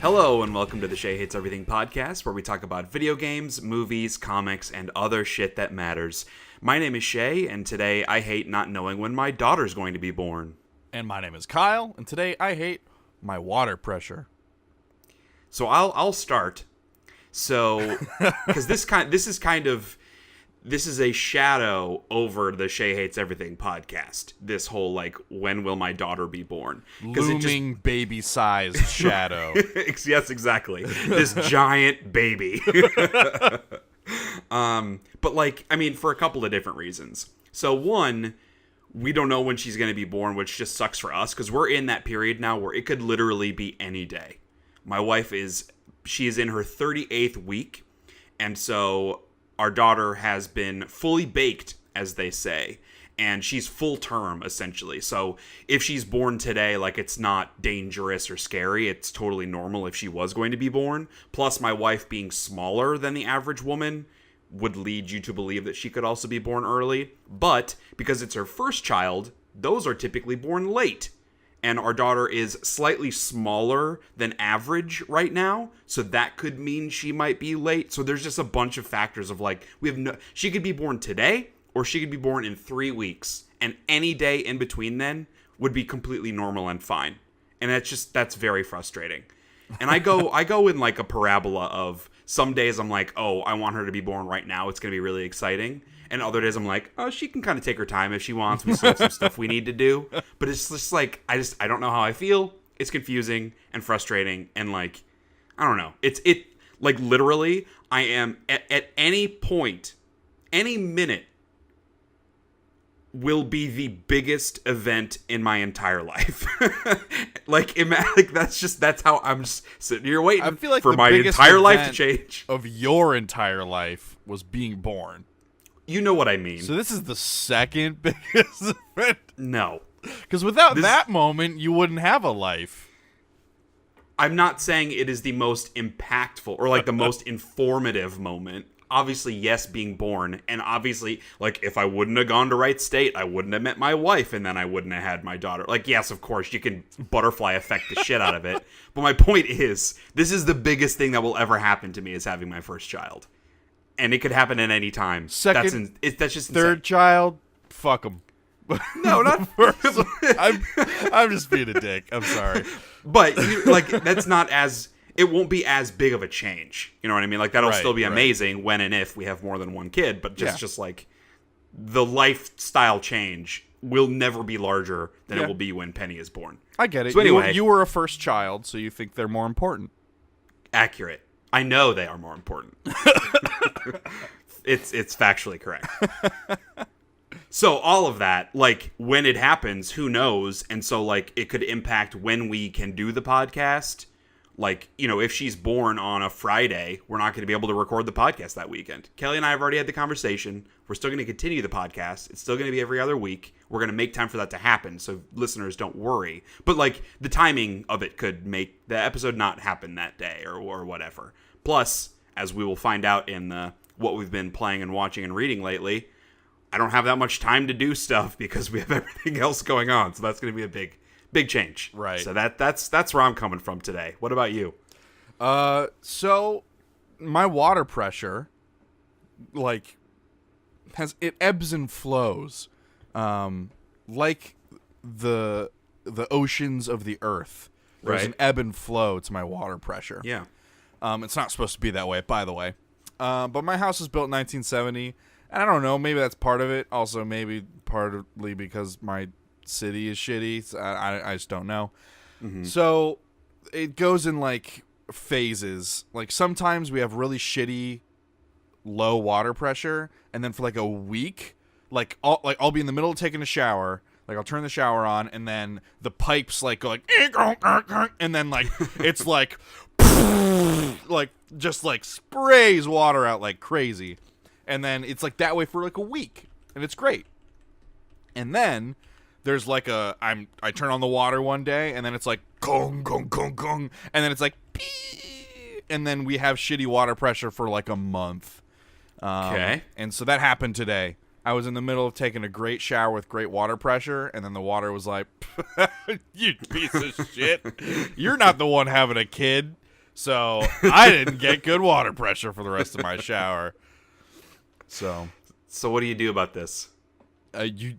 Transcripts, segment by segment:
Hello and welcome to the Shea Hates Everything Podcast, where we talk about video games, movies, comics, and other shit that matters. My name is Shea, and today I hate not knowing when my daughter's going to be born. And my name is Kyle, and today I hate my water pressure. So I'll start. So, because this is a shadow over the Shea Hates Everything podcast. This whole, like, when will my daughter be born? Looming baby-sized shadow. Yes, exactly. This giant baby. But, like, I mean, for a couple of different reasons. So, one, we don't know when she's going to be born, which just sucks for us, because we're in that period now where it could literally be any day. My wife she is in her 38th week, and so our daughter has been fully baked, as they say, and she's full term, essentially. So if she's born today, like, it's not dangerous or scary. It's totally normal if she was going to be born. Plus, my wife being smaller than the average woman would lead you to believe that she could also be born early. But because it's her first child, those are typically born late. And our daughter is slightly smaller than average right now, so that could mean she might be late. So there's just a bunch of factors of, like, she could be born today, or she could be born in 3 weeks, and any day in between then would be completely normal and fine. And that's very frustrating. And I go in, like, a parabola of some days I'm like, oh, I want her to be born right now. It's going to be really exciting. And other days I'm like, oh, she can kind of take her time if she wants. We still have some stuff we need to do. But it's just like, I don't know how I feel. It's confusing and frustrating. And, like, I don't know. Like, literally, I am at any point, any minute will be the biggest event in my entire life. like that's how I'm just sitting here waiting. I feel like for my entire life to change. Of your entire life was being born. You know what I mean. So this is the second biggest event? No. Because without that moment, you wouldn't have a life. I'm not saying it is the most impactful or, like, the most informative moment. Obviously, yes, being born. And obviously, like, if I wouldn't have gone to Wright State, I wouldn't have met my wife, and then I wouldn't have had my daughter. Like, yes, of course, you can butterfly effect the shit out of it. But my point is, this is the biggest thing that will ever happen to me, is having my first child. And it could happen at any time. Second, that's just third insane. Child, fuck them. No, not first. I'm just being a dick. I'm sorry. But, that's not as... It won't be as big of a change. You know what I mean? Like, that'll still be amazing when and if we have more than one kid. But just like, the lifestyle change will never be larger than it will be when Penny is born. I get it. So anyway, you were a first child, so you think they're more important. Accurate. I know they are more important. It's factually correct. So all of that, like, when it happens, who knows? And so, like, it could impact when we can do the podcast. Like, you know, if she's born on a Friday, we're not going to be able to record the podcast that weekend. Kelly and I have already had the conversation. We're still going to continue the podcast. It's still going to be every other week. We're going to make time for that to happen, so listeners don't worry. But, like, the timing of it could make the episode not happen that day or whatever. Plus, as we will find out in what we've been playing and watching and reading lately, I don't have that much time to do stuff because we have everything else going on. So that's going to be a big change. Right. So that's where I'm coming from today. What about you? So my water pressure, like, it ebbs and flows, like the oceans of the earth. There's an ebb and flow to my water pressure. Yeah. It's not supposed to be that way, by the way. But my house was built in 1970, and I don't know, maybe that's part of it. Also, maybe partly because my city is shitty. So I just don't know. Mm-hmm. So it goes in, like, phases. Like, sometimes we have really shitty low water pressure, and then for, like, a week, I'll be in the middle of taking a shower. Like, I'll turn the shower on, and then the pipes, like, go like, and then, like, it's like, like, just, like, sprays water out like crazy. And then it's like that way for, like, a week, and it's great. And then there's, like, I turn on the water one day, and then it's like, gong, gong, gong, gong, and then it's like, pee, and then we have shitty water pressure for, like, a month. Okay. And so that happened today. I was in the middle of taking a great shower with great water pressure, and then the water was like, you piece of shit. You're not the one having a kid. So I didn't get good water pressure for the rest of my shower. So what do you do about this? You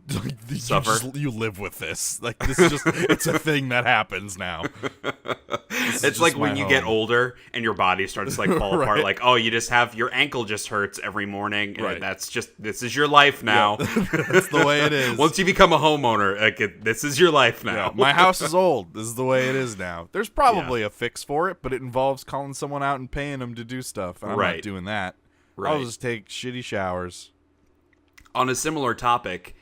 you live with this. Like, this is just, it's a thing that happens now. It's like when you get older and your body starts to like fall apart. Like, oh, you just have your ankle just hurts every morning, and this is your life now. That's the way it is. Once you become a homeowner, like this is your life now. Yeah, my house is old. This is the way it is now. There's probably a fix for it, but it involves calling someone out and paying them to do stuff. And I'm not doing that. Right. I'll just take shitty showers. On a similar topic,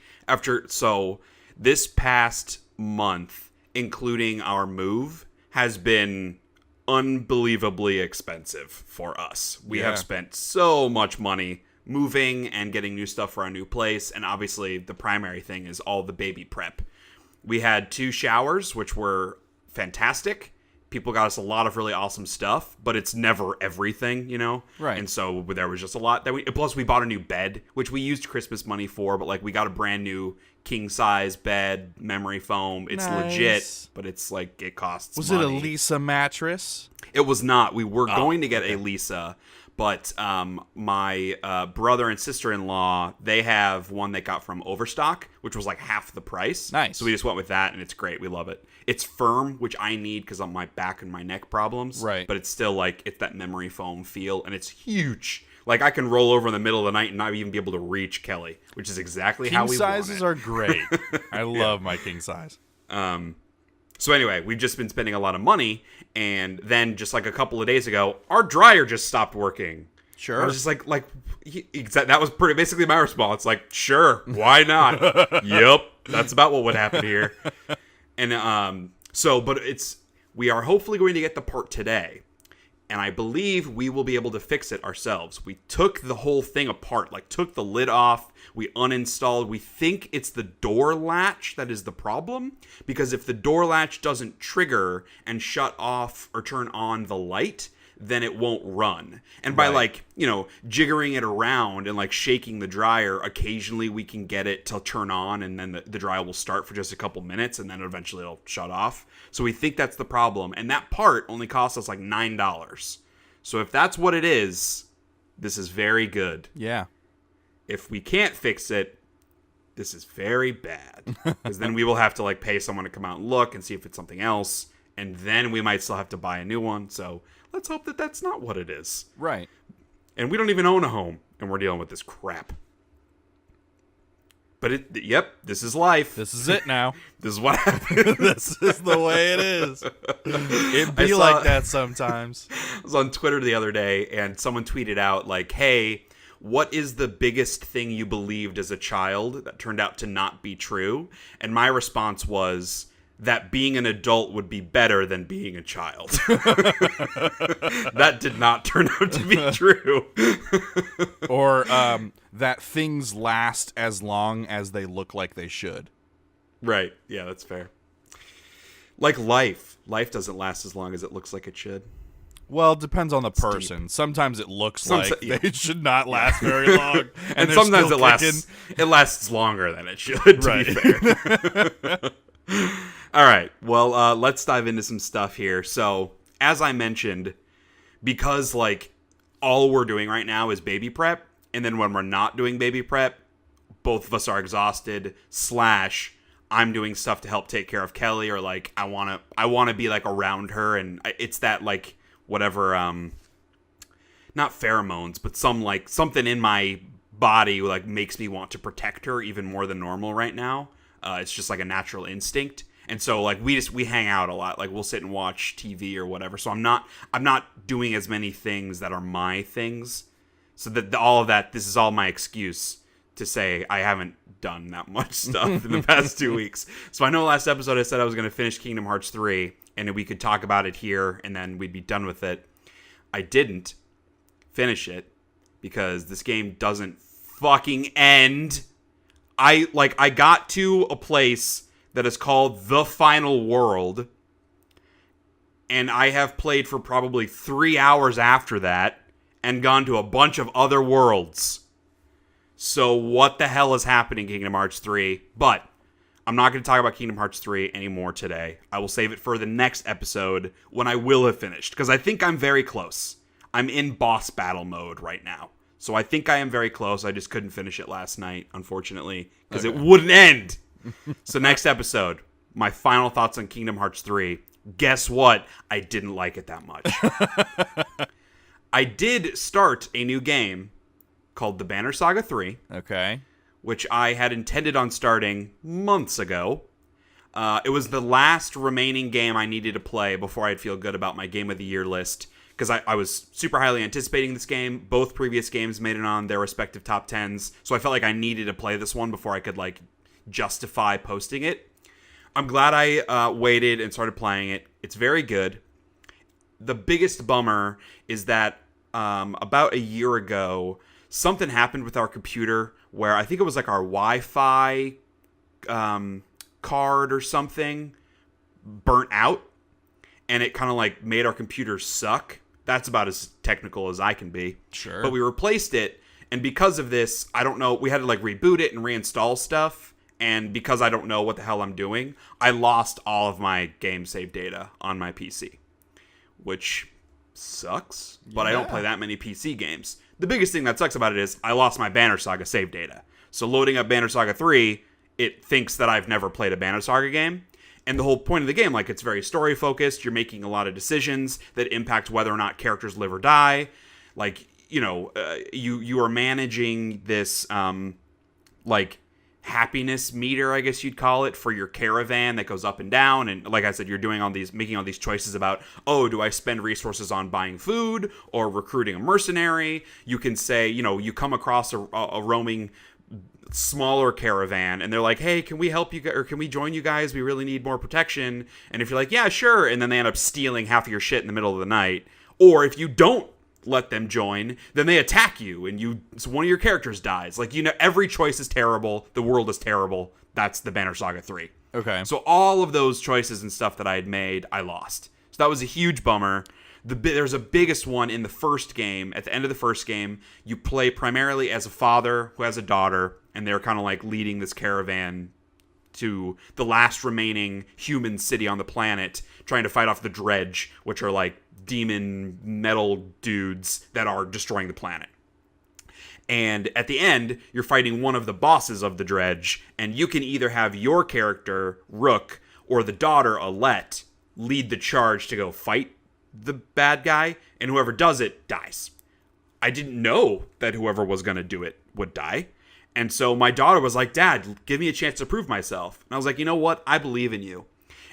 this past month, including our move, has been unbelievably expensive for us. We have spent so much money moving and getting new stuff for our new place, and obviously the primary thing is all the baby prep. We had 2 showers, which were fantastic. People got us a lot of really awesome stuff, but it's never everything, you know? Right. And so there was just a lot plus we bought a new bed, which we used Christmas money for, but like we got a brand new king size bed, memory foam. It's legit, but it's like, it costs money. Was it a Lisa mattress? It was not. We were going to get a Lisa, but my brother and sister-in-law, they have one they got from Overstock, which was like half the price. Nice. So we just went with that, and it's great. We love it. It's firm, which I need because of my back and my neck problems. Right. But it's still like, it's that memory foam feel, and it's huge. Like, I can roll over in the middle of the night and not even be able to reach Kelly, which is exactly how we want it. King sizes are great. I love my king size. So anyway, we've just been spending a lot of money, and then just like a couple of days ago, our dryer just stopped working. Sure. I was just like, that was basically my response. Like, sure, why not? Yep, that's about what would happen here. And but we are hopefully going to get the part today, and I believe we will be able to fix it ourselves. We took the whole thing apart, like took the lid off. We uninstalled. We think it's the door latch that is the problem, because if the door latch doesn't trigger and shut off or turn on the light, then it won't run. And by jiggering it around and like shaking the dryer, occasionally we can get it to turn on, and then the dryer will start for just a couple minutes, and then eventually it'll shut off. So we think that's the problem. And that part only cost us like $9. So if that's what it is, this is very good. Yeah. If we can't fix it, this is very bad. Because then we will have to like pay someone to come out and look and see if it's something else. And then we might still have to buy a new one. So let's hope that that's not what it is. Right. And we don't even own a home, and we're dealing with this crap. But this is life. This is it now. This is what happens. This is the way it is. It'd be like that sometimes. I was on Twitter the other day, and someone tweeted out, like, hey, what is the biggest thing you believed as a child that turned out to not be true? And my response was that being an adult would be better than being a child. That did not turn out to be true. Or that things last as long as they look like they should. Right. Yeah, that's fair. Like life. Life doesn't last as long as it looks like it should. Well, it depends on the person. Deep. Sometimes it looks they should not last very long. And sometimes it lasts longer than it should, to be fair. All right, well, let's dive into some stuff here. So, as I mentioned, because, like, all we're doing right now is baby prep, and then when we're not doing baby prep, both of us are exhausted, / I'm doing stuff to help take care of Kelly, or, like, I want to be, like, around her, and it's that, like, whatever, not pheromones, but something in my body, like, makes me want to protect her even more than normal right now. It's just, like, a natural instinct. And so, like, we hang out a lot. Like, we'll sit and watch TV or whatever. So I'm not doing as many things that are my things. So that all of that, this is all my excuse to say I haven't done that much stuff in the past 2 weeks. So I know last episode I said I was going to finish Kingdom Hearts 3, and we could talk about it here, and then we'd be done with it. I didn't finish it because this game doesn't fucking end. I got to a place that is called The Final World, and I have played for probably 3 hours after that and gone to a bunch of other worlds. So what the hell is happening, Kingdom Hearts 3? But I'm not going to talk about Kingdom Hearts 3 anymore today. I will save it for the next episode when I will have finished, because I think I'm very close. I'm in boss battle mode right now. So I think I am very close. I just couldn't finish it last night, unfortunately, because it wouldn't end. So next episode, my final thoughts on Kingdom Hearts 3. Guess what? I didn't like it that much. I did start a new game called The Banner Saga 3. Okay. Which I had intended on starting months ago. It was the last remaining game I needed to play before I'd feel good about my Game of the Year list, because I was super highly anticipating this game. Both previous games made it on their respective top 10s, so I felt like I needed to play this one before I could like justify posting it. I'm glad I waited and started playing it. It's very good. The biggest bummer is that about a year ago, something happened with our computer where I think it was like our Wi-Fi card or something burnt out, and it kind of like made our computer suck. That's about as technical as I can be. Sure. But we replaced it, and because of this, I don't know, we had to like reboot it and reinstall stuff, and because I don't know what the hell I'm doing, I lost all of my game save data on my PC, which sucks, but I don't play that many PC games. The biggest thing that sucks about it is I lost my Banner Saga save data. So loading up Banner Saga 3, it thinks that I've never played a Banner Saga game. And the whole point of the game, like, it's very story focused. You're making a lot of decisions that impact whether or not characters live or die. Like, you know, you are managing this, like, happiness meter, I guess you'd call it, for your caravan that goes up and down. And like I said, you're doing making all these choices about, oh, do I spend resources on buying food or recruiting a mercenary? You can say, you know, you come across a roaming smaller caravan and they're like, hey, can we help you, or can we join you guys? We really need more protection. And if you're like, yeah, sure, and then they end up stealing half of your shit in the middle of the night. Or if you don't let them join, then they attack you and so one of your characters dies. Like, you know, every choice is terrible. The world is terrible. That's the Banner Saga 3. Okay. So all of those choices and stuff that I had made, I lost. So that was a huge bummer. There's a biggest one in the first game. At the end of the first game, you play primarily as a father who has a daughter, and they're kind of like leading this caravan to the last remaining human city on the planet, trying to fight off the Dredge, which are like demon metal dudes that are destroying the planet. And at the end, you're fighting one of the bosses of the Dredge, and you can either have your character, Rook, or the daughter, Alette, lead the charge to go fight the bad guy, and whoever does it dies. I didn't know that whoever was going to do it would die. And so my daughter was like, Dad, give me a chance to prove myself. And I was like, you know what? I believe in you.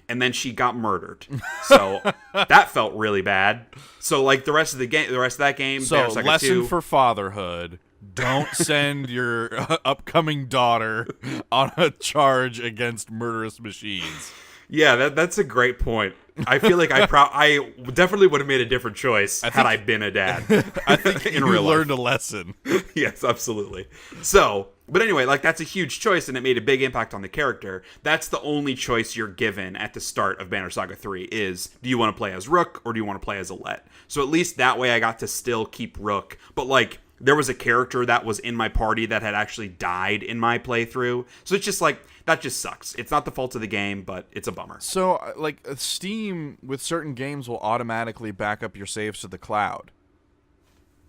And then she got murdered. So that felt really bad. So like the rest of that game. So lesson for fatherhood: don't send your upcoming daughter on a charge against murderous machines. Yeah, that's a great point. I feel like I definitely would have made a different choice had I been a dad. I think you learned a lesson. Yes, absolutely. So, but anyway, like, that's a huge choice, and it made a big impact on the character. That's the only choice you're given at the start of Banner Saga 3 is, do you want to play as Rook or do you want to play as Alette? So at least that way I got to still keep Rook. But, like, there was a character that was in my party that had actually died in my playthrough. So it's just like, that just sucks. It's not the fault of the game, but it's a bummer. So, like, Steam with certain games will automatically back up your saves to the cloud.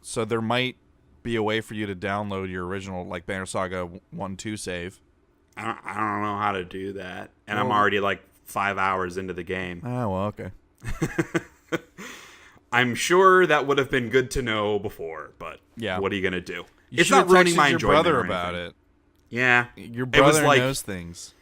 So there might be a way for you to download your original, like, Banner Saga 1-2 save. I don't know how to do that. And I'm already, like, 5 hours into the game. Oh, well, okay. I'm sure that would have been good to know before, but yeah, what are you going to do? It's not ruining my enjoyment. Your brother about it. Yeah. Your brother knows things.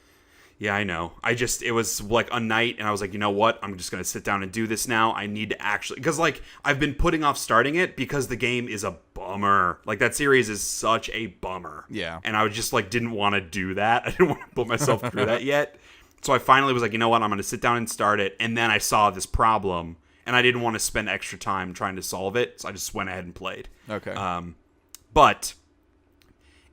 Yeah, I know. It was like a night, and I was like, you know what? I'm just going to sit down and do this now. I need to actually, because like, I've been putting off starting it because the game is a bummer. Like, that series is such a bummer. Yeah. And I just like didn't want to do that. I didn't want to put myself through that yet. So I finally was like, you know what? I'm going to sit down and start it. And then I saw this problem, and I didn't want to spend extra time trying to solve it. So I just went ahead and played. Okay. But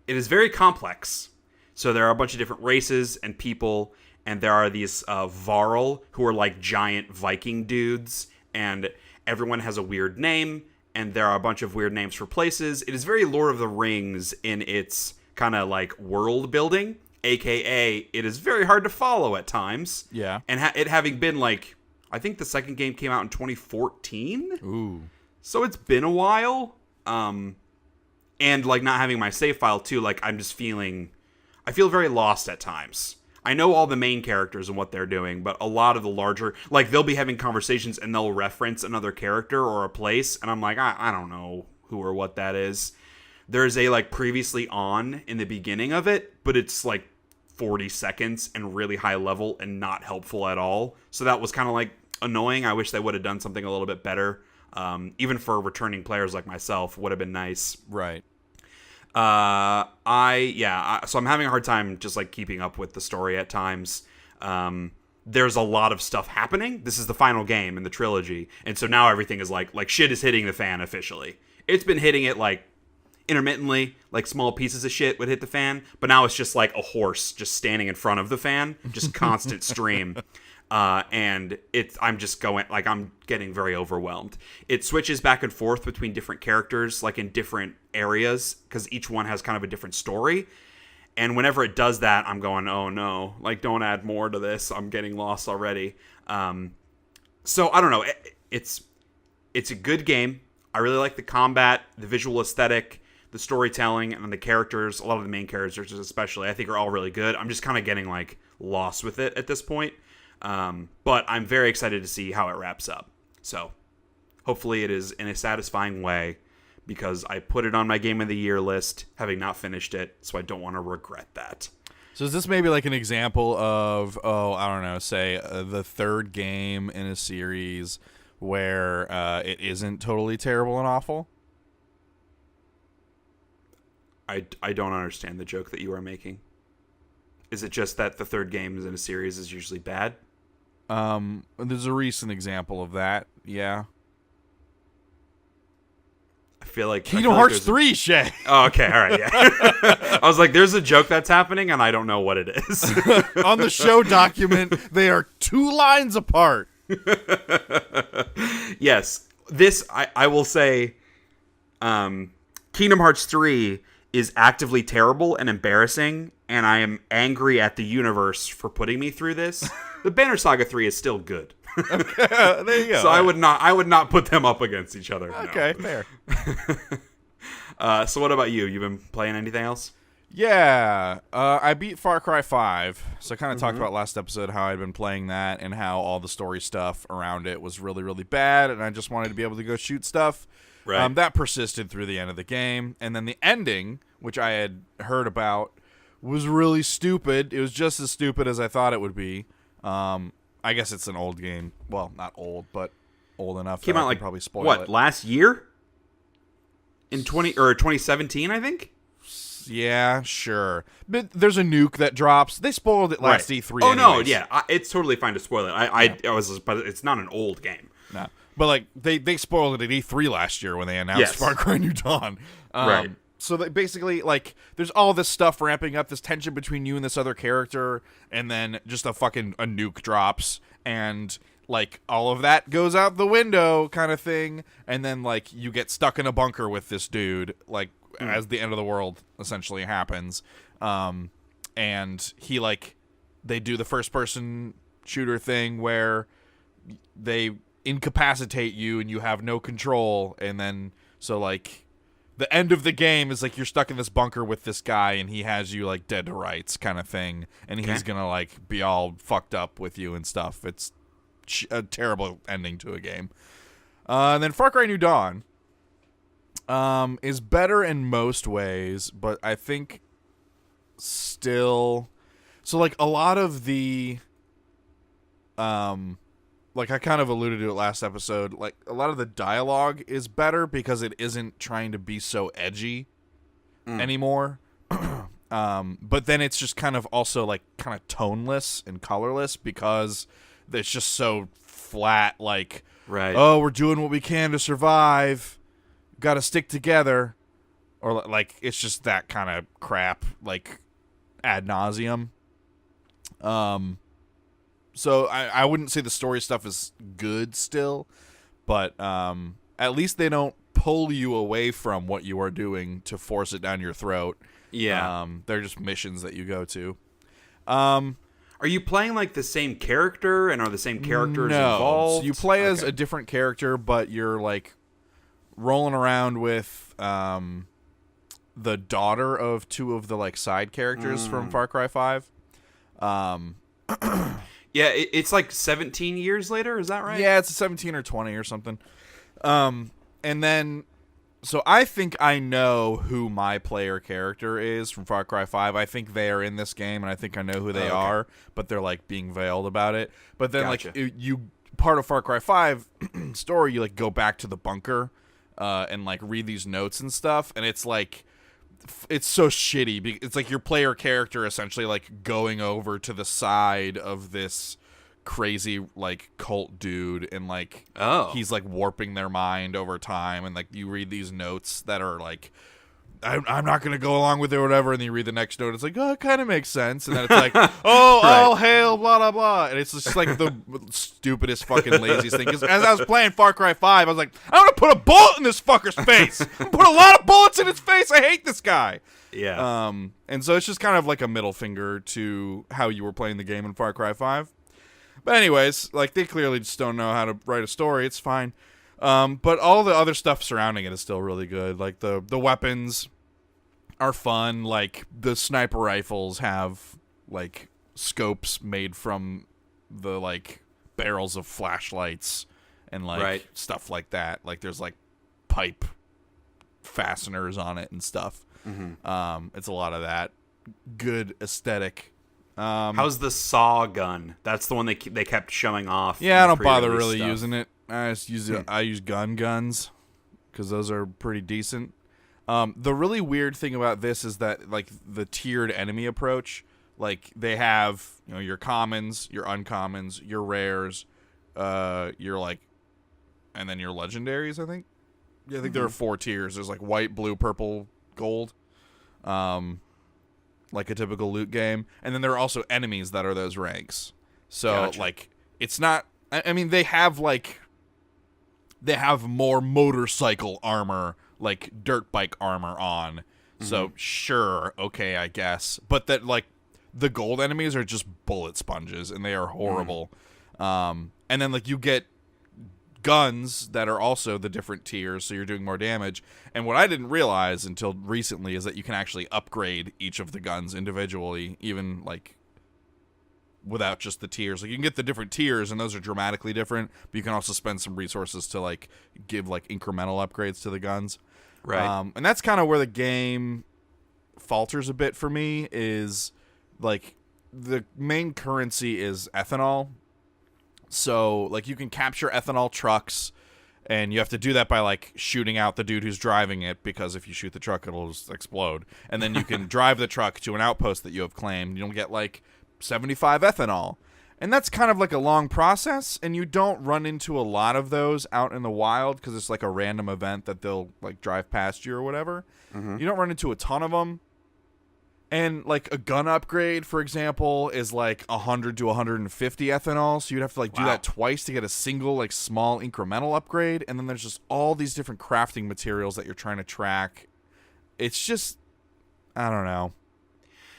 it is very complex. So there are a bunch of different races and people, and there are these Varl, who are like giant Viking dudes, and everyone has a weird name, and there are a bunch of weird names for places. It is very Lord of the Rings in its kind of like world building. AKA, it is very hard to follow at times. Yeah. And it having been like, I think the second game came out in 2014. Ooh. So it's been a while. And like not having my save file too, like I feel very lost at times. I know all the main characters and what they're doing, but a lot of the larger, like they'll be having conversations and they'll reference another character or a place, and I'm like, I don't know who or what that is. There's a like previously on in the beginning of it, but it's like 40 seconds and really high level and not helpful at all. So that was kind of like annoying. I wish they would have done something a little bit better. Even for returning players like myself, would have been nice. Right. So I'm having a hard time just like keeping up with the story at times. There's a lot of stuff happening. This is the final game in the trilogy, and so now everything is like shit is hitting the fan officially. It's been hitting it like intermittently, like small pieces of shit would hit the fan, but now it's just like a horse just standing in front of the fan, just constant stream. And I'm getting very overwhelmed. It switches back and forth between different characters, like in different areas, because each one has kind of a different story. And whenever it does that, I'm going, oh no, like don't add more to this. I'm getting lost already. So I don't know. It's a good game. I really like the combat, the visual aesthetic, the storytelling, and the characters. A lot of the main characters, especially, I think are all really good. I'm just kind of getting like lost with it at this point. But I'm very excited to see how it wraps up. So hopefully it is in a satisfying way, because I put it on my Game of the Year list, having not finished it, so I don't want to regret that. So is this maybe like an example of, I don't know, say the third game in a series where it isn't totally terrible and awful? I don't understand the joke that you are making. Is it just that the third game in a series is usually bad? There's a recent example of that, yeah. I feel like Kingdom Hearts 3, Shay. Oh, okay, all right, yeah. I was like, there's a joke that's happening, and I don't know what it is. On the show document, they are 2 lines apart. Yes, this, I will say, Kingdom Hearts 3 is actively terrible and embarrassing, and I am angry at the universe for putting me through this. The Banner Saga 3 is still good. Okay, there you go. So I would not put them up against each other. Okay, no. fair. So what about you? You been playing anything else? Yeah, I beat Far Cry 5, so I kind of talked about last episode how I'd been playing that and how all the story stuff around it was really, really bad, and I just wanted to be able to go shoot stuff. Right. That persisted through the end of the game, and then the ending, which I had heard about, was really stupid. It was just as stupid as I thought it would be. I guess it's an old game. Well, not old, but old enough. Came that out I like can probably spoil what it. Last year? In 2017, I think. Yeah, sure. But there's a nuke that drops. They spoiled it last E3. Oh no, anyways. yeah, it's totally fine to spoil it. I was, but it's not an old game. No, but like they spoiled it at E3 last year when they announced Far Cry New Dawn. Right. So that basically, like, there's all this stuff ramping up, this tension between you and this other character, and then just a nuke drops, and like all of that goes out the window, kind of thing, and then like you get stuck in a bunker with this dude, like as the end of the world essentially happens, and they do the first person shooter thing where they incapacitate you and you have no control, and then so like the end of the game is like you're stuck in this bunker with this guy and he has you like dead to rights kind of thing, and he's gonna like be all fucked up with you and stuff. It's a terrible ending to a game. And then Far Cry New Dawn is better in most ways, but I think still, so like a lot of the like I kind of alluded to it last episode, like a lot of the dialogue is better because it isn't trying to be so edgy anymore. But then it's just kind of also like kind of toneless and colorless because it's just so flat, like, right. Oh, we're doing what we can to survive. Got to stick together. Or like it's just that kind of crap, like ad nauseum. So I wouldn't say the story stuff is good still, but at least they don't pull you away from what you are doing to force it down your throat. Yeah. They're just missions that you go to. Are you playing like the same character, and are the same characters no. involved? So you play as a different character, but you're like rolling around with the daughter of two of the like side characters from Far Cry 5. Yeah, it's like 17 years later, is that right? Yeah, it's 17 or 20 or something. And then, so I think I know who my player character is from Far Cry 5. I think they are in this game, and I think I know who they are, but they're like being veiled about it. But then, like, you part of Far Cry 5 story, you like go back to the bunker and like read these notes and stuff, and it's like, it's so shitty. It's like your player character essentially like going over to the side of this crazy like cult dude, and like he's like warping their mind over time, and like you read these notes that are like, I'm not gonna go along with it or whatever, and then you read the next note, it's like, oh, it kind of makes sense, and then it's like all hail blah blah blah, and it's just like the stupidest fucking laziest thing. Because as I was playing Far Cry 5, I was like, I'm gonna put a bullet in this fucker's face. Put a lot of bullets in his face. I hate this guy. Yeah. And so it's just kind of like a middle finger to how you were playing the game in Far Cry 5. But anyways, like, they clearly just don't know how to write a story. It's fine. But all the other stuff surrounding it is still really good. Like, the weapons are fun. Like, the sniper rifles have, like, scopes made from the, like, barrels of flashlights and, like, stuff like that. Like, there's, like, pipe fasteners on it and stuff. It's a lot of that. Good aesthetic. How's the saw gun? That's the one they kept showing off. Yeah, I don't bother really using it. I just use I use guns because those are pretty decent. The really weird thing about this is that like the tiered enemy approach, like they have, you know, your commons, your uncommons, your rares, your like, and then your legendaries. I think. Yeah, I think there are 4 tiers. There's like white, blue, purple, gold. Like a typical loot game, and then there are also enemies that are those ranks. So like it's not, I mean, they have more motorcycle armor, like dirt bike armor on. So sure, okay, I guess. But that like the gold enemies are just bullet sponges, and they are horrible. And then like you get guns that are also the different tiers, so you're doing more damage. And what I didn't realize until recently is that you can actually upgrade each of the guns individually, even like without just the tiers. Like you can get the different tiers, and those are dramatically different, but you can also spend some resources to like give like incremental upgrades to the guns. Right. And that's kind of where the game falters a bit for me, is like the main currency is ethanol. So, like, you can capture ethanol trucks, and you have to do that by, like, shooting out the dude who's driving it, because if you shoot the truck, it'll just explode. And then you can drive the truck to an outpost that you have claimed. You'll get, like, 75 ethanol. And that's kind of like a long process, and you don't run into a lot of those out in the wild, because it's, like, a random event that they'll, like, drive past you or whatever. You don't run into a ton of them. And, like, a gun upgrade, for example, is, like, 100 to 150 ethanol. So you'd have to, like, do that twice to get a single, like, small incremental upgrade. And then there's just all these different crafting materials that you're trying to track. It's just, I don't know.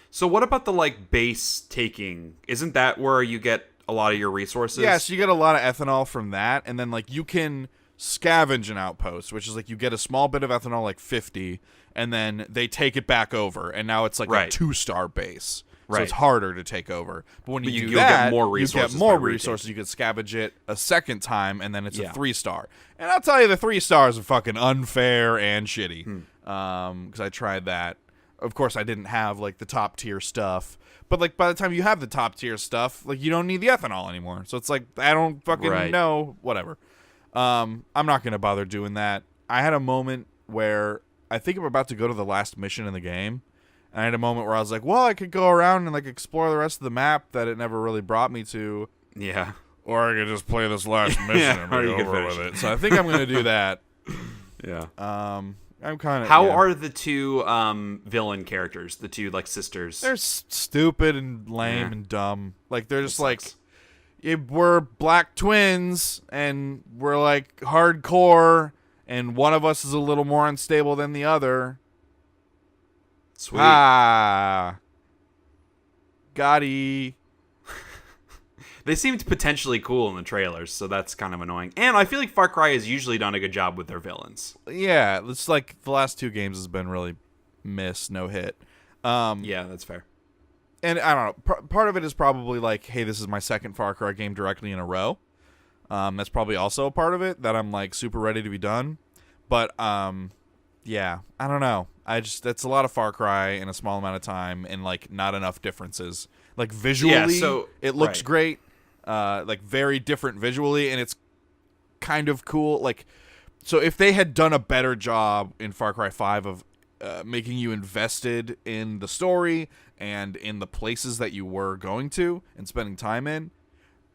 So what about the, like, base taking? Isn't that where you get a lot of your resources? Yeah, so you get a lot of ethanol from that. And then, like, you can scavenge an outpost, which is, like, you get a small bit of ethanol, like 50, and then they take it back over, and now it's like a 2-star base. So it's harder to take over. But when you do that, get more resources. You get more resources. You can scavenge it a second time, and then it's a 3-star. And I'll tell you, the 3 stars are fucking unfair and shitty. Because I tried that. Of course, I didn't have, like, the top-tier stuff. But, like, by the time you have the top-tier stuff, like, you don't need the ethanol anymore. So it's like, I don't fucking know. Whatever. I'm not going to bother doing that. I had a moment where I think I'm about to go to the last mission in the game. And I had a moment where I was like, well, I could go around and like explore the rest of the map that it never really brought me to. Yeah. Or I could just play this last mission and be over with it. So I think I'm going to do that. Yeah. I'm kind of... How are the two villain characters, the two like sisters? They're stupid and lame and dumb. Like they're just like... we're black twins, and we're, like, hardcore, and one of us is a little more unstable than the other. Sweet. Good Gotti. They seemed potentially cool in the trailers, so that's kind of annoying. And I feel like Far Cry has usually done a good job with their villains. Yeah, it's like the last 2 games has been really no hit. Yeah, that's fair. And I don't know. Part of it is probably like, hey, this is my second Far Cry game directly in a row. That's probably also a part of it that I'm like super ready to be done. But yeah, I don't know. That's a lot of Far Cry in a small amount of time and like not enough differences. Like visually, it looks great. Like very different visually, and it's kind of cool. Like, so if they had done a better job in Far Cry 5 of making you invested in the story and in the places that you were going to and spending time in,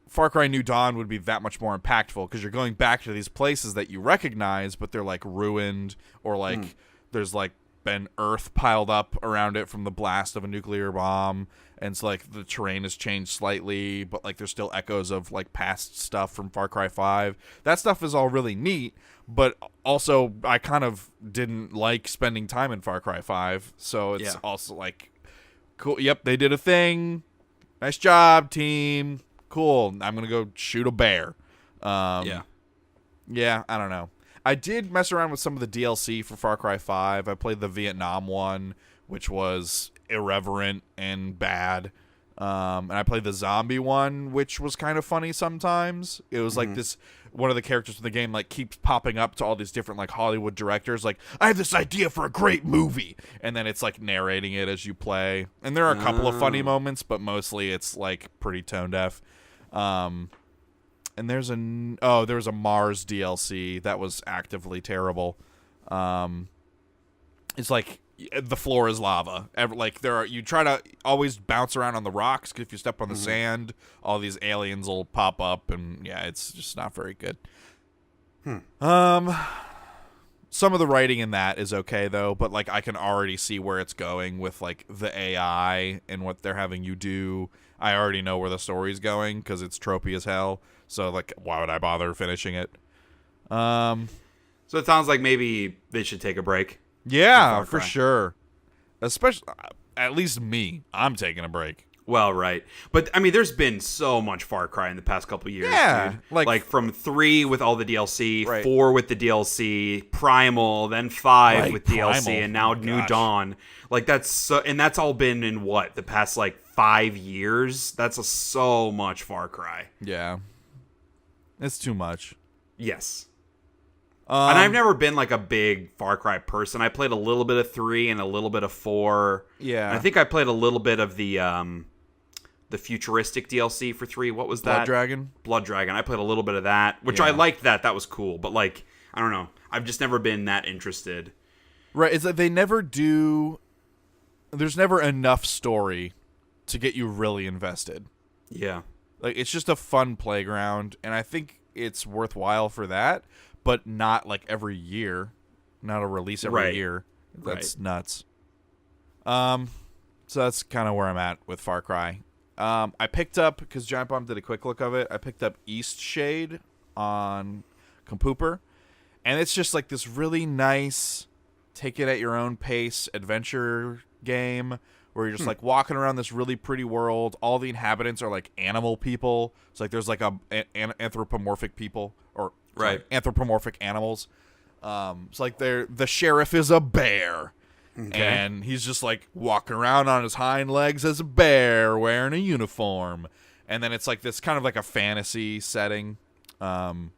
Far Cry New Dawn would be that much more impactful because you're going back to these places that you recognize, but they're like ruined or like there's like been earth piled up around it from the blast of a nuclear bomb, and so like the terrain has changed slightly, but like there's still echoes of like past stuff from Far Cry 5. That stuff is all really neat, but also I kind of didn't like spending time in Far Cry 5, so it's also like cool. Yep, they did a thing. Nice job, team. Cool. I'm gonna go shoot a bear. Yeah, I don't know. I did mess around with some of the DLC for Far Cry 5. I played the Vietnam one, which was irreverent and bad. And I played the zombie one, which was kind of funny sometimes. It was like this, one of the characters in the game like keeps popping up to all these different like Hollywood directors, like, I have this idea for a great movie. And then it's like narrating it as you play. And there are a couple of funny moments, but mostly it's like pretty tone deaf. And there was a Mars DLC that was actively terrible. It's like the floor is lava. You try to always bounce around on the rocks, because if you step on the sand, all these aliens will pop up, and yeah, it's just not very good. Some of the writing in that is okay though, but like I can already see where it's going with like the AI and what they're having you do. I already know where the story's going because it's tropey as hell. So like, why would I bother finishing it? So it sounds like maybe they should take a break. Yeah, for sure. Especially, at least me. I'm taking a break. Well, right. But, I mean, there's been so much Far Cry in the past couple of years, dude. Like from 3 with all the DLC, 4 with the DLC, Primal, then 5 with DLC, and now New Dawn. Like, that's all been in what? The past, like, 5 years? That's so much Far Cry. Yeah. It's too much. Yes. And I've never been like a big Far Cry person. I played a little bit of 3 and a little bit of 4. Yeah. And I think I played a little bit of the futuristic DLC for 3. What was that? Blood Dragon. I played a little bit of that, which I liked that. That was cool. But like, I don't know. I've just never been that interested. Right. It's like they never do. There's never enough story to get you really invested. Yeah. Like, it's just a fun playground, and I think it's worthwhile for that, but not like every year. Not a release every year. That's nuts. So that's kind of where I'm at with Far Cry. I picked up, because Giant Bomb did a quick look of it, I picked up East Shade on Compooper, and it's just like this really nice, take it at your own pace adventure game where you're just like walking around this really pretty world. All the inhabitants are like animal people. It's like there's like anthropomorphic people, or anthropomorphic animals. It's like the sheriff is a bear. Okay. And he's just like walking around on his hind legs as a bear wearing a uniform. And then it's like this kind of like a fantasy setting. And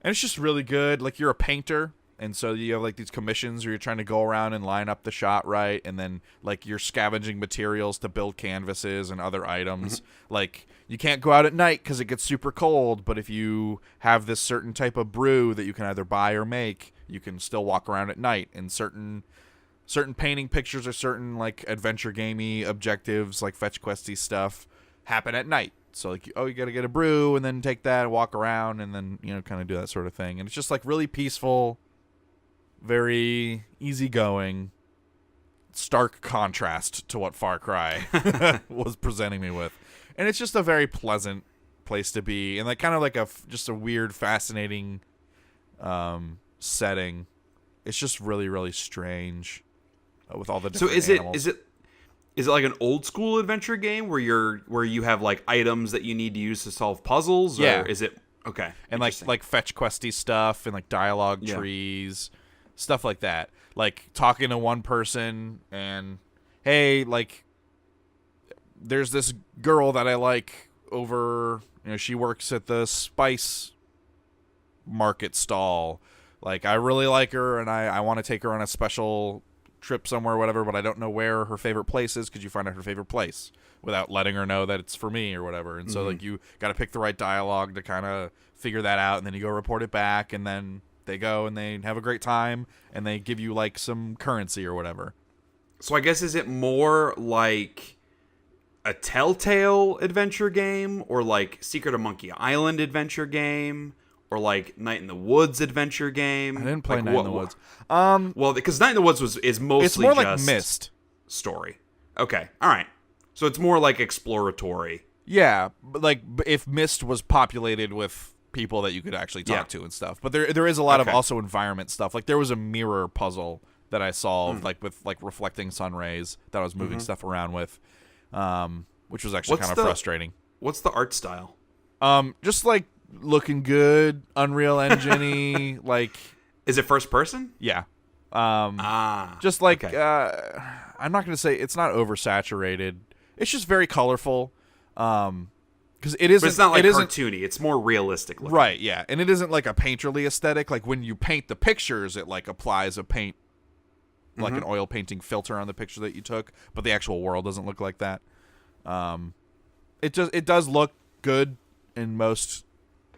it's just really good. Like, you're a painter, and so you have like these commissions where you're trying to go around and line up the shot right, and then like you're scavenging materials to build canvases and other items. Like, you can't go out at night because it gets super cold, but if you have this certain type of brew that you can either buy or make, you can still walk around at night. And certain painting pictures or certain like adventure gamey objectives, like fetch questy stuff, happen at night. So like, you gotta get a brew and then take that and walk around and then, kind of do that sort of thing. And it's just like really peaceful, very easygoing, stark contrast to what Far Cry was presenting me with. And it's just a very pleasant place to be, and like kind of like just a weird, fascinating setting. It's just really, really strange with all the different animals. Is it like an old school adventure game where you have like items that you need to use to solve puzzles? Yeah. Or is it okay? And like fetch questy stuff and like dialogue Yeah. trees, stuff like that. Like talking to one person and hey, like there's this girl that I like over, she works at the spice market stall. Like I really like her and I want to take her on a special trip somewhere or whatever, but I don't know where her favorite place is. Could you find out her favorite place without letting her know that it's for me or whatever? And so like you got to pick the right dialogue to kind of figure that out, and then you go report it back, and then they go and they have a great time and they give you like some currency or whatever. So I guess, is it more like a Telltale adventure game, or like Secret of Monkey Island adventure game, or like Night in the Woods adventure game? I didn't play like, Night in the Woods. Well, because Night in the Woods is mostly It's more just like Myst. story. Okay, all right. So it's more like exploratory. Yeah, but like if Myst was populated with people that you could actually talk to and stuff. But there is a lot of also environment stuff. Like there was a mirror puzzle that I solved, like with like reflecting sun rays that I was moving stuff around with, which was actually kind of frustrating. What's the art style? Just like looking good, Unreal Engine-y, like. Is it first person? Yeah. Just like okay. I'm not gonna say it's not oversaturated. It's just very colorful. Because it isn't. But it's not like it isn't, cartoony. It's more realistic looking. right? Yeah, and it isn't like a painterly aesthetic. Like when you paint the pictures, it like applies a paint, like an oil painting filter on the picture that you took. But the actual world doesn't look like that. It does look good in most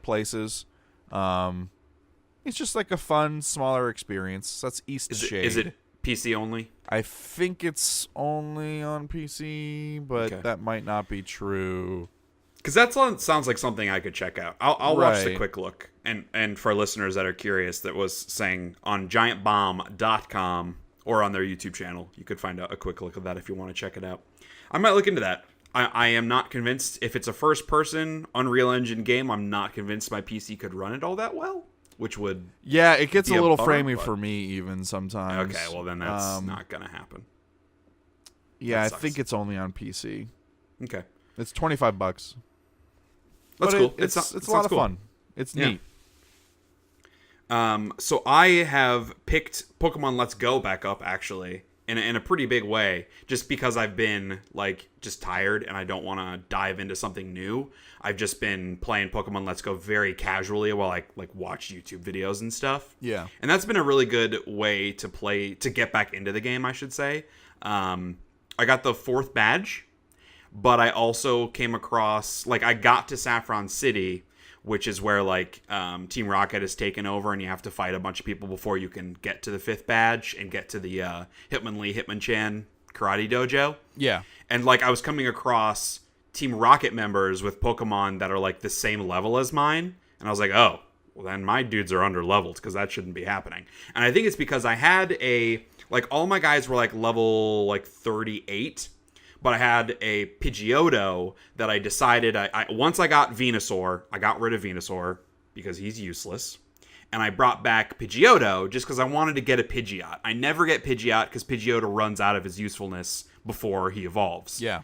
places. It's just like a fun, smaller experience. That's East Shade. Is it PC only? I think it's only on PC, but that might not be true. Because that sounds like something I could check out. I'll watch the Right. quick look. And for listeners that are curious, that was saying on giantbomb.com or on their YouTube channel, you could find out a quick look of that if you want to check it out. I might look into that. I am not convinced. If it's a first-person Unreal Engine game, I'm not convinced my PC could run it all that well, which would... Yeah, it gets a be a little bummer, framey but- for me even sometimes. Okay, well then that's not going to happen. Yeah, that I sucks. think it's only on PC. Okay. It's $25. That's But cool. It's It a lot sounds of cool. fun. It's neat. So I have picked Pokemon Let's Go back up, actually, in a pretty big way, just because I've been, like, just tired and I don't want to dive into something new. I've just been playing Pokemon Let's Go very casually while I, like, watch YouTube videos and stuff. Yeah. And that's been a really good way to get back into the game, I should say. I got the 4th badge, but I also came across, like, I got to Saffron City, which is where, like, Team Rocket has taken over, and you have to fight a bunch of people before you can get to the 5th badge and get to the Hitmonchan karate dojo. Yeah. And, like, I was coming across Team Rocket members with Pokemon that are, like, the same level as mine, and I was like, oh, well, then my dudes are under-leveled, because that shouldn't be happening. And I think it's because I had all my guys were, like, level, like, 38, but I had a Pidgeotto that I decided, once I got Venusaur, I got rid of Venusaur because he's useless. And I brought back Pidgeotto just because I wanted to get a Pidgeot. I never get Pidgeot because Pidgeotto runs out of his usefulness before he evolves. Yeah.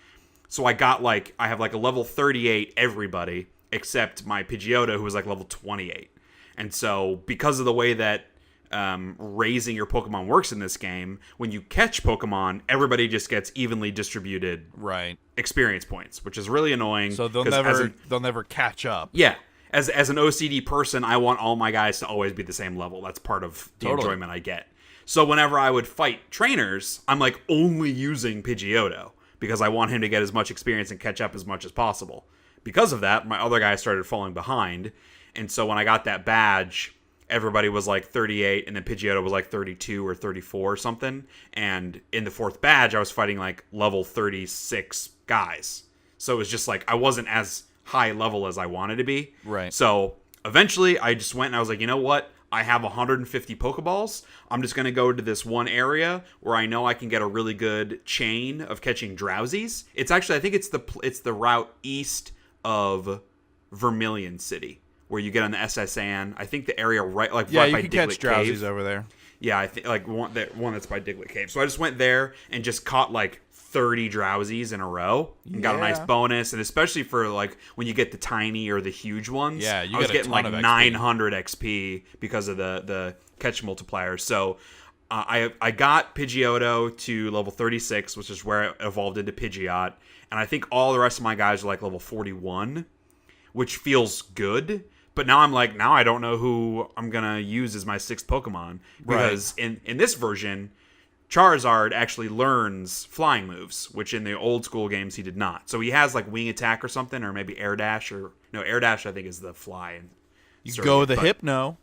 So I have like a level 38 everybody except my Pidgeotto who was like level 28. And so because of the way that raising your Pokemon works in this game, when you catch Pokemon, everybody just gets evenly distributed experience points, which is really annoying. So they'll never catch up. Yeah. As an OCD person, I want all my guys to always be the same level. That's part of the enjoyment I get. So whenever I would fight trainers, I'm like only using Pidgeotto because I want him to get as much experience and catch up as much as possible. Because of that, my other guys started falling behind. And so when I got that badge, everybody was like 38, and then Pidgeotto was like 32 or 34 or something. And in the 4th badge, I was fighting like level 36 guys. So it was just like I wasn't as high level as I wanted to be. Right. So eventually, I just went and I was like, you know what? I have 150 Pokeballs. I'm just going to go to this one area where I know I can get a really good chain of catching Drowsies. It's actually, I think it's the route east of Vermilion City, where you get on the SSN. I think the area right by you Diglett can catch Drowsies Cave. over there. Yeah, I think like one that's by Diglett Cave. So I just went there and just caught like 30 drowsies in a row and got a nice bonus. And especially for like when you get the tiny or the huge ones, I was getting like of XP. 900 XP because of the catch multiplier. So I got Pidgeotto to level 36, which is where it evolved into Pidgeot. And I think all the rest of my guys are like level 41, which feels good. But now I don't know who I'm going to use as my 6th Pokemon. Because in this version, Charizard actually learns flying moves, which in the old school games he did not. So he has like Wing Attack or something, or maybe Air Dash. Air Dash I think is the fly. You go with the Hypno,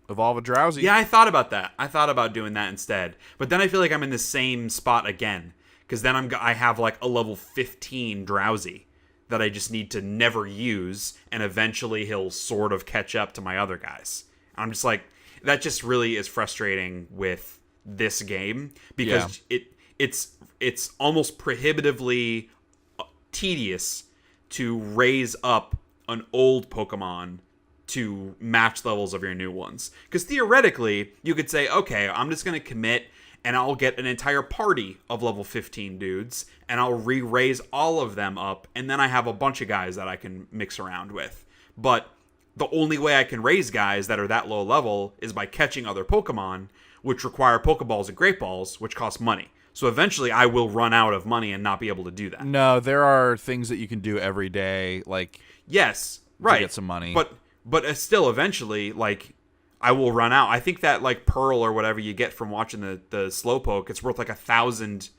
evolve a Drowsy. Yeah, I thought about that. I thought about doing that instead. But then I feel like I'm in the same spot again. Because then I have like a level 15 Drowsy that I just need to never use, and eventually he'll sort of catch up to my other guys. I'm just like, that just really is frustrating with this game, because it's almost prohibitively tedious to raise up an old Pokemon to match levels of your new ones. Because theoretically, you could say, okay, I'm just going to commit and I'll get an entire party of level 15 dudes, and I'll re-raise all of them up, and then I have a bunch of guys that I can mix around with. But the only way I can raise guys that are that low level is by catching other Pokemon, which require Pokeballs and Great Balls, which cost money. So eventually I will run out of money and not be able to do that. No, there are things that you can do every day, like... Yes, right. To get some money. But still, eventually, like... I will run out. I think that like Pearl or whatever you get from watching the Slowpoke, it's worth like 1,000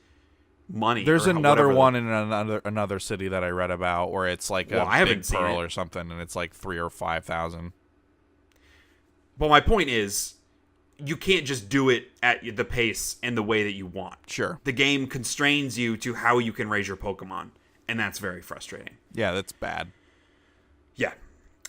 money. There's another one in another city that I read about where it's like a big Pearl or something, and it's like 3,000 or 5,000. But my point is, you can't just do it at the pace and the way that you want. Sure. The game constrains you to how you can raise your Pokemon, and that's very frustrating. Yeah, that's bad. Yeah.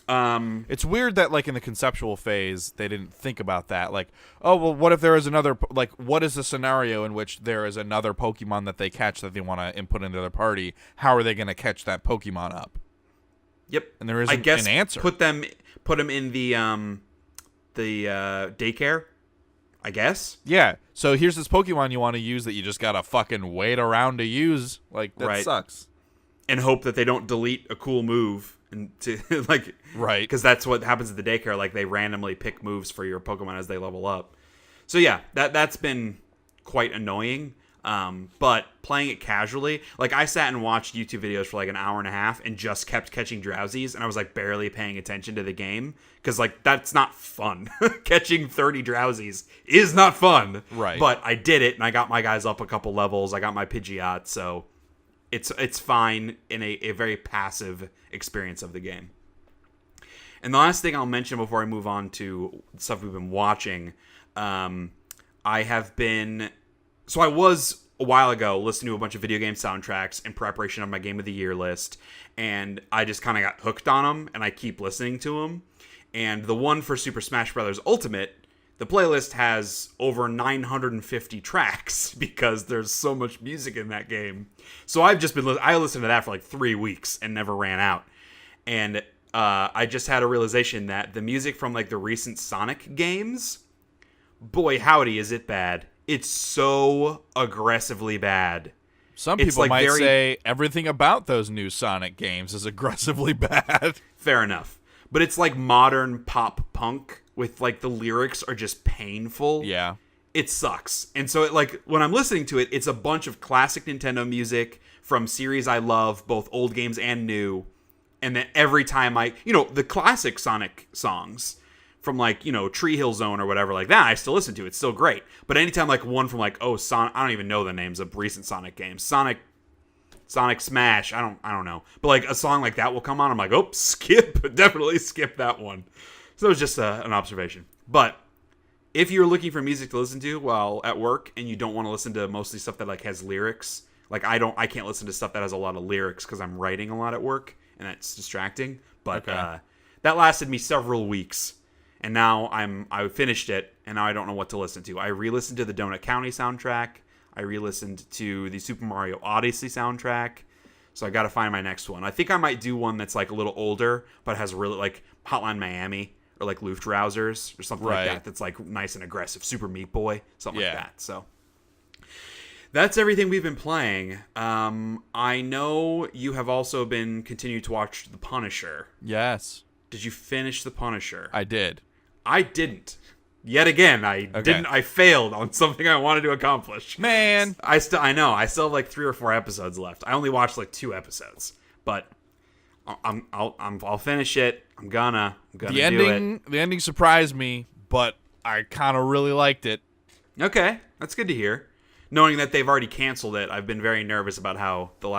It's weird that like in the conceptual phase they didn't think about that. Like, oh well, what if there is another? Like, what is the scenario in which there is another Pokemon that they catch that they want to input into their party? How are they going to catch that Pokemon up? Yep. And there isn't an answer. Put them in the daycare, I guess. Yeah. So here's this Pokemon you want to use that you just gotta fucking wait around to use. Like that sucks. And hope that they don't delete a cool move. And to like, right, because that's what happens at the daycare. Like they randomly pick moves for your Pokemon as they level up. So yeah, that's been quite annoying. But playing it casually, like I sat and watched YouTube videos for like an hour and a half and just kept catching Drowsies, and I was like barely paying attention to the game because like that's not fun. Catching 30 Drowsies is not fun. Right. But I did it, and I got my guys up a couple levels. I got my Pidgeot, so it's fine in a very passive experience of the game. And the last thing I'll mention before I move on to stuff we've been watching, I was a while ago listening to a bunch of video game soundtracks in preparation of my Game of the Year list, and I just kind of got hooked on them, and I keep listening to them. And the one for Super Smash Bros. Ultimate, the playlist has over 950 tracks because there's so much music in that game. So I've just been I listened to that for like 3 weeks and never ran out. And I just had a realization that the music from like the recent Sonic games, boy howdy is it bad. It's so aggressively bad. Some people might say everything about those new Sonic games is aggressively bad. Fair enough. But it's like modern pop punk with like the lyrics are just painful. Yeah. It sucks. And so like when I'm listening to it, it's a bunch of classic Nintendo music from series I love, both old games and new. And then every time the classic Sonic songs from like, Tree Hill Zone or whatever like that, I still listen to. It's still great. But anytime like one from like, Sonic, I don't even know the names of recent Sonic games. Sonic Smash, I don't know. But like a song like that will come on, I'm like, skip. Definitely skip that one. So it was just an observation. But if you're looking for music to listen to while at work and you don't want to listen to mostly stuff that like has lyrics, like I can't listen to stuff that has a lot of lyrics because I'm writing a lot at work and that's distracting. But that lasted me several weeks. And now I finished it, and now I don't know what to listen to. I re-listened to the Donut County soundtrack. I re-listened to the Super Mario Odyssey soundtrack. So I got to find my next one. I think I might do one that's like a little older, but has really like Hotline Miami or like Luftrausers or something like that. That's like nice and aggressive. Super Meat Boy, something like that. So That's everything we've been playing. I know you have also been continuing to watch The Punisher. Yes. Did you finish The Punisher? I did. I didn't. Yet again, I didn't. I failed on something I wanted to accomplish. Man. I know. I still have like 3 or 4 episodes left. I only watched like 2 episodes, but I'll finish it. I'm gonna do it. The ending surprised me, but I kind of really liked it. Okay, that's good to hear. Knowing that they've already canceled it, I've been very nervous about how the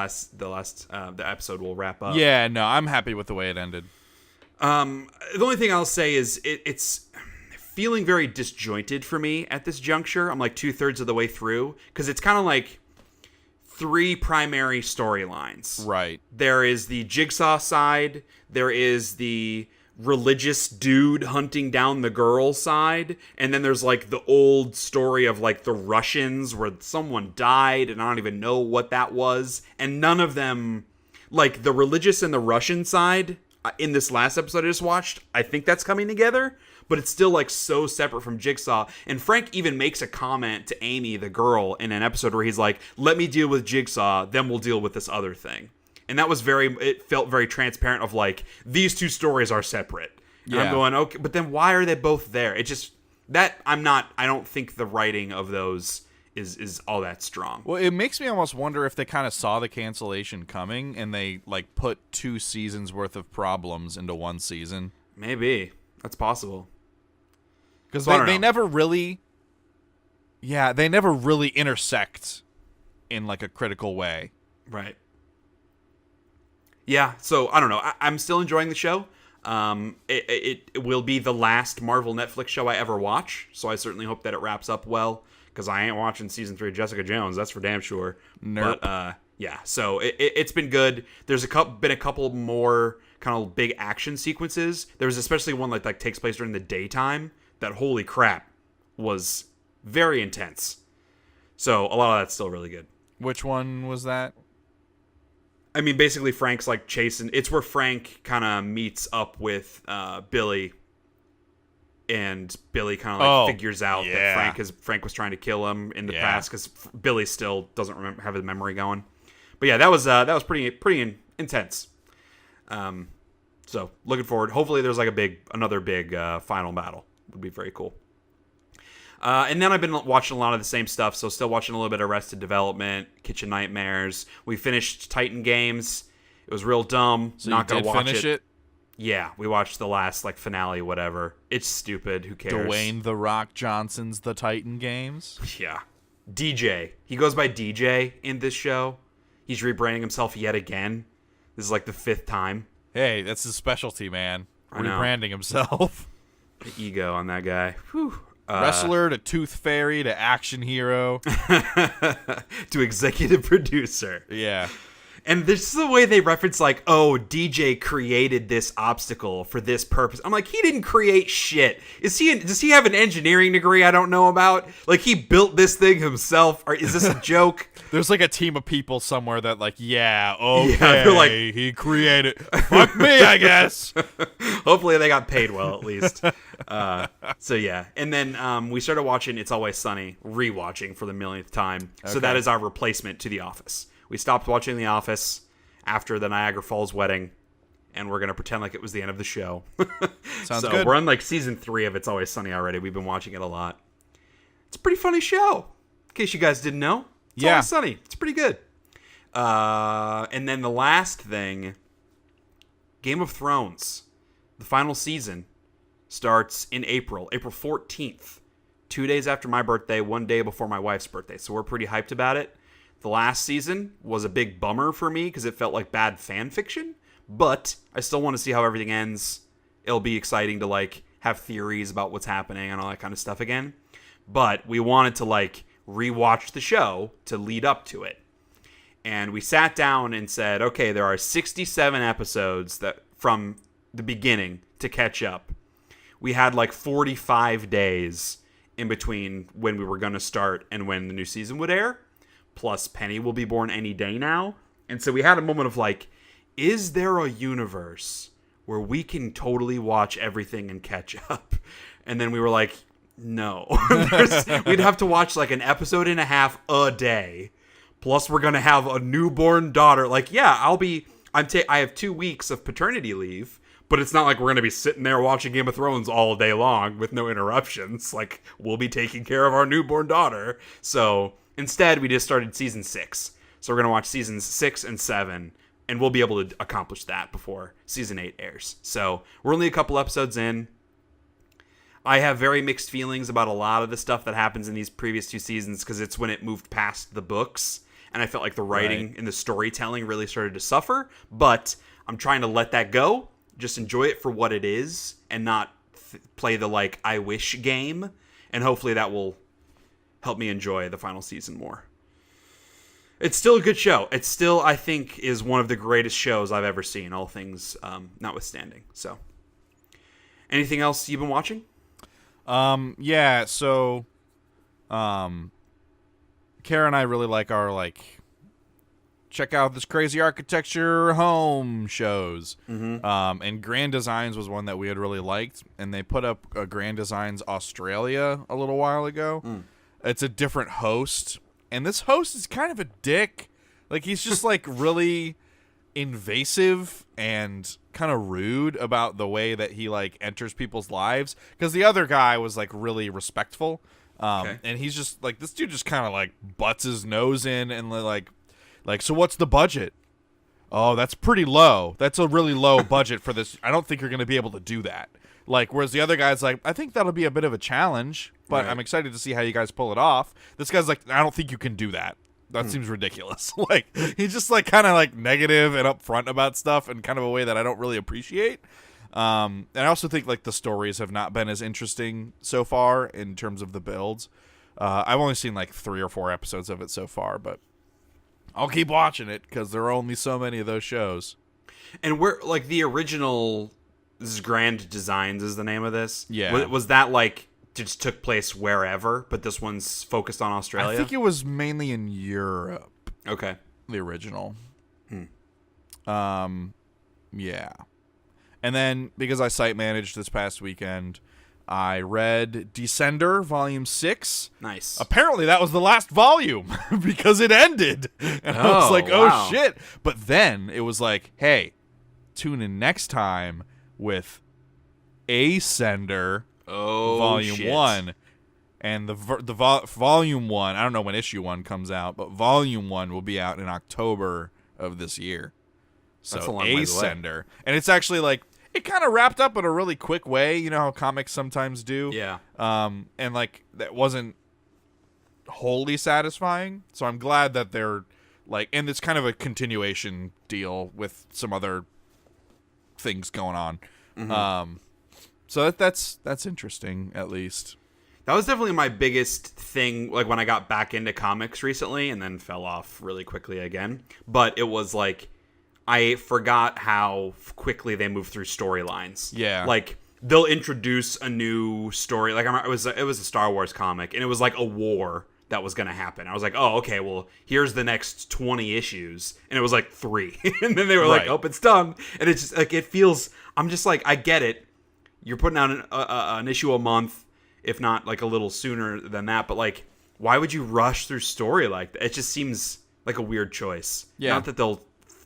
episode will wrap up. Yeah, no, I'm happy with the way it ended. The only thing I'll say is it's feeling very disjointed for me at this juncture. I'm like 2/3 of the way through because it's kind of like 3 primary storylines. Right. There is the Jigsaw side. There is the religious dude hunting down the girl side, and then there's like the old story of like the Russians where someone died and I don't even know what that was, and none of them, like the religious and the Russian side in this last episode I just watched, I think that's coming together, but it's still like so separate from Jigsaw. And Frank even makes a comment to Amy, the girl, in an episode where he's like, let me deal with Jigsaw, then we'll deal with this other thing. And that was it felt very transparent of like, these 2 stories are separate. And I'm going, okay, but then why are they both there? It just, I don't think the writing of those is all that strong. Well, it makes me almost wonder if they kind of saw the cancellation coming and they like put 2 seasons worth of problems into 1 season. Maybe. That's possible. Because they never really, they never really intersect in like a critical way. Right. Yeah, so I don't know. I'm still enjoying the show. It will be the last Marvel Netflix show I ever watch, so I certainly hope that it wraps up well, because I ain't watching season 3 of Jessica Jones, that's for damn sure. Nope. But yeah, so it's been good. There's been a couple more kind of big action sequences. There was especially one that takes place during the daytime that, holy crap, was very intense. So a lot of that's still really good. Which one was that? I mean, basically, Frank's like chasing. It's where Frank kind of meets up with Billy, and Billy kind of like figures out that Frank was trying to kill him in the past, because Billy still doesn't have his memory going. But yeah, that was pretty intense. So looking forward. Hopefully, there's like another big final battle. Would be very cool. And then I've been watching a lot of the same stuff, so still watching a little bit of Arrested Development, Kitchen Nightmares. We finished Titan Games. It was real dumb. So not gonna watch finish it. Yeah, we watched the last finale, whatever. It's stupid. Who cares? Dwayne "The Rock" Johnson's The Titan Games. Yeah, DJ. He goes by DJ in this show. He's rebranding himself yet again. This is like the 5th time. Hey, that's his specialty, man. Rebranding himself. The ego on that guy. Whew. Wrestler to tooth fairy to action hero to executive producer. Yeah. And this is the way they reference DJ created this obstacle for this purpose. I'm like, he didn't create shit. Does he have an engineering degree I don't know about? Like, he built this thing himself? Or is this a joke? There's like a team of people somewhere that okay, they're like, he created. Fuck me, I guess. Hopefully they got paid well, at least. So yeah. And then we started watching It's Always Sunny, rewatching for the millionth time. Okay. So that is our replacement to The Office. We stopped watching The Office after the Niagara Falls wedding, and we're going to pretend like it was the end of the show. Sounds so good. We're on season 3 of It's Always Sunny already. We've been watching it a lot. It's a pretty funny show, in case you guys didn't know. It's Always Sunny. It's pretty good. And then the last thing, Game of Thrones. The final season starts in April 14th. 2 days after my birthday, 1 day before my wife's birthday. So we're pretty hyped about it. The last season was a big bummer for me because it felt like bad fan fiction, but I still want to see how everything ends. It'll be exciting to have theories about what's happening and all that kind of stuff again. But we wanted to rewatch the show to lead up to it. And we sat down and said, okay, there are 67 episodes that from the beginning to catch up. We had 45 days in between when we were going to start and when the new season would air. Plus, Penny will be born any day now. And so we had a moment of is there a universe where we can totally watch everything and catch up? And then we were like, No. We'd have to watch like an episode and a half a day. Plus, we're gonna have a newborn daughter. Like, yeah, I have 2 weeks of paternity leave, but it's not like we're gonna be sitting there watching Game of Thrones all day long with no interruptions. Like, we'll be taking care of our newborn daughter. So instead, we just started season 6. So we're gonna watch seasons 6 and 7, and we'll be able to accomplish that before season 8 airs. So we're only a couple episodes in. I have very mixed feelings about a lot of the stuff that happens in these previous 2 seasons because it's when it moved past the books. And I felt like the writing and the storytelling really started to suffer. But I'm trying to let that go. Just enjoy it for what it is and not play the, like, I wish game. And hopefully that will help me enjoy the final season more. It's still a good show. It still, I think, is one of the greatest shows I've ever seen, all things notwithstanding. So, anything else you've been watching? Yeah, so, Kara and I really like our, like, check out this crazy architecture home shows. Mm-hmm. And Grand Designs was one that we had really liked, and they put up a Grand Designs Australia a little while ago. It's a different host, and this host is kind of a dick. Like, he's just, like, really invasive and kind of rude about the way that he, like, enters people's lives, because the other guy was, like, really respectful. And he's just like, this dude just kind of like butts his nose in and like, so what's the budget? Oh, that's pretty low. That's a really low budget for this. I don't think you're going to be able to do that. Like, whereas the other guy's like, I think that'll be a bit of a challenge, but I'm excited to see how you guys pull it off. This guy's like, I don't think you can do that. That seems ridiculous. Like, he's just like kind of like negative and upfront about stuff in kind of a way that I don't really appreciate. And I also think like the stories have not been as interesting so far in terms of the builds. I've only seen like 3 or 4 episodes of it so far, but I'll keep watching it because there are only so many of those shows. And we're like the original, this is Grand Designs is the name of this. Yeah. Was that like just took place wherever, but this one's focused on Australia? I think it was mainly in Europe. Okay. The original. Yeah. And then, because I site managed this past weekend, I read Descender, Volume 6. Nice. Apparently, that was the last volume, because it ended. And I was like, oh, shit. But then, it was like, hey, tune in next time with Ascender, Volume 1. And the Volume 1, I don't know when Issue 1 comes out, but Volume 1 will be out in October of this year. So, that's a long ways away. Ascender. And it's actually like, it kind of wrapped up in a really quick way, you know how comics sometimes do. Yeah. And like that wasn't wholly satisfying. So I'm glad that they're like, and it's kind of a continuation deal with some other things going on. Mm-hmm. So that's interesting, at least. That was definitely my biggest thing, like when I got back into comics recently and then fell off really quickly again. But it was like, I forgot how quickly they move through storylines. Yeah. Like, they'll introduce a new story. Like, it was a Star Wars comic, and it was like a war that was going to happen. I was like, oh, okay, well, here's the next 20 issues. And it was like 3. And then they were like, oh, it's done. And it's just, like, it feels, I'm just like, I get it. You're putting out an issue a month, if not, like, a little sooner than that. But, like, why would you rush through story like that? It just seems like a weird choice. Yeah. Not that they'll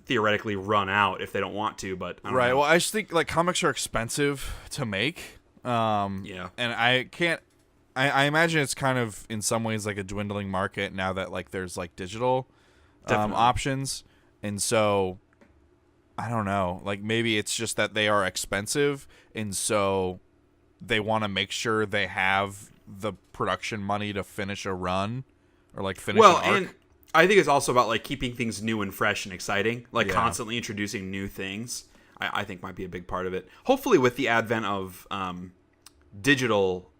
theoretically run out if they don't want to, but I don't know. Well, I just think like comics are expensive to make. Yeah. And I imagine it's kind of in some ways like a dwindling market now that like there's like digital options. And so I don't know, like maybe it's just that they are expensive, and so they want to make sure they have the production money to finish a run or like finish an arc. And I think it's also about like keeping things new and fresh and exciting, like constantly introducing new things. I think might be a big part of it. Hopefully, with the advent of digital,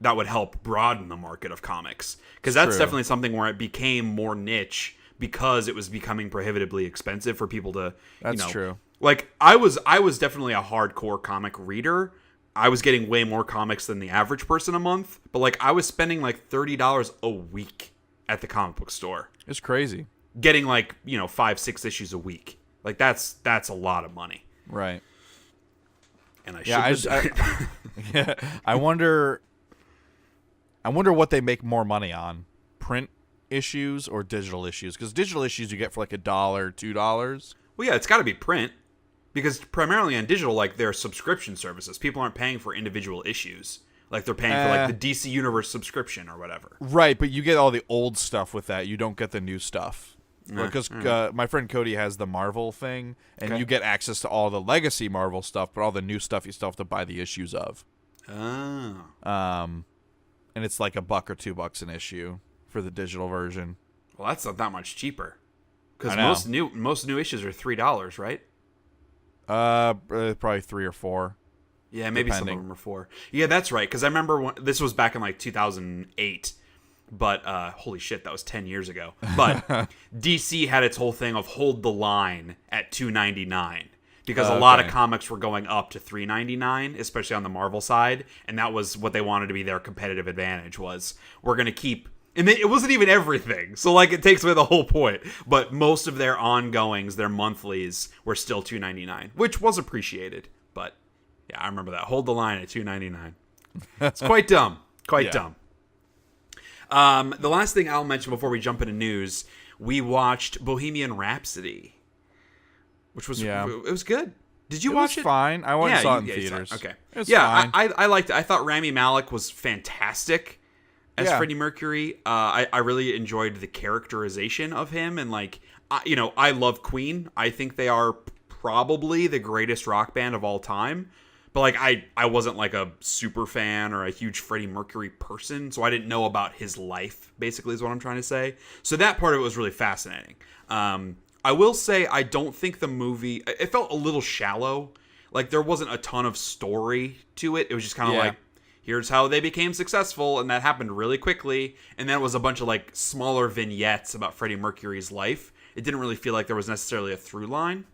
that would help broaden the market of comics, because that's definitely something where it became more niche because it was becoming prohibitively expensive for people to. That's true. Like I was definitely a hardcore comic reader. I was getting way more comics than the average person a month, but like I was spending like $30 a week at the comic book store. It's crazy. Getting like, 5-6 issues a week. Like that's a lot of money. Right. And I wonder I wonder what they make more money on, print issues or digital issues? Because digital issues you get for like $1, $2. Well, yeah, it's got to be print. Because primarily on digital, like, they're subscription services. People aren't paying for individual issues. Like, they're paying for, like, the DC Universe subscription or whatever. Right, but you get all the old stuff with that. You don't get the new stuff. Because my friend Cody has the Marvel thing, and you get access to all the legacy Marvel stuff, but all the new stuff you still have to buy the issues of. Oh. And it's like $1 or $2 an issue for the digital version. Well, that's not that much cheaper. Because most new issues are $3, right? Probably 3 or 4. Yeah, maybe depending. some of them are 4. Yeah, that's right. Because I remember this was back in like 2008. But holy shit, that was 10 years ago. But DC had its whole thing of hold the line at $2.99 because a lot of comics were going up to $3.99, especially on the Marvel side, and that was what they wanted to be their competitive advantage. Was we're going to keep. And it wasn't even everything, so like it takes away the whole point. But most of their ongoings, their monthlies, were still $2.99, which was appreciated. But yeah, I remember that. Hold the line at $2.99. It's quite dumb. Quite dumb. The last thing I'll mention before we jump into news, we watched Bohemian Rhapsody, which was it was good. Did you watch it? Fine. I went and saw it in theaters. Okay. It was fine. I liked it. I thought Rami Malek was fantastic as Freddie Mercury. I really enjoyed the characterization of him, and like, I love Queen. I think they are probably the greatest rock band of all time. But like, I wasn't like a super fan or a huge Freddie Mercury person, so I didn't know about his life, basically is what I'm trying to say. So that part of it was really fascinating. I will say I don't think the movie, it felt a little shallow. Like, there wasn't a ton of story to it. It was just kind of like, here's how they became successful, and that happened really quickly. And then it was a bunch of like smaller vignettes about Freddie Mercury's life. It didn't really feel like there was necessarily a through line.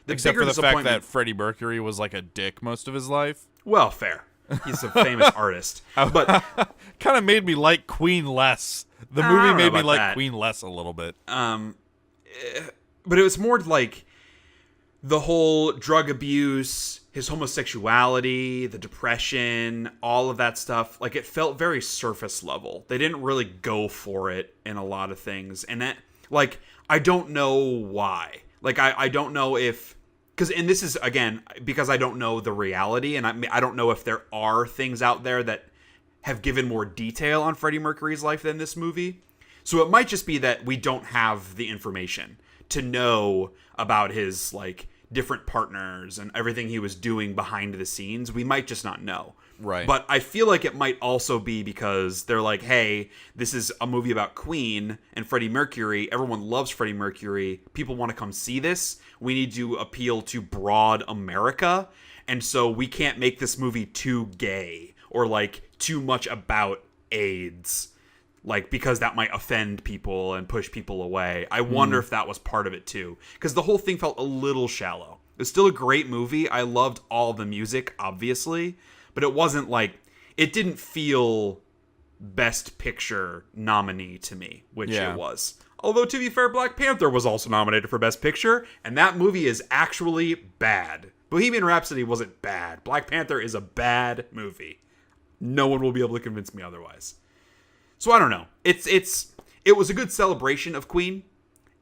Except for the fact that Freddie Mercury was like a dick most of his life. Well, fair. He's a famous artist. But kind of made me like Queen less. The movie made me like Queen less a little bit. But it was more like the whole drug abuse, his homosexuality, the depression, all of that stuff. Like, it felt very surface level. They didn't really go for it in a lot of things. And that, like, I don't know why. Like, I don't know if... And this is, again, because I don't know the reality, and I don't know if there are things out there that have given more detail on Freddie Mercury's life than this movie. So it might just be that we don't have the information to know about his, like, different partners and everything he was doing behind the scenes. We might just not know. Right. But I feel like it might also be because they're like, hey, this is a movie about Queen and Freddie Mercury. Everyone loves Freddie Mercury. People want to come see this. We need to appeal to broad America. And so we can't make this movie too gay or like too much about AIDS. Like, because that might offend people and push people away. I wonder if that was part of it too. Because the whole thing felt a little shallow. It's still a great movie. I loved all the music, obviously. But it wasn't like, it didn't feel Best Picture nominee to me, which it was. Although, to be fair, Black Panther was also nominated for Best Picture, and that movie is actually bad. Bohemian Rhapsody wasn't bad. Black Panther is a bad movie. No one will be able to convince me otherwise. So I don't know. It was a good celebration of Queen.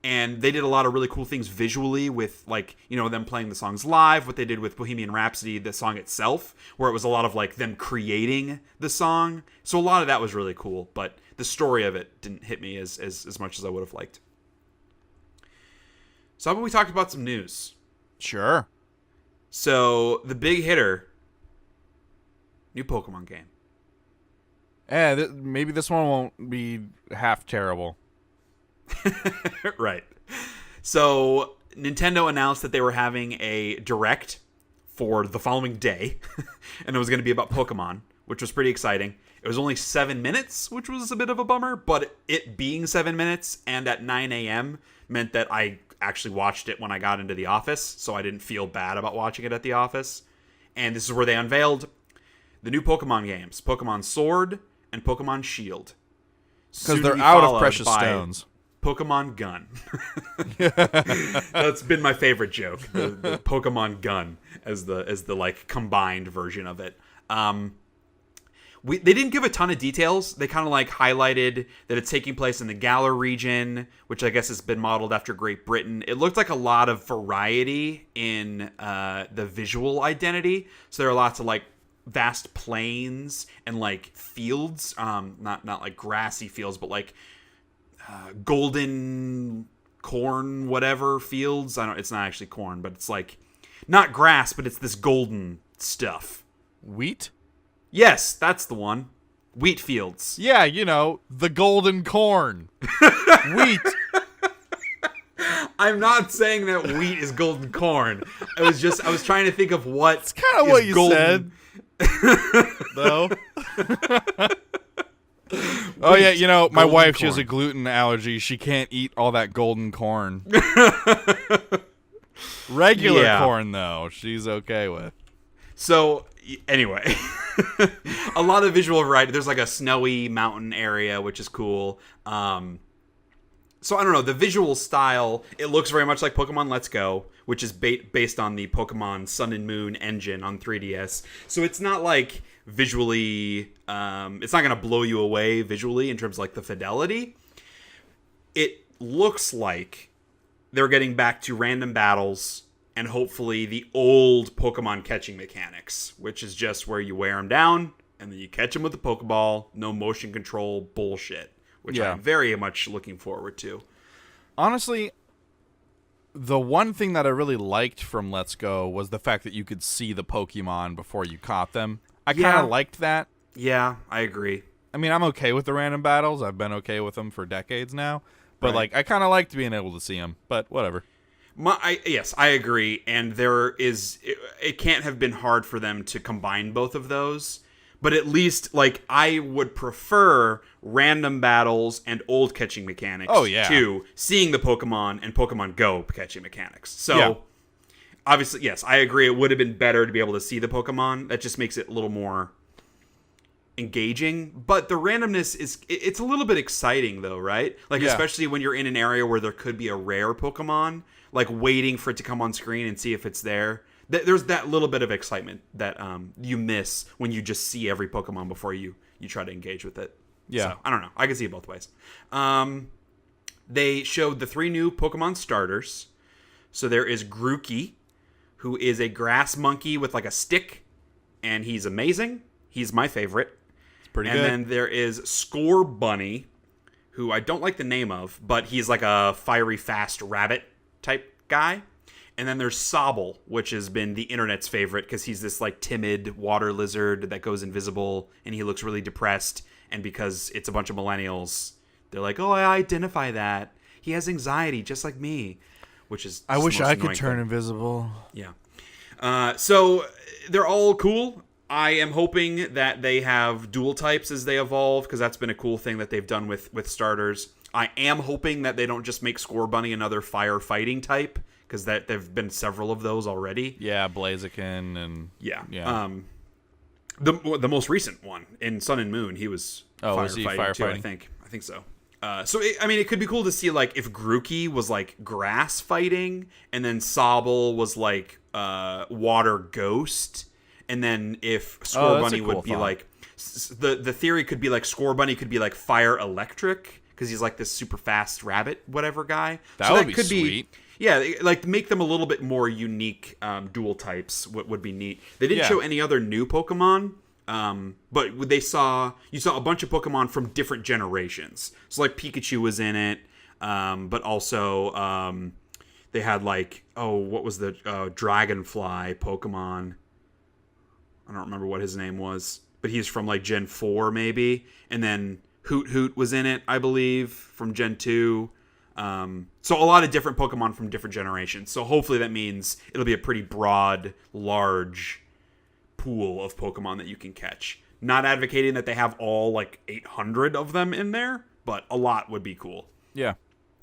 And they did a lot of really cool things visually with, like, them playing the songs live, what they did with Bohemian Rhapsody, the song itself, where it was a lot of, like, them creating the song. So a lot of that was really cool, but the story of it didn't hit me as much as I would have liked. So how about we talk about some news? Sure. So, the big hitter, new Pokemon game. Yeah, maybe this one won't be half terrible. Right. So Nintendo announced that they were having a direct for the following day, and it was going to be about Pokemon, which was pretty exciting. It was only 7 minutes, which was a bit of a bummer, but it being 7 minutes and at 9 a.m. meant that I actually watched it when I got into the office, so I didn't feel bad about watching it at the office. And this is where they unveiled the new Pokemon games, Pokemon Sword and Pokemon Shield. Because they're out of precious stones. Pokemon Gun. That's been my favorite joke. The Pokemon Gun as the like combined version of it. They didn't give a ton of details. They kind of like highlighted that it's taking place in the Galar region, which I guess has been modeled after Great Britain. It looked like a lot of variety in the visual identity. So there are lots of like vast plains and like fields, not like grassy fields, but like golden corn, whatever fields. It's not actually corn, but it's like not grass, but it's this golden stuff. Wheat? Yes, that's the one. Wheat fields. Yeah, the golden corn. Wheat. I'm not saying that wheat is golden corn. I was trying to think of what. It's kind of what you said. Though. Oh yeah, my wife, she has a gluten allergy. She can't eat all that golden corn. Regular corn though, she's okay with. So anyway, a lot of visual variety. There's like a snowy mountain area, which is cool. So I don't know, the visual style, it looks very much like Pokemon Let's Go, which is based on the Pokemon Sun and Moon engine on 3DS. So it's not like visually, it's not going to blow you away visually in terms of like the fidelity. It looks like they're getting back to random battles and hopefully the old Pokemon catching mechanics, which is just where you wear them down and then you catch them with the Pokeball, no motion control bullshit, which I'm very much looking forward to. Honestly, the one thing that I really liked from Let's Go was the fact that you could see the Pokemon before you caught them. I kind of liked that. Yeah, I agree. I mean, I'm okay with the random battles. I've been okay with them for decades now. But, I kind of liked being able to see them. But whatever. Yes, I agree. And it can't have been hard for them to combine both of those. But at least, I would prefer random battles and old catching mechanics to seeing the Pokemon and Pokemon Go catching mechanics. So, obviously, yes, I agree. It would have been better to be able to see the Pokemon. That just makes it a little more engaging. But the randomness it's a little bit exciting, though, right? Especially when you're in an area where there could be a rare Pokemon, waiting for it to come on screen and see if it's there. There's that little bit of excitement that you miss when you just see every Pokemon before you try to engage with it. Yeah. So, I don't know. I can see it both ways. They showed the 3 new Pokemon starters. So there is Grookey, who is a grass monkey with a stick, and he's amazing. He's my favorite. It's pretty good. And then there is Score Bunny, who I don't like the name of, but he's like a fiery fast rabbit type guy. And then there's Sobble, which has been the internet's favorite because he's this timid water lizard that goes invisible and he looks really depressed. And because it's a bunch of millennials, they're like, oh, I identify that. He has anxiety just like me, which is I wish I could turn invisible. Yeah. So they're all cool. I am hoping that they have dual types as they evolve because that's been a cool thing that they've done with starters. I am hoping that they don't just make Score Bunny another fire fighting type, because there've been several of those already. Yeah, Blaziken and the most recent one in Sun and Moon, he was firefighting too. I think so. So it could be cool to see if Grookey was grass fighting, and then Sobble was water ghost, and then if Score Bunny would be the theory could be Score Bunny could be fire electric because he's this super fast rabbit whatever guy. That would be sweet. Yeah, make them a little bit more unique dual types would be neat. They didn't show any other new Pokemon, but you saw a bunch of Pokemon from different generations. So Pikachu was in it, but also they had what was the Dragonfly Pokemon? I don't remember what his name was, but he's from Gen 4 maybe, and then Hoot Hoot was in it, I believe, from Gen 2. So a lot of different Pokemon from different generations. So hopefully that means it'll be a pretty broad, large pool of Pokemon that you can catch. Not advocating that they have all 800 of them in there, but a lot would be cool. Yeah.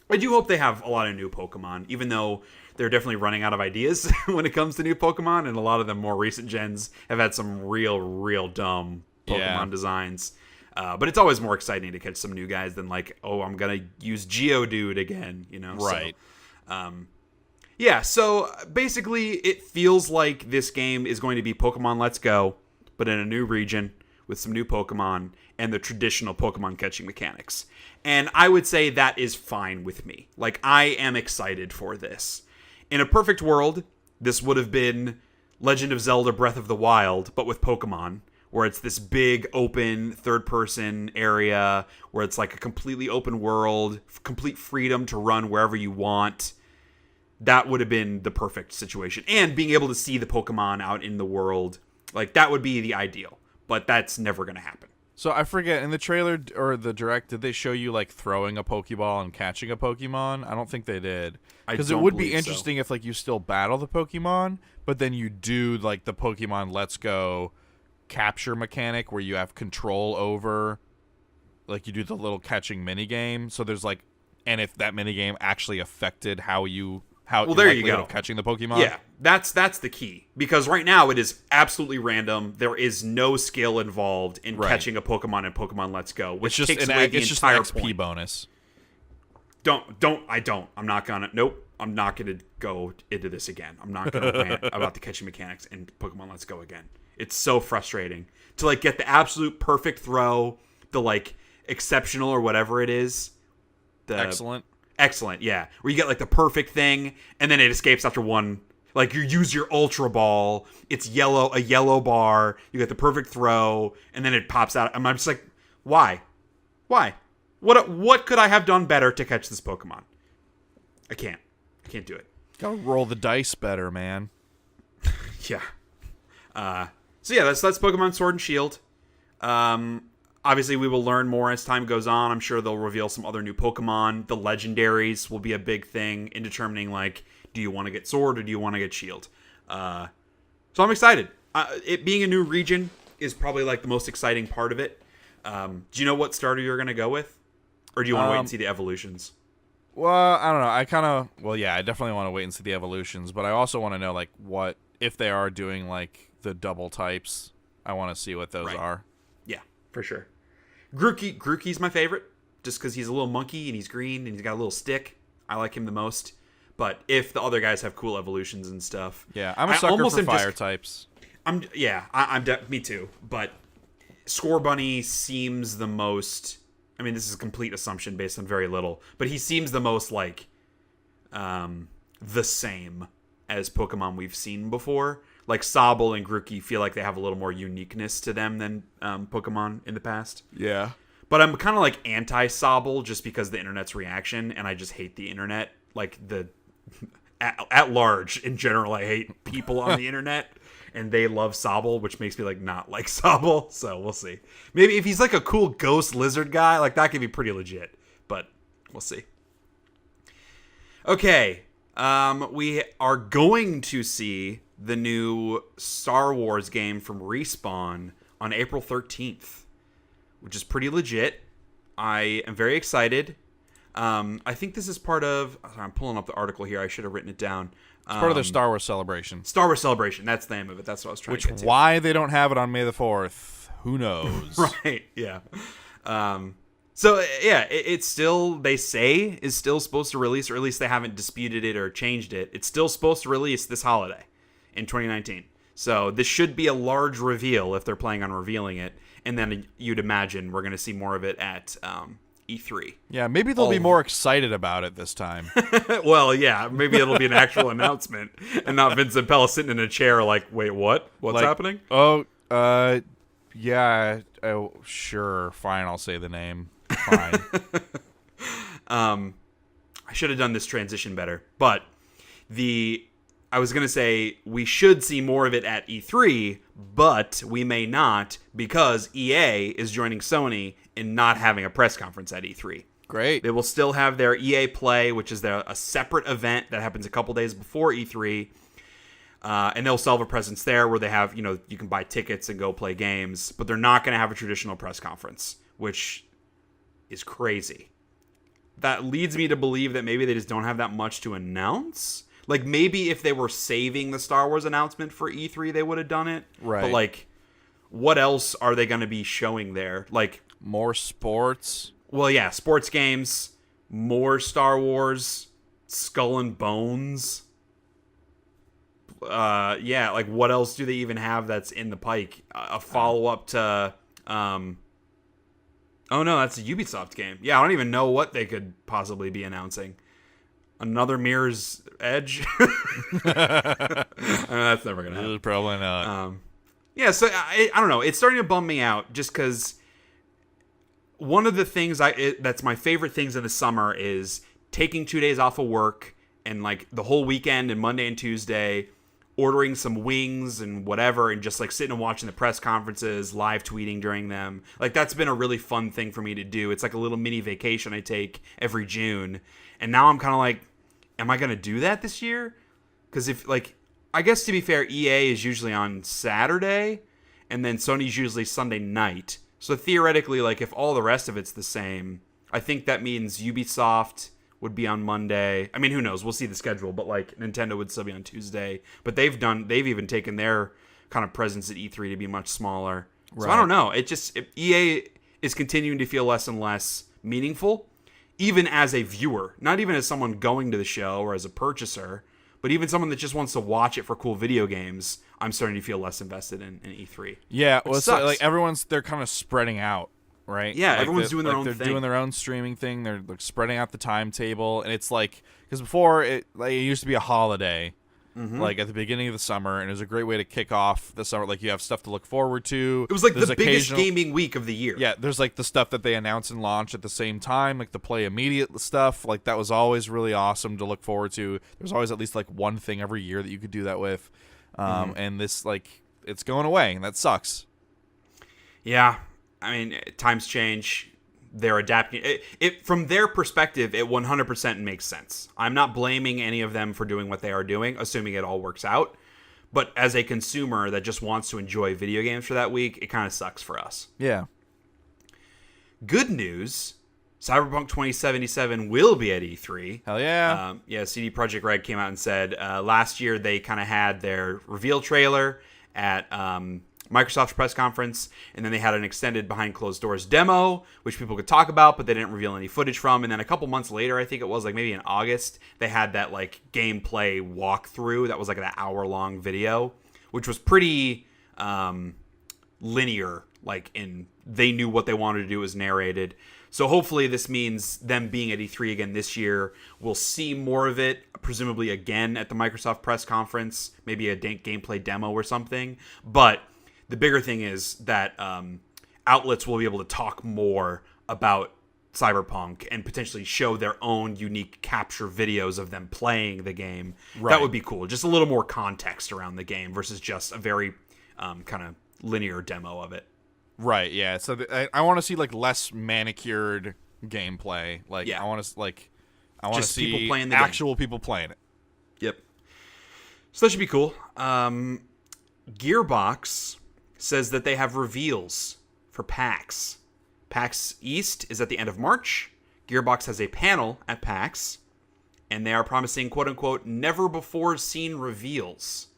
I do hope they have a lot of new Pokemon, even though they're definitely running out of ideas when it comes to new Pokemon, and a lot of the more recent gens have had some real dumb Pokemon designs. But it's always more exciting to catch some new guys than I'm going to use Geodude again, Right. So, so basically it feels like this game is going to be Pokemon Let's Go, but in a new region with some new Pokemon and the traditional Pokemon catching mechanics. And I would say that is fine with me. Like, I am excited for this. In a perfect world, this would have been Legend of Zelda Breath of the Wild, but with Pokemon, where it's this big, open, third-person area, where it's like a completely open world, complete freedom to run wherever you want. That would have been the perfect situation. And being able to see the Pokemon out in the world, like, that would be the ideal. But that's never going to happen. So I forget, in the trailer or the direct, did they show you like throwing a Pokeball and catching a Pokemon? I don't think they did. Because it would be interesting if like you still battle the Pokemon, but then you do like the Pokemon Let's Go capture mechanic where you have control over, like you do the little catching minigame. So there's like, and if that minigame actually affected how there you go, catching the Pokemon. Yeah, that's the key, because right now it is absolutely random. There is no skill involved in catching a Pokemon in Pokemon Let's Go, which takes away the entire XP point. bonus. I'm not gonna go into this again. I'm not gonna rant about the catching mechanics in Pokemon Let's Go again. It's so frustrating to like get the absolute perfect throw, the like exceptional or whatever it is. Excellent, yeah. Where you get like the perfect thing, and then it escapes after one. Like, you use your Ultra Ball, it's a yellow bar, you get the perfect throw, and then it pops out. I'm just like, why? What could I have done better to catch this Pokemon? I can't do it. Gotta roll the dice better, man. Yeah. So yeah, that's Pokemon Sword and Shield. Obviously, we will learn more as time goes on. I'm sure they'll reveal some other new Pokemon. The legendaries will be a big thing in determining, like, do you want to get Sword or do you want to get Shield? So I'm excited. It being a new region is probably, like, the most exciting part of it. Do you know what starter you're going to go with? Or do you want to wait and see the evolutions? Well, I don't know. I definitely want to wait and see the evolutions. But I also want to know, like, what, if they are doing, like, the double types, I want to see what those are. Yeah, for sure. Grookey's my favorite, just because he's a little monkey and he's green and he's got a little stick. I like him the most. But if the other guys have cool evolutions and stuff, yeah, I'm a sucker for fire types. Me too. But Scorbunny seems the most. I mean, this is a complete assumption based on very little, but he seems the most like the same as Pokemon we've seen before. Like, Sobble and Grookey feel like they have a little more uniqueness to them than Pokemon in the past. Yeah. But I'm kind of like anti-Sobble just because of the internet's reaction, and I just hate the internet. Like, at large, in general, I hate people on the internet, and they love Sobble, which makes me, like, not like Sobble. So we'll see. Maybe if he's like a cool ghost lizard guy, like, that could be pretty legit. But we'll see. Okay. We are going to see the new Star Wars game from Respawn on April 13th, which is pretty legit. I am very excited. I think this is part of... I'm pulling up the article here. I should have written it down. It's part of their Star Wars celebration. Star Wars Celebration. That's the name of it. That's what I was trying to get to. Why they don't have it on May the 4th, who knows? Right, yeah. So, yeah, it's still, they say, is still supposed to release, or at least they haven't disputed it or changed it. It's still supposed to release this holiday in 2019. So this should be a large reveal if they're planning on revealing it. And then you'd imagine we're going to see more of it at E3. Yeah, maybe they'll be more excited about it this time. Well, yeah, maybe it'll be an actual announcement and not Vincent Pella sitting in a chair like, wait, what? What's happening? Oh, yeah, sure, fine, I'll say the name. Fine. I should have done this transition better, but I was going to say we should see more of it at E3, but we may not because EA is joining Sony in not having a press conference at E3. Great. They will still have their EA Play, which is a separate event that happens a couple days before E3. And they'll still have a presence there where they have, you can buy tickets and go play games, but they're not going to have a traditional press conference, which is crazy. That leads me to believe that maybe they just don't have that much to announce. Like, maybe if they were saving the Star Wars announcement for E3, they would have done it. Right. But, like, what else are they going to be showing there? Like, more sports? Well, yeah, sports games, more Star Wars, Skull and Bones. Yeah, like, what else do they even have that's in the pike? A follow-up to Oh no, that's a Ubisoft game. Yeah, I don't even know what they could possibly be announcing. Another Mirror's Edge? That's never gonna happen. Probably not. Yeah, so I don't know. It's starting to bum me out just because one of the things that's my favorite things in the summer is taking 2 days off of work and like the whole weekend and Monday and Tuesday, ordering some wings and whatever, and just like sitting and watching the press conferences, live tweeting during them. Like that's been a really fun thing for me to do. It's like a little mini vacation I take every June. And now I'm kind of like, am I going to do that this year? Because if like, I guess to be fair, EA is usually on Saturday and then Sony's usually Sunday night. So theoretically, like if all the rest of it's the same, I think that means Ubisoft would be on Monday. I mean, who knows? We'll see the schedule, but like Nintendo would still be on Tuesday. But they've even taken their kind of presence at E3 to be much smaller. Right. So I don't know. EA is continuing to feel less and less meaningful, even as a viewer, not even as someone going to the show or as a purchaser, but even someone that just wants to watch it for cool video games. I'm starting to feel less invested in E3. Yeah, well, it's like they're kind of spreading out, right? Yeah, like everyone's doing their own thing. They're doing their own streaming thing. They're like spreading out the timetable, and it's like because before it used to be a holiday, like at the beginning of the summer, and it was a great way to kick off the summer. Like you have stuff to look forward to. It was like the biggest gaming week of the year. Yeah, there's like the stuff that they announce and launch at the same time, like the play immediate stuff. Like that was always really awesome to look forward to. There's always at least like one thing every year that you could do that with, and this like. It's going away, and that sucks. Yeah, I mean, times change. They're adapting. It from their perspective, it 100% makes sense. I'm not blaming any of them for doing what they are doing, assuming it all works out. But as a consumer that just wants to enjoy video games for that week, it kind of sucks for us. Yeah. Good news. Cyberpunk 2077 will be at E3. Hell yeah. CD Projekt Red came out and said last year they kind of had their reveal trailer at Microsoft's press conference, and then they had an extended behind closed doors demo, which people could talk about, but they didn't reveal any footage from. And then a couple months later, I think it was like maybe in August, they had that like gameplay walkthrough that was like an hour-long video, which was pretty linear. They knew what they wanted to do, was narrated. So hopefully this means them being at E3 again this year, we'll see more of it, presumably again at the Microsoft press conference, maybe a gameplay demo or something. But the bigger thing is that outlets will be able to talk more about Cyberpunk and potentially show their own unique capture videos of them playing the game. Right. That would be cool. Just a little more context around the game versus just a very kind of linear demo of it. Right, yeah. So I want to see like less manicured gameplay. Like I want to see people playing the actual game. People playing it. Yep. So that should be cool. Gearbox says that they have reveals for PAX. PAX East is at the end of March. Gearbox has a panel at PAX, and they are promising quote-unquote never-before-seen reveals.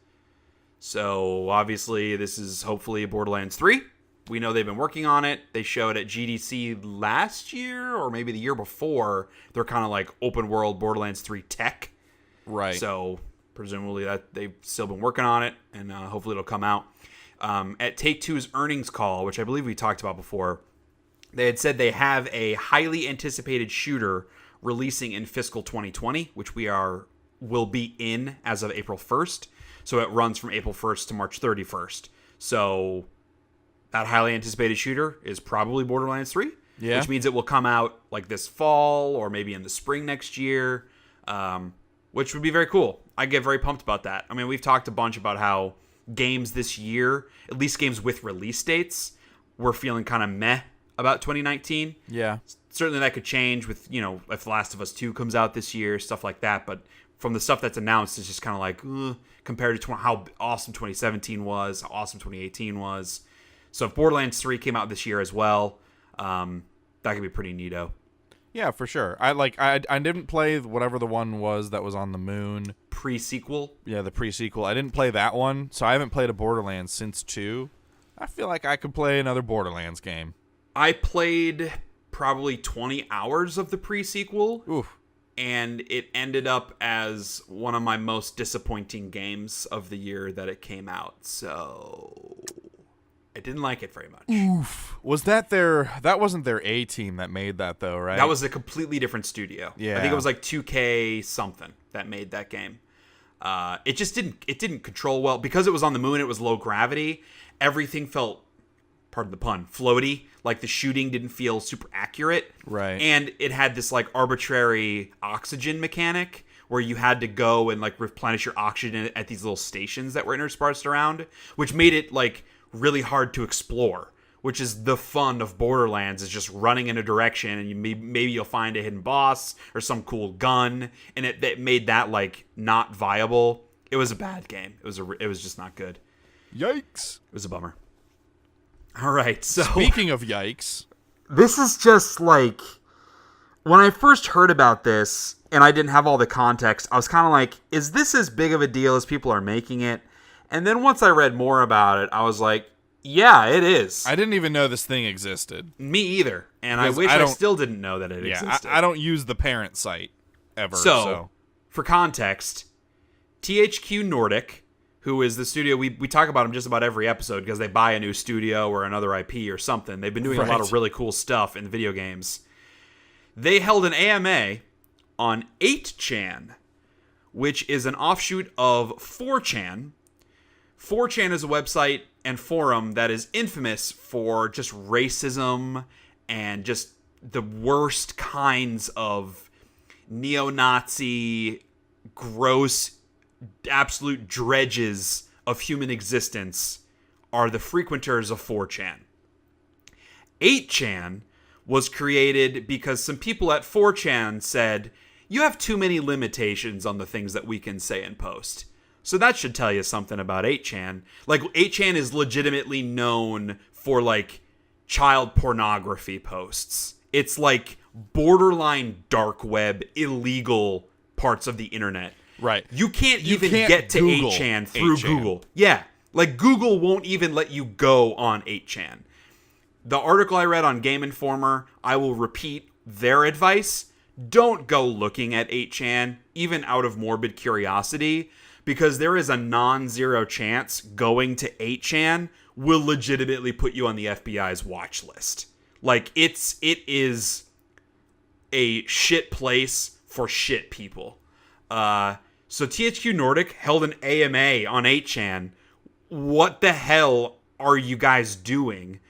So obviously this is hopefully Borderlands 3. We know they've been working on it. They showed at GDC last year or maybe the year before. They're kind of like open world Borderlands 3 tech. Right. So presumably that they've still been working on it, and hopefully it'll come out. At Take-Two's earnings call, which I believe we talked about before, they had said they have a highly anticipated shooter releasing in fiscal 2020, which will be in as of April 1st. So it runs from April 1st to March 31st. So that highly anticipated shooter is probably Borderlands 3, which means it will come out like this fall or maybe in the spring next year, which would be very cool. I get very pumped about that. I mean, we've talked a bunch about how games this year, at least games with release dates, we're feeling kind of meh about 2019. Yeah. Certainly that could change with, if The Last of Us 2 comes out this year, stuff like that. But from the stuff that's announced, it's just kind of like, compared to how awesome 2017 was, how awesome 2018 was. So if Borderlands 3 came out this year as well, that could be pretty neato. Yeah, for sure. I didn't play whatever the one was that was on the moon. Pre-sequel? Yeah, the pre-sequel. I didn't play that one, so I haven't played a Borderlands since 2. I feel like I could play another Borderlands game. I played probably 20 hours of the pre-sequel. Oof. And it ended up as one of my most disappointing games of the year that it came out. So I didn't like it very much. Oof. That wasn't their A team that made that though, right? That was a completely different studio. Yeah. I think it was like 2K something that made that game. It just didn't control well because it was on the moon. It was low gravity. Everything felt, pardon the pun, floaty. Like the shooting didn't feel super accurate. Right. And it had this like arbitrary oxygen mechanic where you had to go and like replenish your oxygen at these little stations that were interspersed around, which made it like really hard to explore. Which is the fun of Borderlands, is just running in a direction and maybe you'll find a hidden boss or some cool gun, and it made that like not viable. It was a bad game. It was just not good. Yikes! It was a bummer. All right, so speaking of yikes, this is just like when I first heard about this and I didn't have all the context, I was kind of like, is this as big of a deal as people are making it? And then once I read more about it, I was like, yeah, it is. I didn't even know this thing existed. Me either. And I wish I still didn't know that it existed. I don't use the parent site ever. So, for context, THQ Nordic, who is the studio, we talk about them just about every episode because they buy a new studio or another IP or something. They've been doing a lot of really cool stuff in video games. They held an AMA on 8chan, which is an offshoot of 4chan. 4chan is a website and forum that is infamous for just racism and just the worst kinds of neo-Nazi, gross, absolute dredges of human existence are the frequenters of 4chan. 8chan was created because some people at 4chan said, you have too many limitations on the things that we can say and post. So that should tell you something about 8chan. Like, 8chan is legitimately known for, like, child pornography posts. It's, like, borderline dark web, illegal parts of the internet. Right. You can't get to Google 8chan through 8chan. Google. Yeah. Like, Google won't even let you go on 8chan. The article I read on Game Informer, I will repeat their advice. Don't go looking at 8chan, even out of morbid curiosity, because there is a non-zero chance going to 8chan will legitimately put you on the FBI's watch list. Like, it is a shit place for shit people. So THQ Nordic held an AMA on 8chan. What the hell are you guys doing?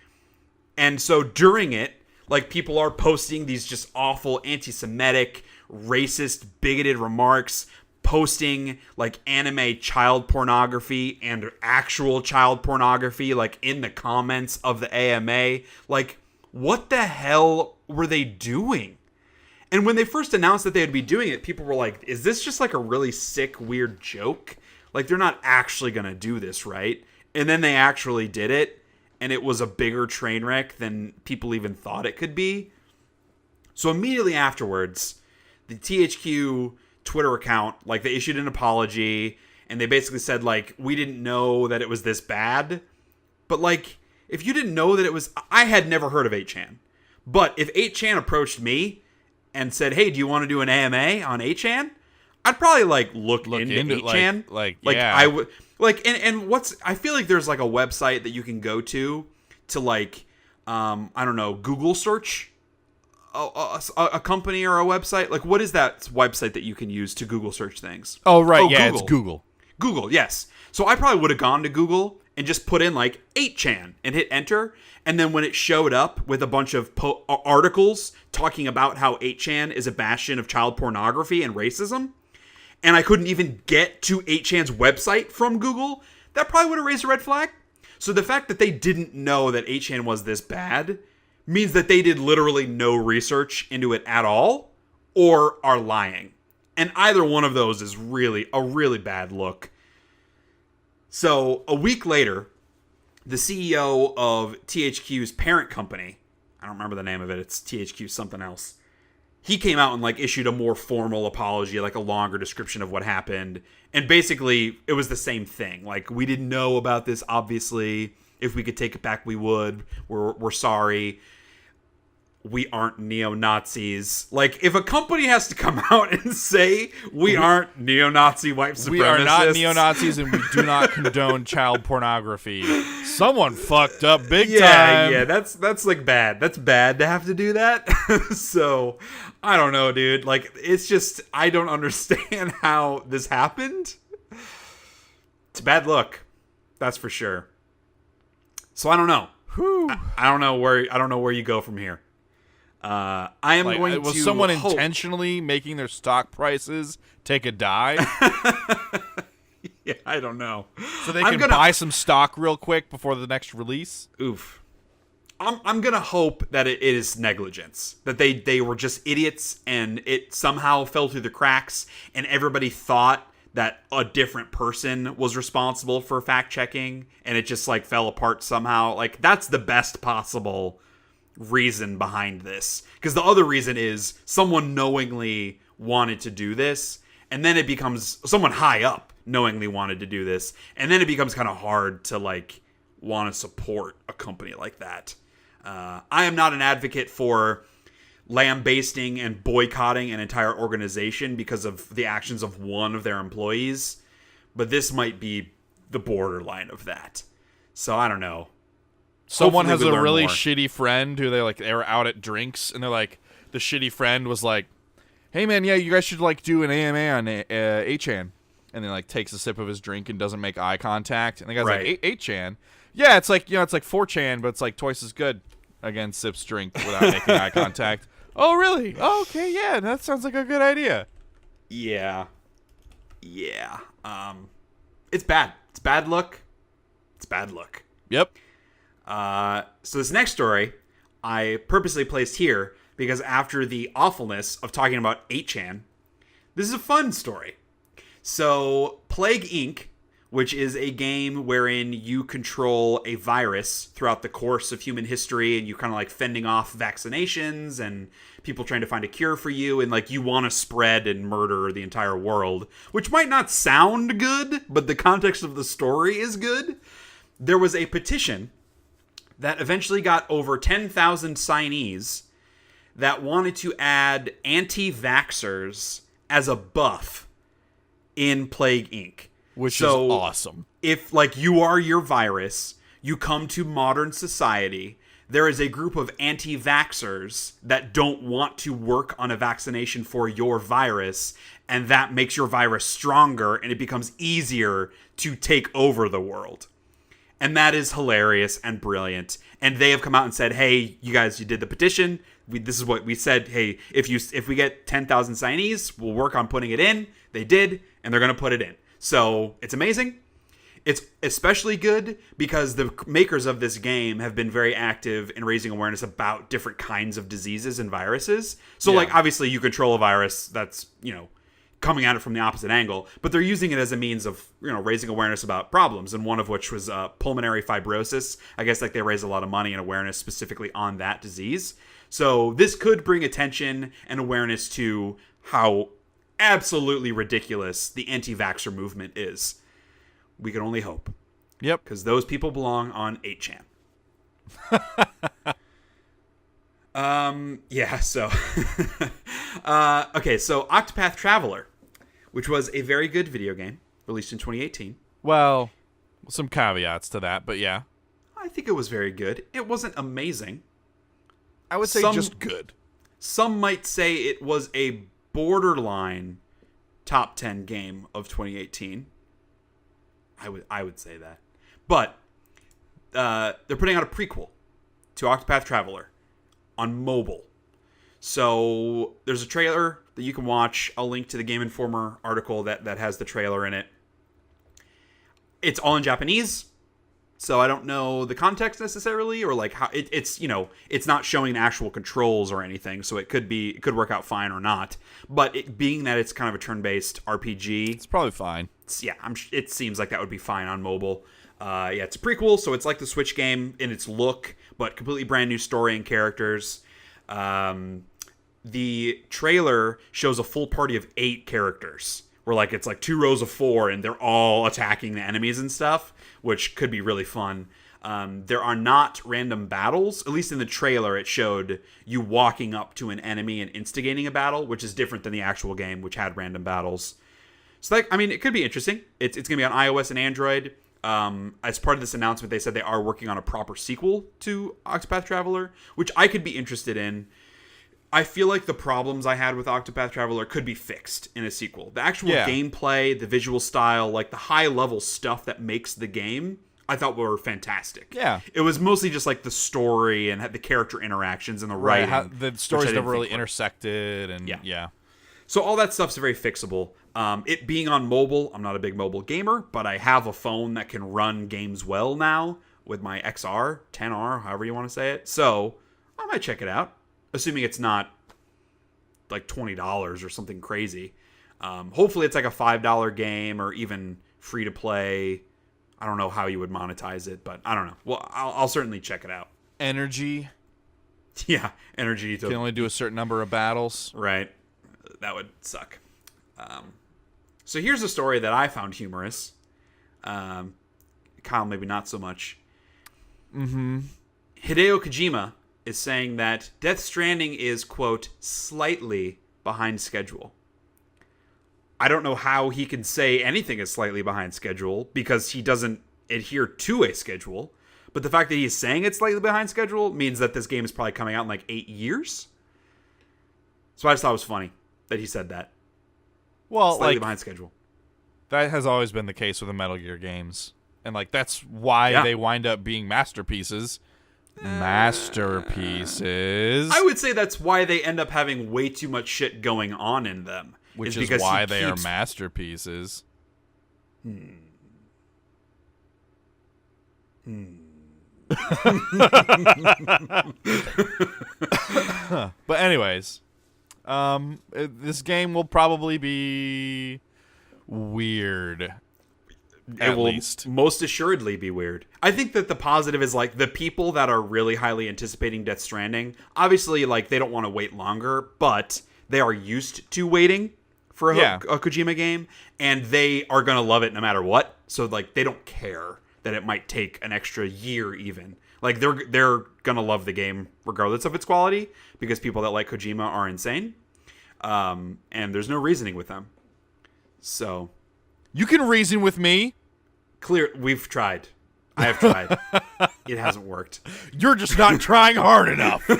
And so during it, like, people are posting these just awful anti-Semitic, racist, bigoted remarks, posting like anime child pornography and actual child pornography like in the comments of the AMA. Like, what the hell were they doing? And when they first announced that they would be doing it, people were like, is this just like a really sick, weird joke? Like, they're not actually going to do this, right? And then they actually did it, and it was a bigger train wreck than people even thought it could be. So immediately afterwards, the THQ Twitter account, like, they issued an apology, and they basically said, like, we didn't know that it was this bad. But, like, if you didn't know that it was... I had never heard of 8chan. But if 8chan approached me and said, hey, do you want to do an AMA on 8chan? I'd probably, like, look into 8chan. Like, yeah. I would... Like, and what's... I feel like there's, like, a website that you can go to, like, I don't know, Google search a company or a website. Like, what is that website that you can use to Google search things? Oh, right. Yeah, Google. it's Google. Google, yes. So I probably would have gone to Google and just put in, like, 8chan and hit enter. And then when it showed up with a bunch of articles talking about how 8chan is a bastion of child pornography and racism, and I couldn't even get to 8chan's website from Google, that probably would have raised a red flag. So the fact that they didn't know that 8chan was this bad means that they did literally no research into it at all, or are lying. And either one of those is really a really bad look. So a week later, the CEO of THQ's parent company, I don't remember the name of it, it's THQ something else, he came out and, like, issued a more formal apology, like a longer description of what happened. And basically, it was the same thing. Like, we didn't know about this, obviously. If we could take it back, we would. We're sorry. we aren't neo-Nazis. Like, if a company has to come out and say we aren't neo-Nazi white supremacists. We are not neo-Nazis and we do not condone child pornography. Someone fucked up big time. Yeah, that's like bad. That's bad to have to do that. So, I don't know, dude. Like, it's just, I don't understand how this happened. It's a bad look. That's for sure. So, I don't know. I don't know where you go from here. I am going to. Was someone intentionally making their stock prices take a dive? Yeah, I don't know. So they can buy some stock real quick before the next release? Oof. I'm gonna hope that it is negligence. That they were just idiots and it somehow fell through the cracks and everybody thought that a different person was responsible for fact checking and it just like fell apart somehow. Like, that's the best possible reason behind this, because the other reason is someone knowingly wanted to do this, and then it becomes someone high up knowingly wanted to do this, and then it becomes kind of hard to like want to support a company like that. I am not an advocate for lambasting and boycotting an entire organization because of the actions of one of their employees, but this might be the borderline of that. So I don't know. Someone has a really shitty friend who they were out at drinks and they're like, the shitty friend was like, hey man, yeah, you guys should like do an AMA on 8chan. And then like takes a sip of his drink and doesn't make eye contact. And the guy's like, 8chan? Yeah, it's like, it's like 4chan, but it's like twice as good. Again, sips drink without making eye contact. Oh, really? Oh, okay, yeah, that sounds like a good idea. Yeah. It's bad. It's bad look. Yep. So this next story I purposely placed here because after the awfulness of talking about 8chan, this is a fun story. So Plague Inc., which is a game wherein you control a virus throughout the course of human history and you kind of like fending off vaccinations and people trying to find a cure for you and like you want to spread and murder the entire world, which might not sound good, but the context of the story is good. There was a petition that eventually got over 10,000 signees that wanted to add anti-vaxxers as a buff in Plague Inc. Which is awesome. If, like, you are your virus, you come to modern society, there is a group of anti-vaxxers that don't want to work on a vaccination for your virus, and that makes your virus stronger, and it becomes easier to take over the world. And that is hilarious and brilliant. And they have come out and said, hey, you guys, you did the petition. This is what we said. Hey, if we get 10,000 signees, we'll work on putting it in. They did, and they're going to put it in. So it's amazing. It's especially good because the makers of this game have been very active in raising awareness about different kinds of diseases and viruses. So, like, obviously you control a virus that's, coming at it from the opposite angle, but they're using it as a means of, raising awareness about problems, and one of which was pulmonary fibrosis. I guess, like, they raise a lot of money and awareness specifically on that disease. So this could bring attention and awareness to how absolutely ridiculous the anti-vaxxer movement is. We can only hope. Yep. Because those people belong on 8chan. Yeah, so... okay, so Octopath Traveler, which was a very good video game, released in 2018. Well, some caveats to that, but yeah. I think it was very good. It wasn't amazing. I would say just good. Some might say it was a borderline top 10 game of 2018. I would say that. But they're putting out a prequel to Octopath Traveler on mobile. So there's a trailer that you can watch. I'll link to the Game Informer article that has the trailer in it. It's all in Japanese, so I don't know the context necessarily, or like how it's it's not showing the actual controls or anything, so it could work out fine or not. But it being that it's kind of a turn-based RPG, it's probably fine. It seems like that would be fine on mobile. It's a prequel, so it's like the Switch game in its look, but completely brand new story and characters. The trailer shows a full party of 8 characters, where like it's like 2 rows of 4, and they're all attacking the enemies and stuff, which could be really fun. There are not random battles. At least in the trailer, it showed you walking up to an enemy and instigating a battle, which is different than the actual game, which had random battles. So, it could be interesting. It's going to be on iOS and Android. As part of this announcement, they said they are working on a proper sequel to Octopath Traveler, which I could be interested in. I feel like the problems I had with Octopath Traveler could be fixed in a sequel. The actual gameplay, the visual style, like the high-level stuff that makes the game, I thought were fantastic. Yeah. It was mostly just like the story and the character interactions and the writing. How the stories never really intersected. And yeah. So all that stuff's very fixable. It being on mobile, I'm not a big mobile gamer, but I have a phone that can run games well now with my XR, 10R, however you want to say it. So I might check it out. Assuming it's not like $20 or something crazy. Hopefully it's like a $5 game or even free to play. I don't know how you would monetize it, but I don't know. Well, I'll certainly check it out. Energy. Yeah, energy. You can only do a certain number of battles. Right. That would suck. So here's a story that I found humorous. Kyle, maybe not so much. Mm-hmm. Hideo Kojima is saying that Death Stranding is, quote, slightly behind schedule. I don't know how he can say anything is slightly behind schedule because he doesn't adhere to a schedule. But the fact that he's saying it's slightly behind schedule means that this game is probably coming out in like 8 years. So I just thought it was funny that he said that. Well, slightly behind schedule. That has always been the case with the Metal Gear games. And that's why they wind up being masterpieces. Masterpieces. I would say that's why they end up having way too much shit going on in them. Which is why they are masterpieces. But anyways, this game will probably be weird. It will most assuredly be weird. I think that the positive is like the people that are really highly anticipating Death Stranding, obviously like they don't want to wait longer, but they are used to waiting for a Kojima game, and they are going to love it no matter what. So like they don't care that it might take an extra year even. Like they're going to love the game regardless of its quality because people that like Kojima are insane. And there's no reasoning with them. So you can reason with me. We've tried. I have tried. It hasn't worked. You're just not trying hard enough.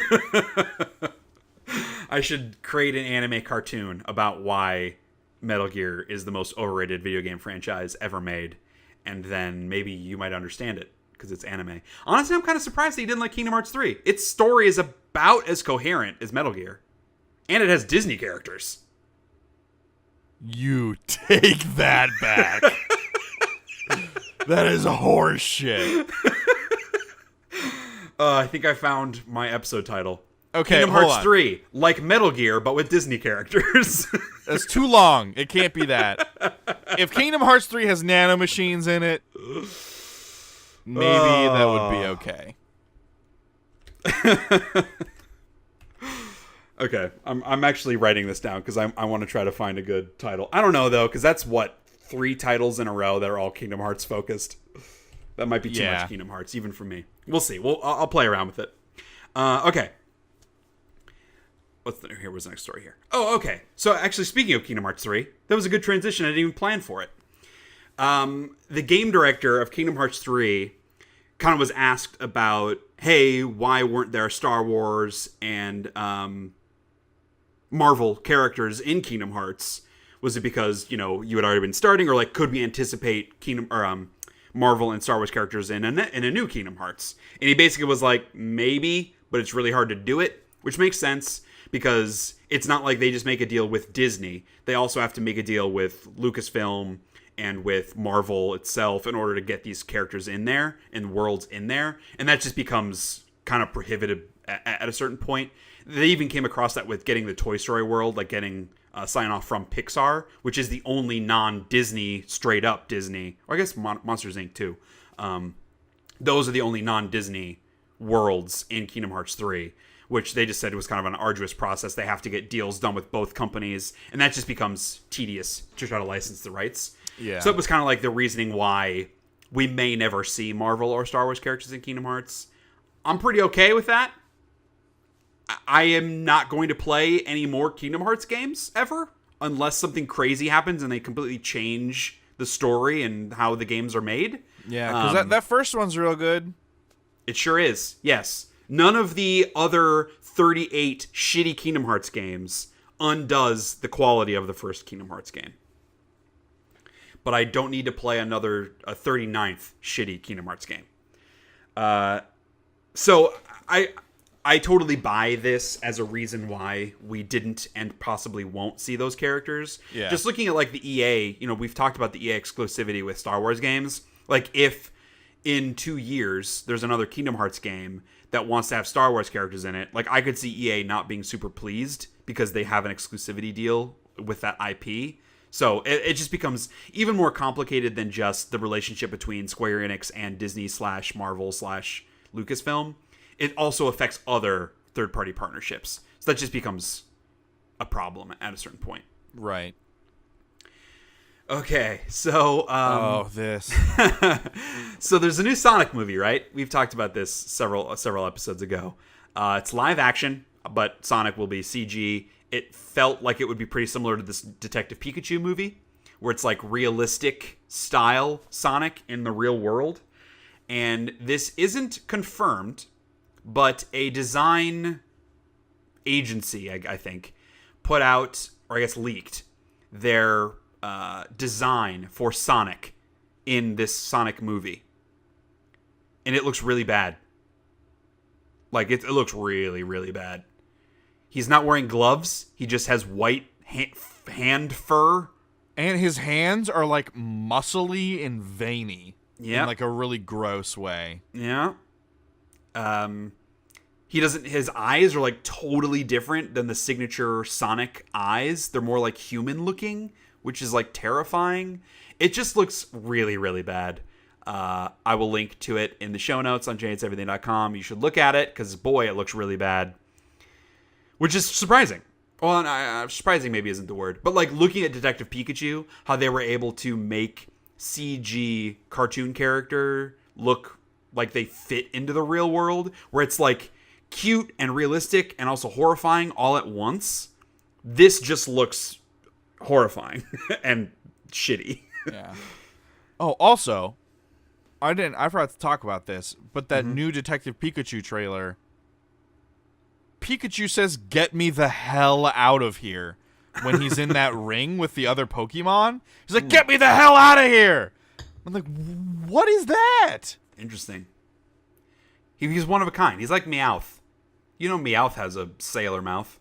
I should create an anime cartoon about why Metal Gear is the most overrated video game franchise ever made. And then maybe you might understand it because it's anime. Honestly, I'm kind of surprised that you didn't like Kingdom Hearts 3. Its story is about as coherent as Metal Gear. And it has Disney characters. You take that back. That is horse shit. I think I found my episode title. Okay, Kingdom Hearts 3, like Metal Gear, but with Disney characters. That's too long. It can't be that. If Kingdom Hearts 3 has nanomachines in it, maybe that would be okay. Okay, I'm actually writing this down because I want to try to find a good title. I don't know, though, because that's, 3 titles in a row that are all Kingdom Hearts focused. That might be too much Kingdom Hearts, even for me. We'll see. I'll play around with it. Okay. Here was the next story here. Oh, okay. So, actually, speaking of Kingdom Hearts 3, that was a good transition. I didn't even plan for it. The game director of Kingdom Hearts 3 kind of was asked about, hey, why weren't there Star Wars and Marvel characters in Kingdom Hearts? Was it because, you had already been starting, or could we anticipate Marvel and Star Wars characters in a new Kingdom Hearts? And he basically was like, maybe, but it's really hard to do it, which makes sense because it's not like they just make a deal with Disney. They also have to make a deal with Lucasfilm and with Marvel itself in order to get these characters in there and worlds in there. And that just becomes kind of prohibitive at a certain point. They even came across that with getting the Toy Story world, getting sign-off from Pixar, which is the only non-Disney, straight-up Disney, or I guess Monsters, Inc. too. Those are the only non-Disney worlds in Kingdom Hearts 3, which they just said was kind of an arduous process. They have to get deals done with both companies, and that just becomes tedious to try to license the rights. Yeah. So it was kind of like the reasoning why we may never see Marvel or Star Wars characters in Kingdom Hearts. I'm pretty okay with that. I am not going to play any more Kingdom Hearts games ever, unless something crazy happens and they completely change the story and how the games are made. Yeah, because that first one's real good. It sure is, yes. None of the other 38 shitty Kingdom Hearts games undoes the quality of the first Kingdom Hearts game. But I don't need to play a 39th shitty Kingdom Hearts game. So I totally buy this as a reason why we didn't and possibly won't see those characters. Yeah. Just looking at like the EA, we've talked about the EA exclusivity with Star Wars games. Like if in 2 years there's another Kingdom Hearts game that wants to have Star Wars characters in it, like I could see EA not being super pleased because they have an exclusivity deal with that IP. So it just becomes even more complicated than just the relationship between Square Enix and Disney / Marvel / Lucasfilm. It also affects other third-party partnerships. So that just becomes a problem at a certain point. Right. Okay, so... this. So there's a new Sonic movie, right? We've talked about this several episodes ago. It's live action, but Sonic will be CG. It felt like it would be pretty similar to this Detective Pikachu movie, where it's like realistic style Sonic in the real world. And this isn't confirmed, but a design agency, I think, put out, or I guess leaked, their design for Sonic in this Sonic movie. And it looks really bad. Like, it looks really, really bad. He's not wearing gloves. He just has white hand fur. And his hands are, like, muscly and veiny. Yeah. In, like, a really gross way. Yeah. His eyes are, like, totally different than the signature Sonic eyes. They're more, like, human looking, which is, like, terrifying. It just looks really, really bad. I will link to it in the show notes on SheaHatesEverything.com. You should look at it, because, boy, it looks really bad. Which is surprising. Well, surprising maybe isn't the word. But, like, looking at Detective Pikachu, how they were able to make CG cartoon character look like they fit into the real world, where it's, like, cute and realistic and also horrifying all at once. This just looks horrifying and shitty. Yeah. Oh, also, I forgot to talk about this, but that new Detective Pikachu trailer, Pikachu says, "Get me the hell out of here," when he's in that ring with the other Pokemon. He's like, "Get me the hell out of here!" I'm like, what is that? Interesting. He's one of a kind. He's like Meowth. You know Meowth has a sailor mouth.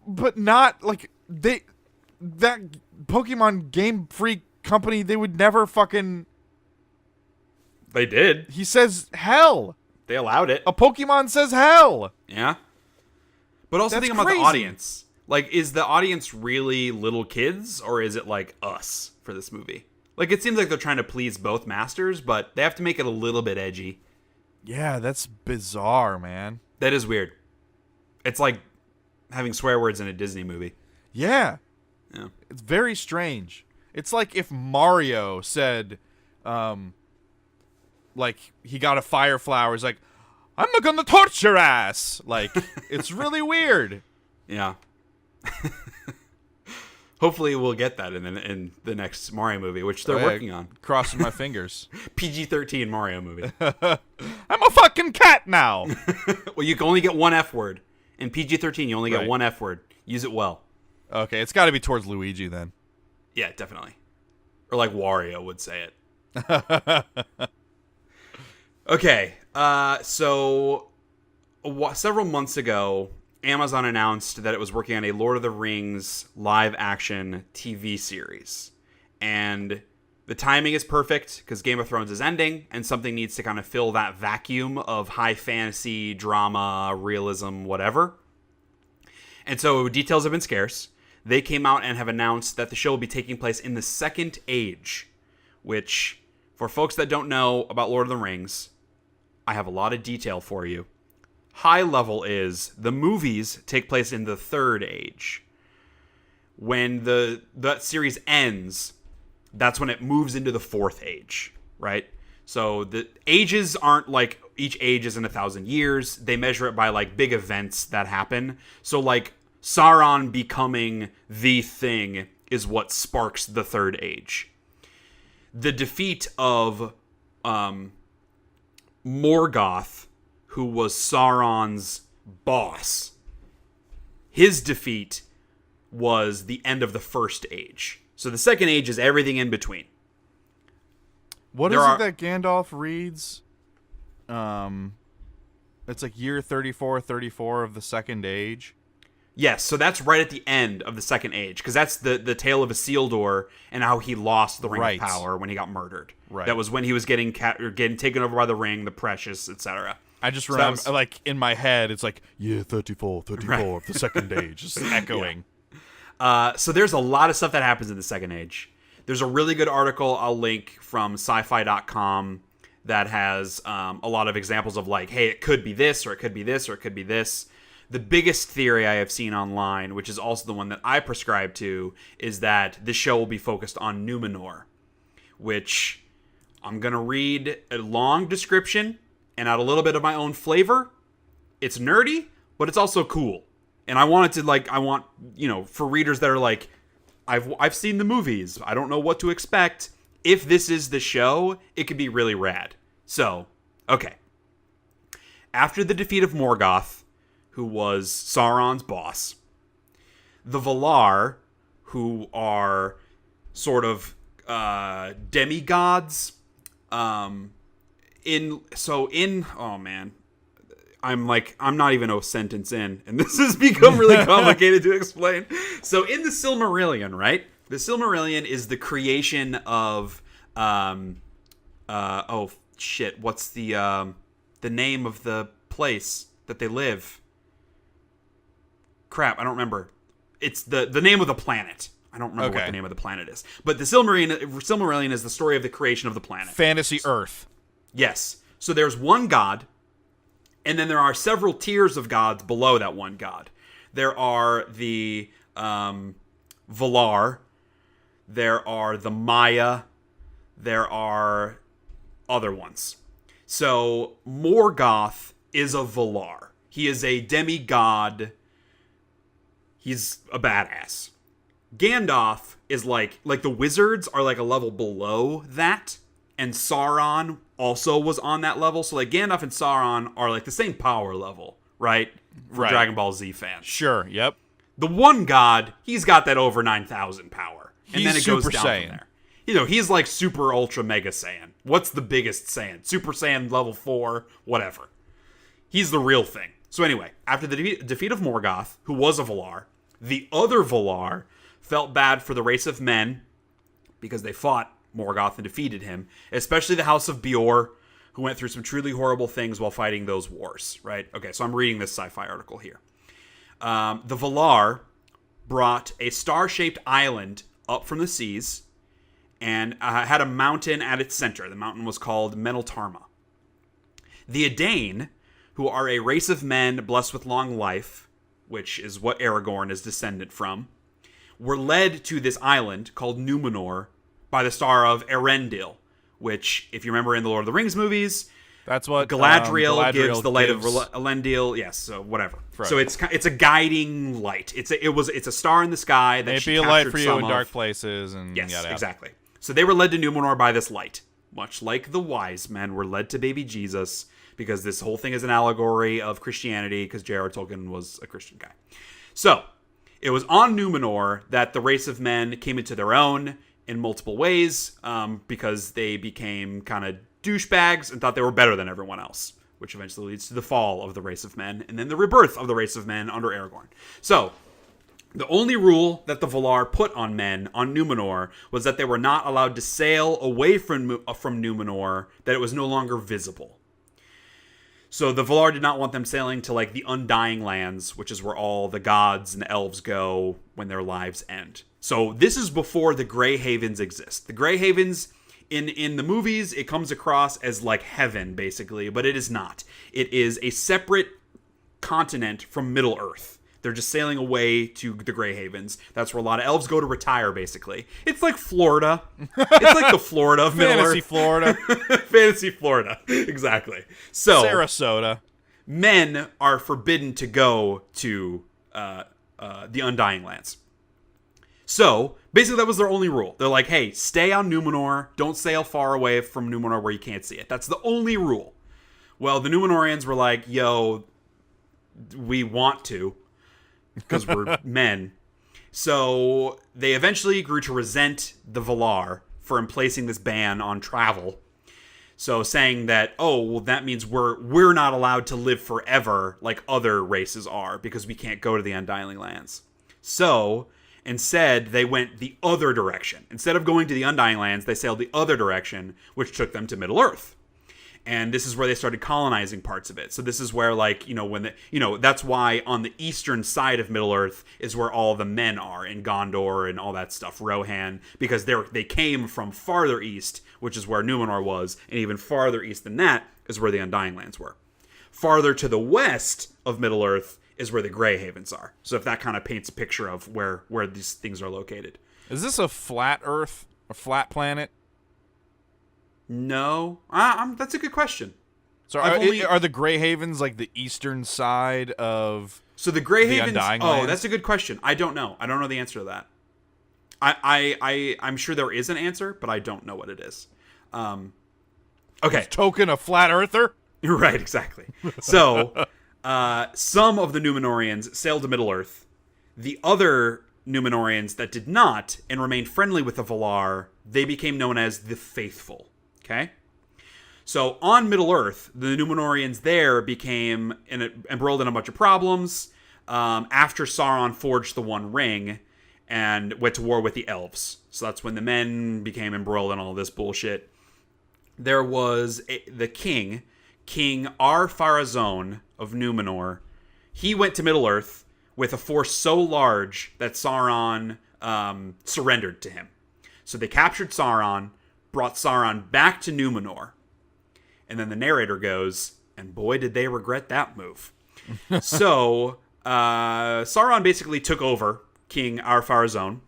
But not, like, that Pokemon Game Freak company, they would never fucking... They did. He says hell. They allowed it. A Pokemon says hell. Yeah. But also think about the audience. Like, is the audience really little kids, or is it, like, us for this movie? Like, it seems like they're trying to please both masters, but they have to make it a little bit edgy. Yeah, that's bizarre, man. That is weird. It's like having swear words in a Disney movie. Yeah. Yeah. It's very strange. It's like if Mario said, like, he got a fire flower. He's like, "I'm not gonna torch your ass." Like, it's really weird. Yeah. Hopefully we'll get that in the next Mario movie, which they're working on. Crossing my fingers. PG-13 Mario movie. I'm a fucking cat now. Well, you can only get one F word. In PG-13, you only get one F word. Use it well. Okay, it's got to be towards Luigi then. Yeah, definitely. Or like Wario would say it. Okay, so several months ago, Amazon announced that it was working on a Lord of the Rings live-action TV series. And the timing is perfect because Game of Thrones is ending, and something needs to kind of fill that vacuum of high fantasy, drama, realism, whatever. And so details have been scarce. They came out and have announced that the show will be taking place in the Second Age, which, for folks that don't know about Lord of the Rings, I have a lot of detail for you. High level is the movies take place in the Third Age. When that series ends, that's when it moves into the Fourth Age, right? So the ages aren't like each age isn't 1,000 years. They measure it by like big events that happen. So like Sauron becoming the thing is what sparks the third age. The defeat of Morgoth, who was Sauron's boss, his defeat was the end of the first age. So the second age is everything in between. What is it that Gandalf reads? It's like year 34 of the second age. Yes, so that's right at the end of the second age, because that's the tale of Isildur and how he lost the Ring of Power when he got murdered. Right. That was when he was getting taken over by the ring, the Precious, etc. I just remember, like, in my head, it's like, yeah, 34 right. of the second age, just echoing. Yeah. So there's a lot of stuff that happens in the second age. There's a really good article I'll link from sci-fi.com that has a lot of examples of like, hey, it could be this, or it could be this, or it could be this. The biggest theory I have seen online, which is also the one that I prescribe to, is that this show will be focused on Numenor, which I'm going to read a long description and add a little bit of my own flavor. It's nerdy, but it's also cool. And I want it to, like, for readers that are like, I've seen the movies, I don't know what to expect. If this is the show, it could be really rad. So, okay. After the defeat of Morgoth, who was Sauron's boss, the Valar, who are sort of demigods, oh man, I'm not even a sentence in, and this has become really complicated to explain. So in the Silmarillion, right? The Silmarillion is the creation of, what's the name of the place that they live? Crap, I don't remember. It's the name of the planet. I don't remember what the name of the planet is. But the Silmarillion is the story of the creation of the planet. Fantasy Earth. Yes. So there's one god, and then there are several tiers of gods below that one god. There are the Valar. There are the Maya. There are other ones. So Morgoth is a Valar. He is a demigod. He's a badass. Gandalf is like the wizards are like a level below that, and Sauron also was on that level. So like Gandalf and Sauron are like the same power level, right? For Dragon Ball Z fans. Sure, yep. The one god, he's got that over 9,000 power. And then it goes down Saiyan. From there. He's like Super Ultra Mega Saiyan. What's the biggest Saiyan? Super Saiyan level 4, whatever. He's the real thing. So anyway, after the defeat of Morgoth, who was a Valar, the other Valar felt bad for the race of men because they fought Morgoth and defeated him, especially the House of Beor, who went through some truly horrible things while fighting those wars, right? Okay, so I'm reading this sci-fi article here. The Valar brought a star-shaped island up from the seas and had a mountain at its center. The mountain was called Meneltarma. The Edain, who are a race of men blessed with long life, which is what Aragorn is descended from, were led to this island called Numenor by the star of Erendil, which, if you remember in the Lord of the Rings movies, that's what Galadriel gives the light of Elendil. Yes, so whatever. Right. So it's a guiding light. It's a star in the sky that she captured. May be a light for you in dark places, and yes, exactly. So they were led to Numenor by this light, much like the wise men were led to baby Jesus, because this whole thing is an allegory of Christianity, because J.R.R. Tolkien was a Christian guy. So it was on Numenor that the race of men came into their own in multiple ways, because they became kind of douchebags and thought they were better than everyone else, which eventually leads to the fall of the race of men and then the rebirth of the race of men under Aragorn. So the only rule that the Valar put on men on Numenor was that they were not allowed to sail away from Numenor, that it was no longer visible. So the Valar did not want them sailing to like the Undying Lands, which is where all the gods and the elves go when their lives end. So this is before the Grey Havens exist. The Grey Havens, in the movies, it comes across as like heaven, basically, but it is not. It is a separate continent from Middle-earth. They're just sailing away to the Grey Havens. That's where a lot of elves go to retire, basically. It's like Florida. It's like the Florida of Middle-earth. Fantasy Florida. Fantasy Florida. Exactly. So Sarasota. men are forbidden to go to the Undying Lands. So basically, that was their only rule. They're like, hey, stay on Numenor. Don't sail far away from Numenor where you can't see it. That's the only rule. Well, the Numenorians were like, yo, we want to, because we're men. So they eventually grew to resent the Valar for placing this ban on travel. So saying that, oh, well, that means we're not allowed to live forever like other races are because we can't go to the Undying Lands. So instead, they went the other direction. Instead of going to the Undying Lands, they sailed the other direction, which took them to Middle-earth. And this is where they started colonizing parts of it. So this is where, like, that's why on the eastern side of Middle-earth is where all the men are in Gondor and all that stuff, Rohan, because they came from farther east, which is where Numenor was, and even farther east than that is where the Undying Lands were. Farther to the west of Middle-earth is where the Grey Havens are. So if that kind of paints a picture of where these things are located. Is this a flat Earth, a flat planet? No, that's a good question. So are the Grey Havens like the eastern side of? So the Grey Havens. Undying Oh, Lands? that's a good question. I don't know. I don't know the answer to that. I'm sure there is an answer, but I don't know what it is. Okay. Token a flat earther. Right. Exactly. So. Some of the Numenorians sailed to Middle-earth. The other Numenorians that did not and remained friendly with the Valar, they became known as the Faithful. Okay? So on Middle-earth, the Numenorians there became embroiled in a bunch of problems after Sauron forged the One Ring and went to war with the elves. So that's when the men became embroiled in all this bullshit. There was the king Ar-Pharazôn of Numenor. He went to Middle-earth with a force so large that Sauron surrendered to him. So they captured Sauron, brought Sauron back to Numenor. And then the narrator goes, and boy, did they regret that move. So Sauron basically took over King Ar-Pharazôn.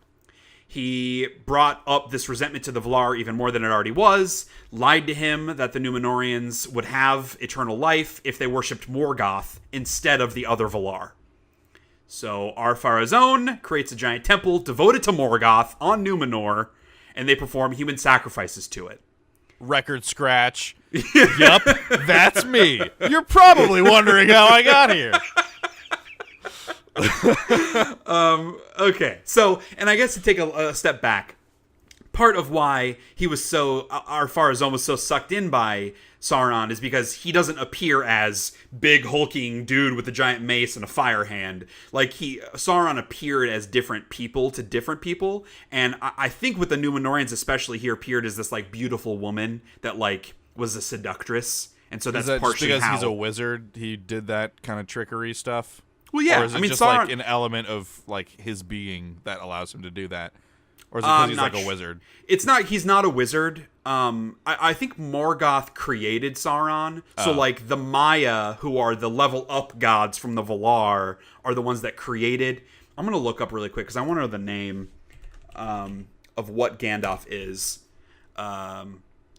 He brought up this resentment to the Valar even more than it already was, lied to him that the Numenorians would have eternal life if they worshipped Morgoth instead of the other Valar. So Ar-Pharazôn creates a giant temple devoted to Morgoth on Numenor, and they perform human sacrifices to it. Record scratch. Yup, that's me. You're probably wondering how I got here. Okay, so, and I guess to take a step back, part of why Ar-Pharazôn was so sucked in by Sauron is because he doesn't appear as big hulking dude with a giant mace and a fire hand. Like, Sauron appeared as different people to different people, and I think with the Numenorians especially, he appeared as this, like, beautiful woman that, like, was a seductress, and so that's partially because how... he's a wizard, he did that kind of trickery stuff? Well, yeah, or is it just Sauron, like an element of like his being that allows him to do that, or is it because he's like a wizard? It's not. He's not a wizard. I think Morgoth created Sauron, so like the Maya, who are the level up gods from the Valar, are the ones that created. I'm gonna look up really quick because I want to know the name of what Gandalf is. Let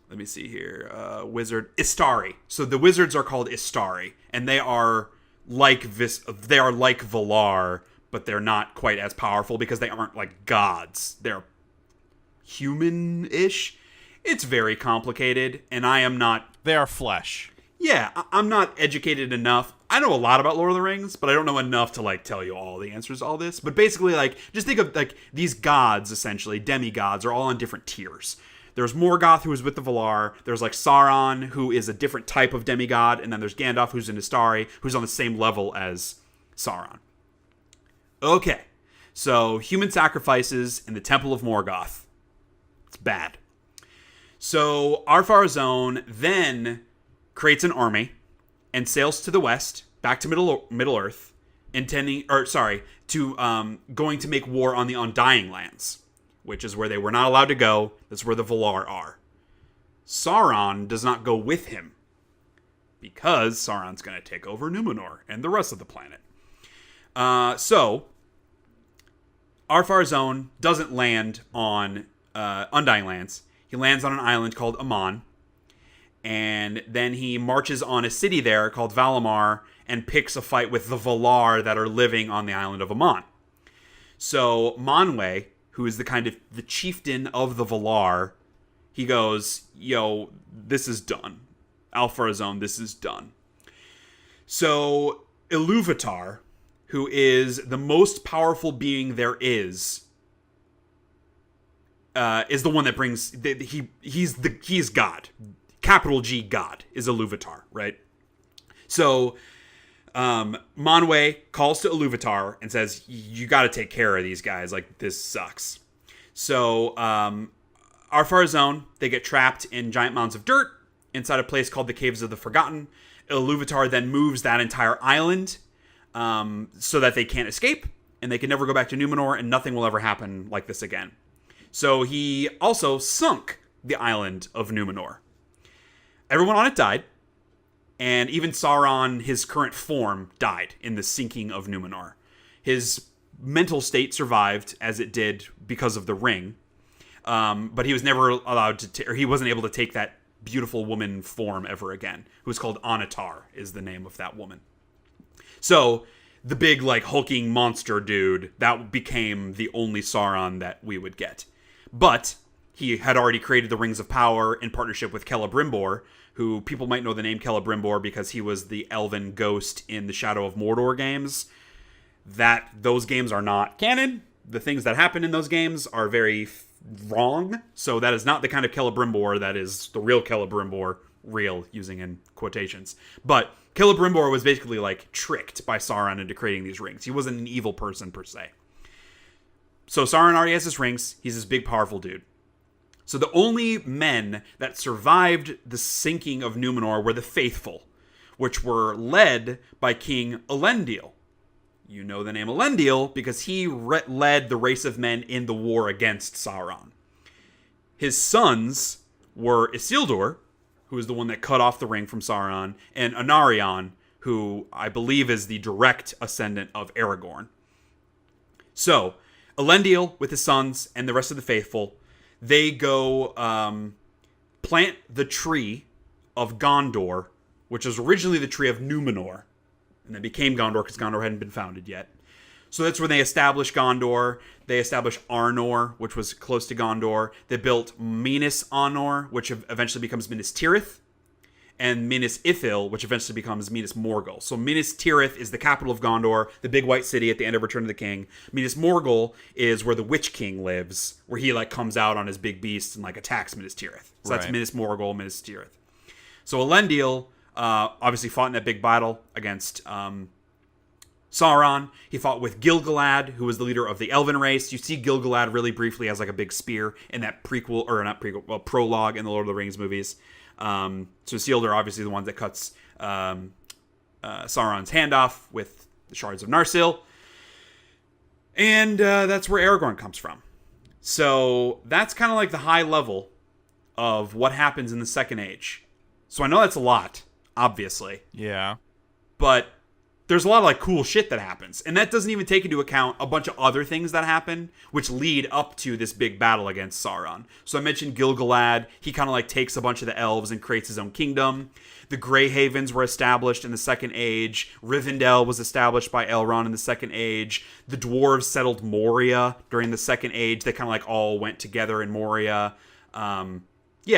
me see here. Wizard Istari. So the wizards are called Istari, and they are like Valar, but they're not quite as powerful because they aren't like gods. They're human-ish. It's very complicated, and I am not... They are flesh. Yeah, I'm not educated enough. I know a lot about Lord of the Rings, but I don't know enough to like tell you all the answers to all this. But basically, like, just think of like these gods, essentially, demigods, are all on different tiers. There's Morgoth, who is with the Valar. There's like Sauron, who is a different type of demigod. And then there's Gandalf, who's an Istari, who's on the same level as Sauron. Okay, so human sacrifices in the Temple of Morgoth. It's bad. So Ar-Pharazôn then creates an army and sails to the west, back to Middle-earth, going to make war on the Undying Lands, which is where they were not allowed to go. That's where the Valar are. Sauron does not go with him because Sauron's going to take over Numenor and the rest of the planet. So Ar-Pharazôn doesn't land on Undying Lands. He lands on an island called Aman, And then he marches on a city there called Valimar and picks a fight with the Valar that are living on the island of Aman. So Manwë, who is the chieftain of the Valar, he goes, yo, this is done. Al-Farazone, this is done. So Ilúvatar, who is the most powerful being there is the one that brings... He's God. Capital G God is Ilúvatar, right? So Manwë calls to Ilúvatar and says, you got to take care of these guys. Like, this sucks. So Ar-Pharazôn, they get trapped in giant mounds of dirt inside a place called the Caves of the Forgotten. Ilúvatar then moves that entire island so that they can't escape, and they can never go back to Númenor, and nothing will ever happen like this again. So he also sunk the island of Númenor. Everyone on it died, and even Sauron, his current form, died in the sinking of Númenor. His mental state survived, as it did because of the ring, but he was never allowed to, or he wasn't able to take that beautiful woman form ever again, who was called Anatar, is the name of that woman. So the big, like, hulking monster dude, that became the only Sauron that we would get. But he had already created the Rings of Power in partnership with Celebrimbor, who people might know the name Celebrimbor because he was the elven ghost in the Shadow of Mordor games. Those games are not canon. The things that happen in those games are very wrong. So that is not the kind of Celebrimbor that is the real Celebrimbor, real using in quotations. But Celebrimbor was basically like tricked by Sauron into creating these rings. He wasn't an evil person per se. So Sauron already has his rings. He's this big, powerful dude. So the only men that survived the sinking of Númenor were the faithful, which were led by King Elendil. You know the name Elendil because he led the race of men in the war against Sauron. His sons were Isildur, who is the one that cut off the ring from Sauron, and Anarion, who I believe is the direct ascendant of Aragorn. So Elendil, with his sons and the rest of the faithful, they go plant the tree of Gondor, which was originally the tree of Númenor, and then became Gondor because Gondor hadn't been founded yet. So that's where they established Gondor. They established Arnor, which was close to Gondor. They built Minas Anor, which eventually becomes Minas Tirith, and Minas Ithil, which eventually becomes Minas Morgul. So Minas Tirith is the capital of Gondor, the big white city at the end of Return of the King. Minas Morgul is where the Witch King lives, where he like comes out on his big beast and like attacks Minas Tirith. So that's Minas Morgul, Minas Tirith. So Elendil obviously fought in that big battle against Sauron. He fought with Gil-galad, who was the leader of the Elven race. You see Gil-galad really briefly as like a big spear in that prologue in the Lord of the Rings movies. So Isildur, obviously the one that cuts Sauron's hand off with the shards of Narsil. And that's where Aragorn comes from. So that's kind of like the high level of what happens in the Second Age. So I know that's a lot, obviously. Yeah. But there's a lot of like cool shit that happens. And that doesn't even take into account a bunch of other things that happen, which lead up to this big battle against Sauron. So I mentioned Gil-galad. He kind of like takes a bunch of the elves and creates his own kingdom. The Grey Havens were established in the Second Age. Rivendell was established by Elrond in the Second Age. The dwarves settled Moria during the Second Age. They kind of like all went together in Moria.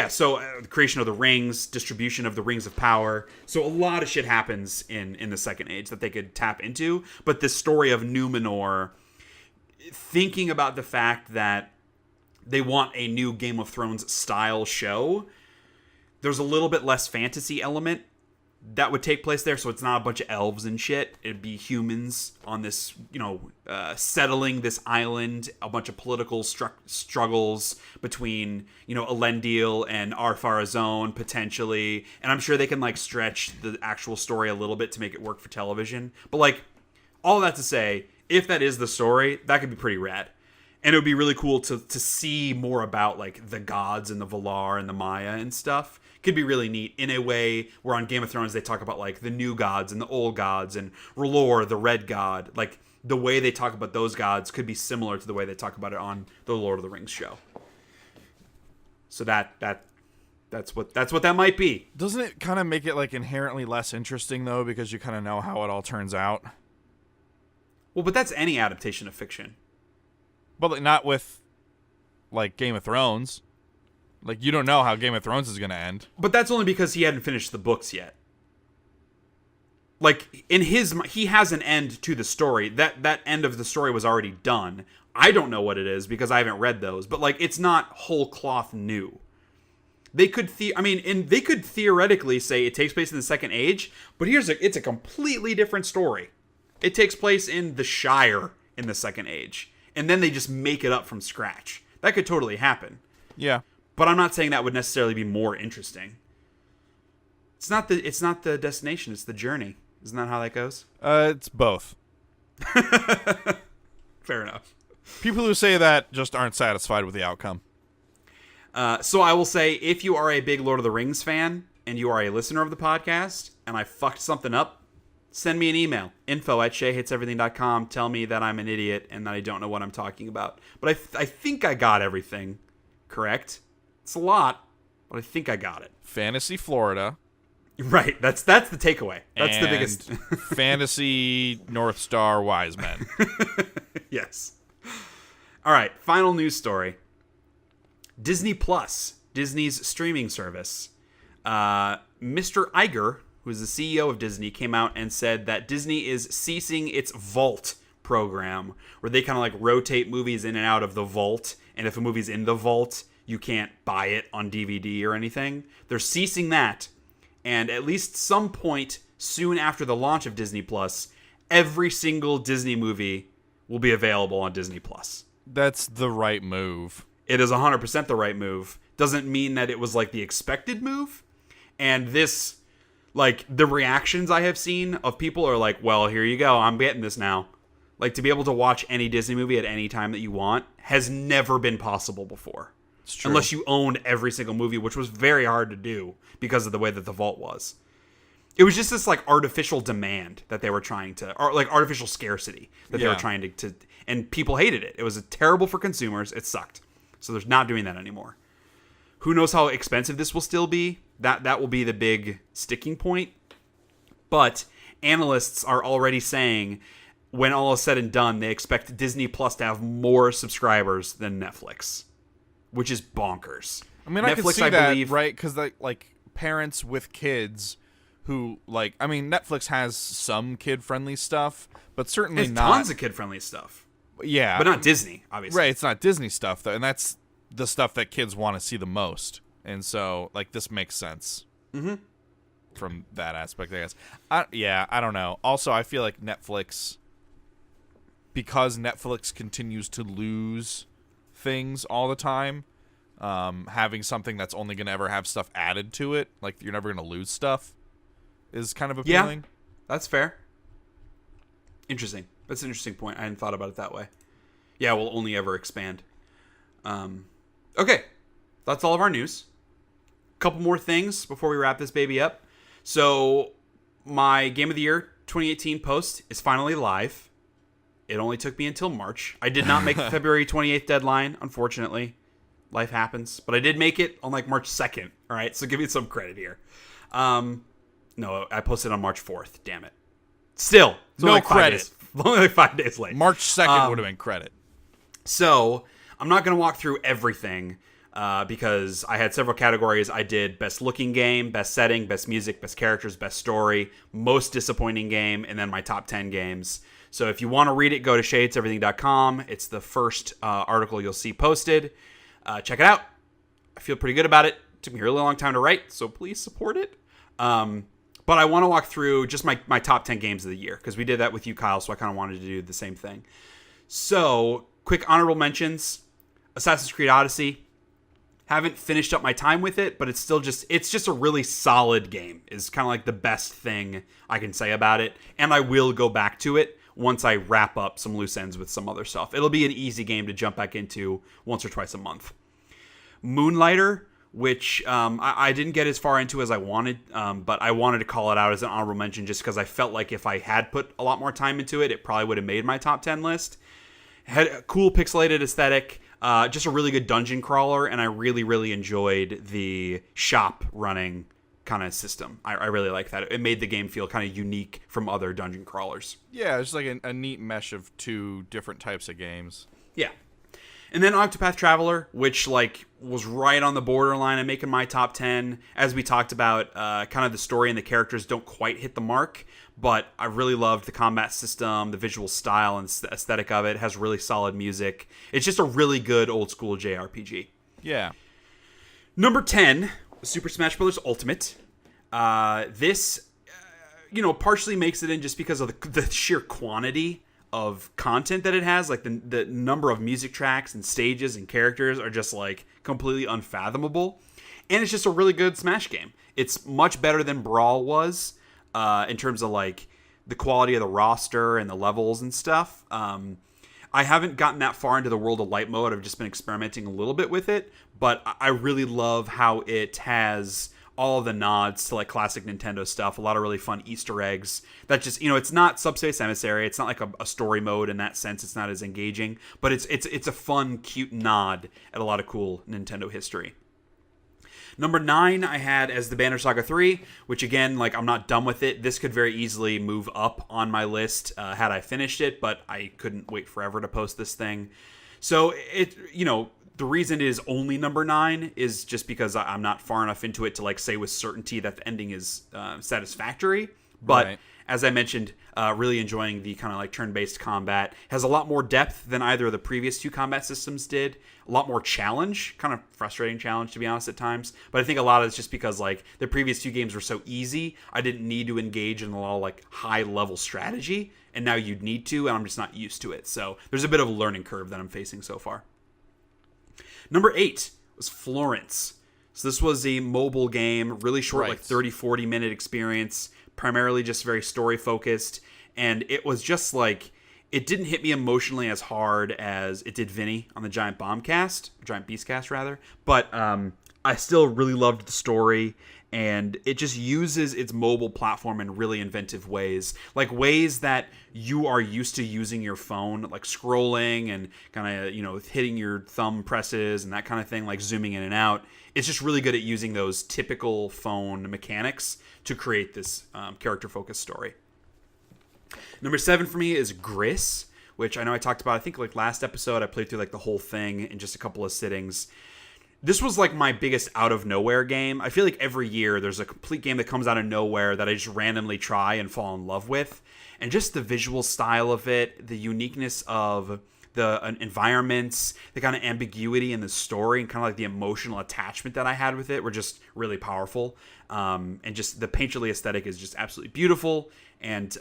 So the creation of the rings, distribution of the Rings of Power. So a lot of shit happens in the Second Age that they could tap into. But this story of Númenor, thinking about the fact that they want a new Game of Thrones style show, there's a little bit less fantasy element that would take place there. So it's not a bunch of elves and shit. It'd be humans on this, settling this island, a bunch of political struggles between, Elendil and Ar-Pharazôn potentially. And I'm sure they can like stretch the actual story a little bit to make it work for television. But like all that to say, if that is the story, that could be pretty rad. And it would be really cool to see more about like the gods and the Valar and the Maya and stuff. Could be really neat in a way where on Game of Thrones they talk about like the new gods and the old gods and R'hllor, the red god. Like the way they talk about those gods could be similar to the way they talk about it on the Lord of the Rings show. So that That's what that might be. Doesn't it kind of make it like inherently less interesting though, because you kind of know how it all turns out? Well, but that's any adaptation of fiction. But like, not with like Game of Thrones. Like, you don't know how Game of Thrones is going to end. But that's only because he hadn't finished the books yet. Like, he has an end to the story. That end of the story was already done. I don't know what it is because I haven't read those. But, like, it's not whole cloth new. They could they could theoretically say it takes place in the Second Age, but it's a completely different story. It takes place in the Shire in the Second Age, and then they just make it up from scratch. That could totally happen. Yeah. But I'm not saying that would necessarily be more interesting. It's not the destination, it's the journey. Isn't that how that goes? It's both. Fair enough. People who say that just aren't satisfied with the outcome. So I will say, if you are a big Lord of the Rings fan and you are a listener of the podcast and I fucked something up, send me an email, info@SheaHatesEverything.com. Tell me that I'm an idiot and that I don't know what I'm talking about. But I think I got everything correct. It's a lot, but I think I got it. Fantasy Florida. Right, that's the takeaway. That's and the biggest. Fantasy North Star Wise Men. Yes. All right, final news story. Disney Plus, Disney's streaming service. Mr. Iger, who is the CEO of Disney, came out and said that Disney is ceasing its Vault program, where they kind of like rotate movies in and out of the vault, and if a movie's in the vault, you can't buy it on DVD or anything. They're ceasing that, and at least some point soon after the launch of Disney Plus, every single Disney movie will be available on Disney Plus. That's the right move. It is 100% the right move. Doesn't mean that it was like the expected move. And this, like, the reactions I have seen of people are like, well, here you go, I'm getting this now. Like, to be able to watch any Disney movie at any time that you want has never been possible before. It's true. Unless you owned every single movie, which was very hard to do because of the way that the vault was. It was just this, like, artificial demand that they were trying to, or like artificial scarcity that they were trying to, and people hated it. It was terrible for consumers. It sucked. So they're not doing that anymore. Who knows how expensive this will still be? That will be the big sticking point. But analysts are already saying, when all is said and done, they expect Disney Plus to have more subscribers than Netflix, which is bonkers. I mean, I can see that, right? Because like parents with kids who like, I mean, Netflix has some kid-friendly stuff, but certainly not tons of kid-friendly stuff. Yeah, but not Disney, obviously. Right, it's not Disney stuff though, and that's the stuff that kids want to see the most. And so, like, this makes sense from that aspect, I guess. I don't know. Also, I feel like Netflix, because Netflix continues to lose things all the time, having something that's only going to ever have stuff added to it, like you're never going to lose stuff, is kind of appealing. Yeah, that's fair. Interesting. That's an interesting point. I hadn't thought about it that way. Yeah, we'll only ever expand. Okay, that's all of our news. Couple more things before we wrap this baby up. So, my Game of the Year 2018 post is finally live. It only took me until March. I did not make the February 28th deadline, unfortunately. Life happens. But I did make it on like March 2nd. All right, so give me some credit here. No, I posted on March 4th. Damn it. Still, no credit. Only like 5 days late. March 2nd would have been credit. So, I'm not going to walk through everything because I had several categories. I did best looking game, best setting, best music, best characters, best story, most disappointing game, and then my top 10 games. So if you want to read it, go to SheaHatesEverything.com. It's the first article you'll see posted. Check it out. I feel pretty good about it. It took me a really long time to write, so please support it. But I want to walk through just my top 10 games of the year because we did that with you, Kyle, so I kind of wanted to do the same thing. So, quick honorable mentions. Assassin's Creed Odyssey. Haven't finished up my time with it, but it's just a really solid game. Is kind of like the best thing I can say about it. And I will go back to it once I wrap up some loose ends with some other stuff. It'll be an easy game to jump back into once or twice a month. Moonlighter, which I didn't get as far into as I wanted, but I wanted to call it out as an honorable mention just because I felt like if I had put a lot more time into it, it probably would have made my top 10 list. Had a cool pixelated aesthetic. Just a really good dungeon crawler, and I really, really enjoyed the shop running kind of system. I really like that. It made the game feel kind of unique from other dungeon crawlers. Yeah, it's like a neat mesh of two different types of games. Yeah. And then Octopath Traveler, which like was right on the borderline of making my top 10. As we talked about, kind of the story and the characters don't quite hit the mark, but I really loved the combat system, the visual style and aesthetic of it. It has really solid music. It's just a really good old school JRPG. Yeah. Number 10, Super Smash Bros. Ultimate. This, partially makes it in just because of the sheer quantity of content that it has. Like the number of music tracks and stages and characters are just like completely unfathomable. And it's just a really good Smash game. It's much better than Brawl was in terms of like the quality of the roster and the levels and stuff. I haven't gotten that far into the World of Light mode. I've just been experimenting a little bit with it, but I really love how it has all of the nods to like classic Nintendo stuff, a lot of really fun Easter eggs that just, it's not Subspace Emissary. It's not like a story mode in that sense. It's not as engaging, but it's a fun, cute nod at a lot of cool Nintendo history. Number 9, I had as the Banner Saga 3, which again, like I'm not done with it. This could very easily move up on my list had I finished it, but I couldn't wait forever to post this thing. So the reason it is only number 9 is just because I'm not far enough into it to like say with certainty that the ending is satisfactory. But right. As I mentioned, really enjoying the kind of like turn-based combat. Has a lot more depth than either of the previous 2 combat systems did. A lot more challenge, kind of frustrating challenge to be honest at times. But I think a lot of it's just because like the previous 2 games were so easy, I didn't need to engage in a lot of like high-level strategy. And now you'd need to, and I'm just not used to it. So there's a bit of a learning curve that I'm facing so far. Number 8 was Florence. So this was a mobile game, really short, like 30, 40-minute experience, primarily just very story-focused. And it was just like, it didn't hit me emotionally as hard as it did Vinny on the Giant Beast Cast rather. But I still really loved the story, and it just uses its mobile platform in really inventive ways, like ways that you are used to using your phone, like scrolling and kind of, hitting your thumb presses and that kind of thing, like zooming in and out. It's just really good at using those typical phone mechanics to create this character-focused story. Number 7 for me is Gris, which I know I talked about, I think like last episode. I played through like the whole thing in just a couple of sittings. This was like my biggest out of nowhere game. I feel like every year there's a complete game that comes out of nowhere that I just randomly try and fall in love with. And just the visual style of it, the uniqueness of the environments, the kind of ambiguity in the story, and kind of like the emotional attachment that I had with it were just really powerful. And just the painterly aesthetic is just absolutely beautiful. And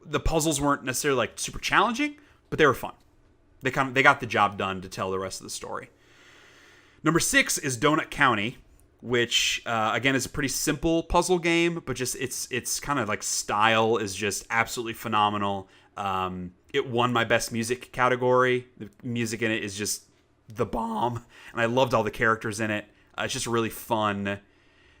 the puzzles weren't necessarily like super challenging, but they were fun. They got the job done to tell the rest of the story. Number 6 is Donut County, which again is a pretty simple puzzle game, but just its kind of like style is just absolutely phenomenal. It won my best music category. The music in it is just the bomb, and I loved all the characters in it. It's just a really fun,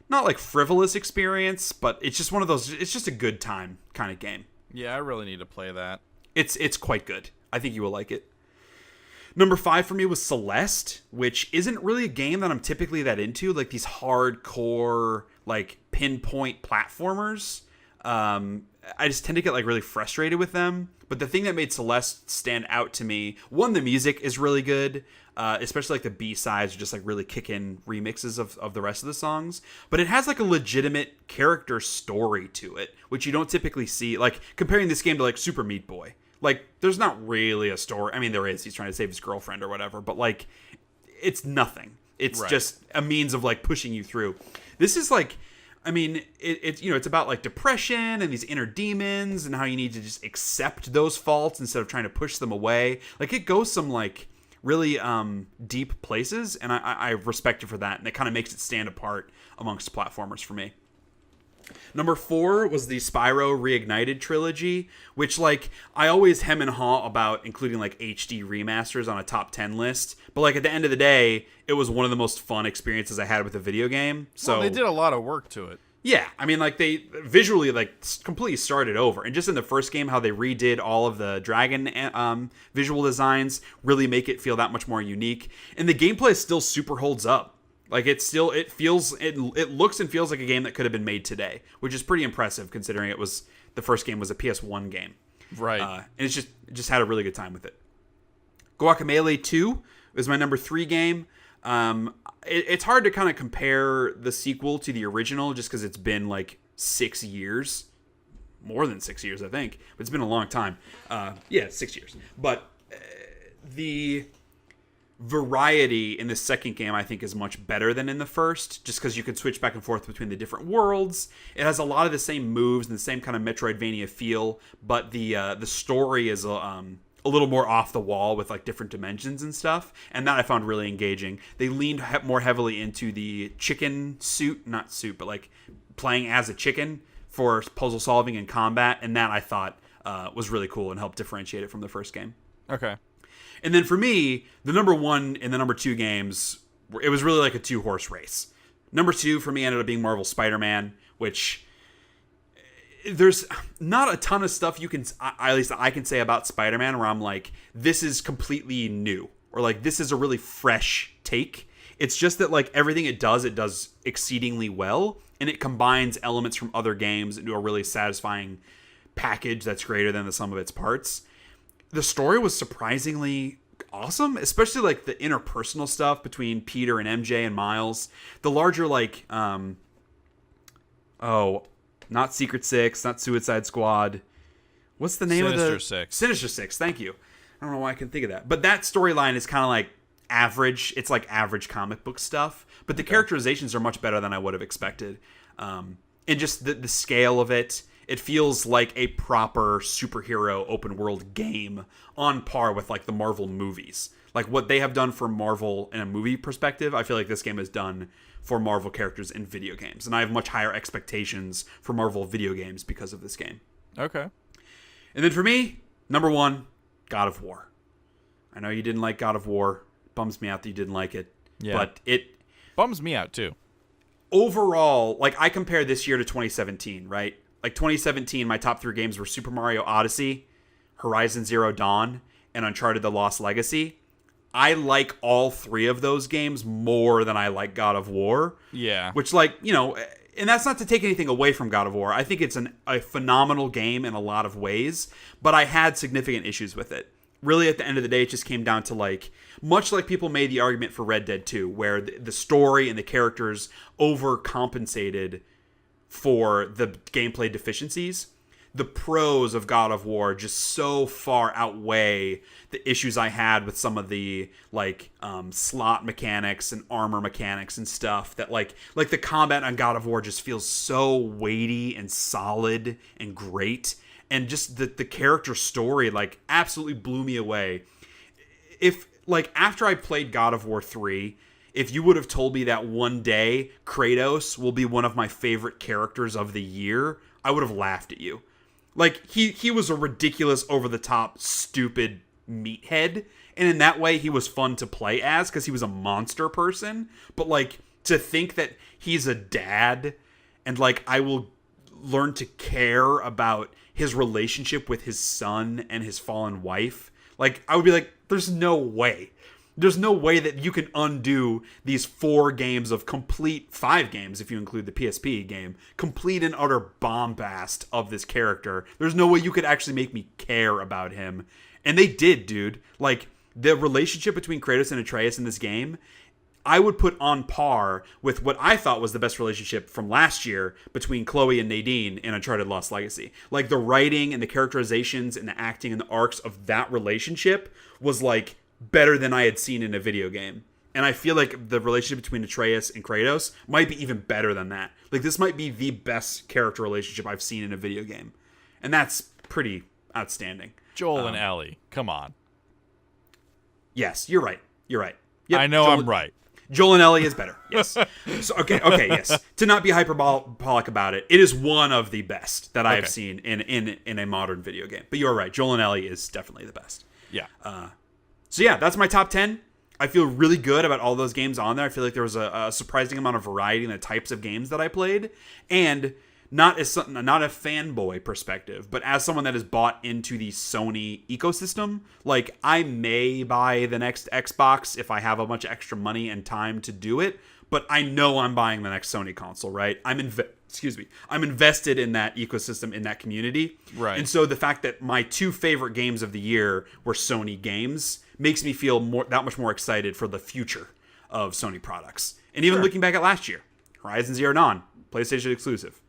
not like frivolous experience, but it's just one of those. It's just a good time kind of game. Yeah, I really need to play that. It's quite good. I think you will like it. Number 5 for me was Celeste, which isn't really a game that I'm typically that into, like these hardcore, like pinpoint platformers. I just tend to get like really frustrated with them. But the thing that made Celeste stand out to me, one, the music is really good, especially like the B-sides are just like really kickin' remixes of the rest of the songs. But it has like a legitimate character story to it, which you don't typically see. Like comparing this game to like Super Meat Boy. Like, there's not really a story. I mean, there is. He's trying to save his girlfriend or whatever. But, like, it's nothing. It's just a means of, like, pushing you through. This is, like, I mean, it's about, like, depression and these inner demons and how you need to just accept those faults instead of trying to push them away. Like, it goes some, like, really deep places. And I respect it for that. And it kind of makes it stand apart amongst platformers for me. Number 4 was the Spyro Reignited trilogy, which, like, I always hem and haw about including, like, HD remasters on a top 10 list. But, like, at the end of the day, it was one of the most fun experiences I had with a video game. So well, they did a lot of work to it. Yeah, I mean, like, they visually, like, completely started over. And just in the first game, how they redid all of the dragon visual designs really make it feel that much more unique. And the gameplay still super holds up. Like, it looks and feels like a game that could have been made today, which is pretty impressive considering the first game was a PS1 game. Right. And it just had a really good time with it. Guacamelee 2 is my number 3 game. It's hard to kind of compare the sequel to the original just because it's been like 6 years. More than 6 years, I think. But it's been a long time. 6 years. But the variety in the second game, I think, is much better than in the first, just because you can switch back and forth between the different worlds. It has a lot of the same moves and the same kind of Metroidvania feel, but the story is a little more off the wall with like different dimensions and stuff, and that I found really engaging. They leaned more heavily into the chicken not suit, but like playing as a chicken for puzzle solving and combat, and that I thought was really cool and helped differentiate it from the first game. Okay. And then for me, the number 1 and the number 2 games, it was really like a 2-horse race. Number 2 for me ended up being Marvel's Spider-Man, which there's not a ton of stuff you can, at least I can say about Spider-Man where I'm like, this is completely new, or like this is a really fresh take. It's just that like everything it does exceedingly well, and it combines elements from other games into a really satisfying package that's greater than the sum of its parts. The story was surprisingly awesome, especially like the interpersonal stuff between Peter and MJ and Miles. The larger like not Secret Six, not Suicide Squad. What's the name of the Sinister Six? Thank you. I don't know why I can think of that. But that storyline is kind of like average. It's like average comic book stuff, but the characterizations are much better than I would have expected. And just the scale of it. It feels like a proper superhero open world game on par with like the Marvel movies. Like what they have done for Marvel in a movie perspective, I feel like this game has done for Marvel characters in video games. And I have much higher expectations for Marvel video games because of this game. Okay. And then for me, number 1, God of War. I know you didn't like God of War. It bums me out that you didn't like it. Yeah. But it bums me out too. Overall, like I compare this year to 2017, right? Like 2017, my top 3 games were Super Mario Odyssey, Horizon Zero Dawn, and Uncharted The Lost Legacy. I like all 3 of those games more than I like God of War. Yeah. Which, like, you know, and that's not to take anything away from God of War. I think it's a phenomenal game in a lot of ways, but I had significant issues with it. Really, at the end of the day, it just came down to, like, much like people made the argument for Red Dead 2, where the story and the characters overcompensated for the gameplay deficiencies. The pros of God of War just so far outweigh the issues I had with some of the like slot mechanics and armor mechanics and stuff that like the combat on God of War just feels so weighty and solid and great, and just the character story like absolutely blew me away. If like after I played God of War 3, if you would have told me that one day Kratos will be one of my favorite characters of the year, I would have laughed at you. Like, he was a ridiculous, over-the-top, stupid meathead, and in that way, he was fun to play as, because he was a monster person, but, like, to think that he's a dad, and, like, I will learn to care about his relationship with his son and his fallen wife, like, I would be like, there's no way. There's no way that you can undo these 4 games of complete, 5 games if you include the PSP game, complete and utter bombast of this character. There's no way you could actually make me care about him. And they did, dude. Like, the relationship between Kratos and Atreus in this game, I would put on par with what I thought was the best relationship from last year between Chloe and Nadine in Uncharted Lost Legacy. Like, the writing and the characterizations and the acting and the arcs of that relationship was, like, better than I had seen in a video game. And I feel like the relationship between Atreus and Kratos might be even better than that. Like, this might be the best character relationship I've seen in a video game. And that's pretty outstanding. Joel and Ellie, come on. Yes, you're right. You're right. Yep, I know I'm right. Joel and Ellie is better. Yes. So, okay, yes. To not be hyperbolic about it, it is one of the best that I have seen in a modern video game. But you're right. Joel and Ellie is definitely the best. Yeah. So yeah, that's my top 10. I feel really good about all those games on there. I feel like there was a surprising amount of variety in the types of games that I played, and not a fanboy perspective, but as someone that has bought into the Sony ecosystem, like I may buy the next Xbox if I have a bunch of extra money and time to do it, but I know I'm buying the next Sony console, right? I'm invested in that ecosystem, in that community. Right. And so the fact that my 2 favorite games of the year were Sony games makes me feel that much more excited for the future of Sony products. And even looking back at last year, Horizon Zero Dawn, PlayStation exclusive.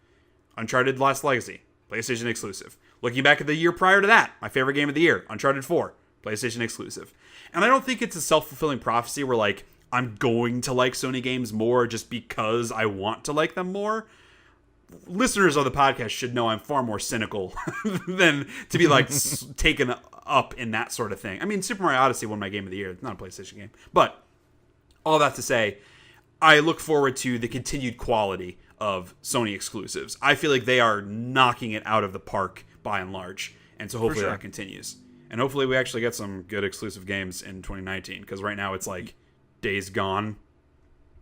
Uncharted Lost Legacy, PlayStation exclusive. Looking back at the year prior to that, my favorite game of the year, Uncharted 4, PlayStation exclusive. And I don't think it's a self-fulfilling prophecy where, like, I'm going to like Sony games more just because I want to like them more. Listeners of the podcast should know I'm far more cynical than to be, like, taken up in that sort of thing. I mean, Super Mario Odyssey won my game of the year. It's not a PlayStation game. But all that to say, I look forward to the continued quality of Sony exclusives. I feel like they are knocking it out of the park by and large. And so hopefully that continues. And hopefully we actually get some good exclusive games in 2019. Because right now it's like Days Gone.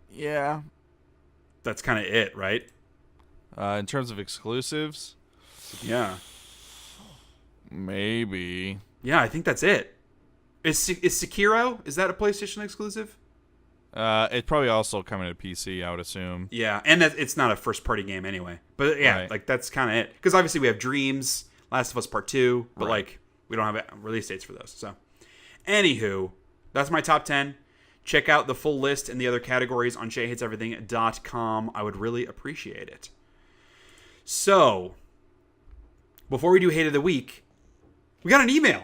Yeah. That's kind of it, right? In terms of exclusives? Yeah. Maybe. Yeah, I think that's it. Is Sekiro, is that a PlayStation exclusive? It's probably also coming to PC, I would assume. Yeah, and it's not a first-party game anyway. But yeah, like that's kind of it. Because obviously we have Dreams, Last of Us Part 2, but like we don't have release dates for those. So, anywho, that's my top 10. Check out the full list and the other categories on SheaHatesEverything.com. I would really appreciate it. So, before we do Hate of the Week, we got an email.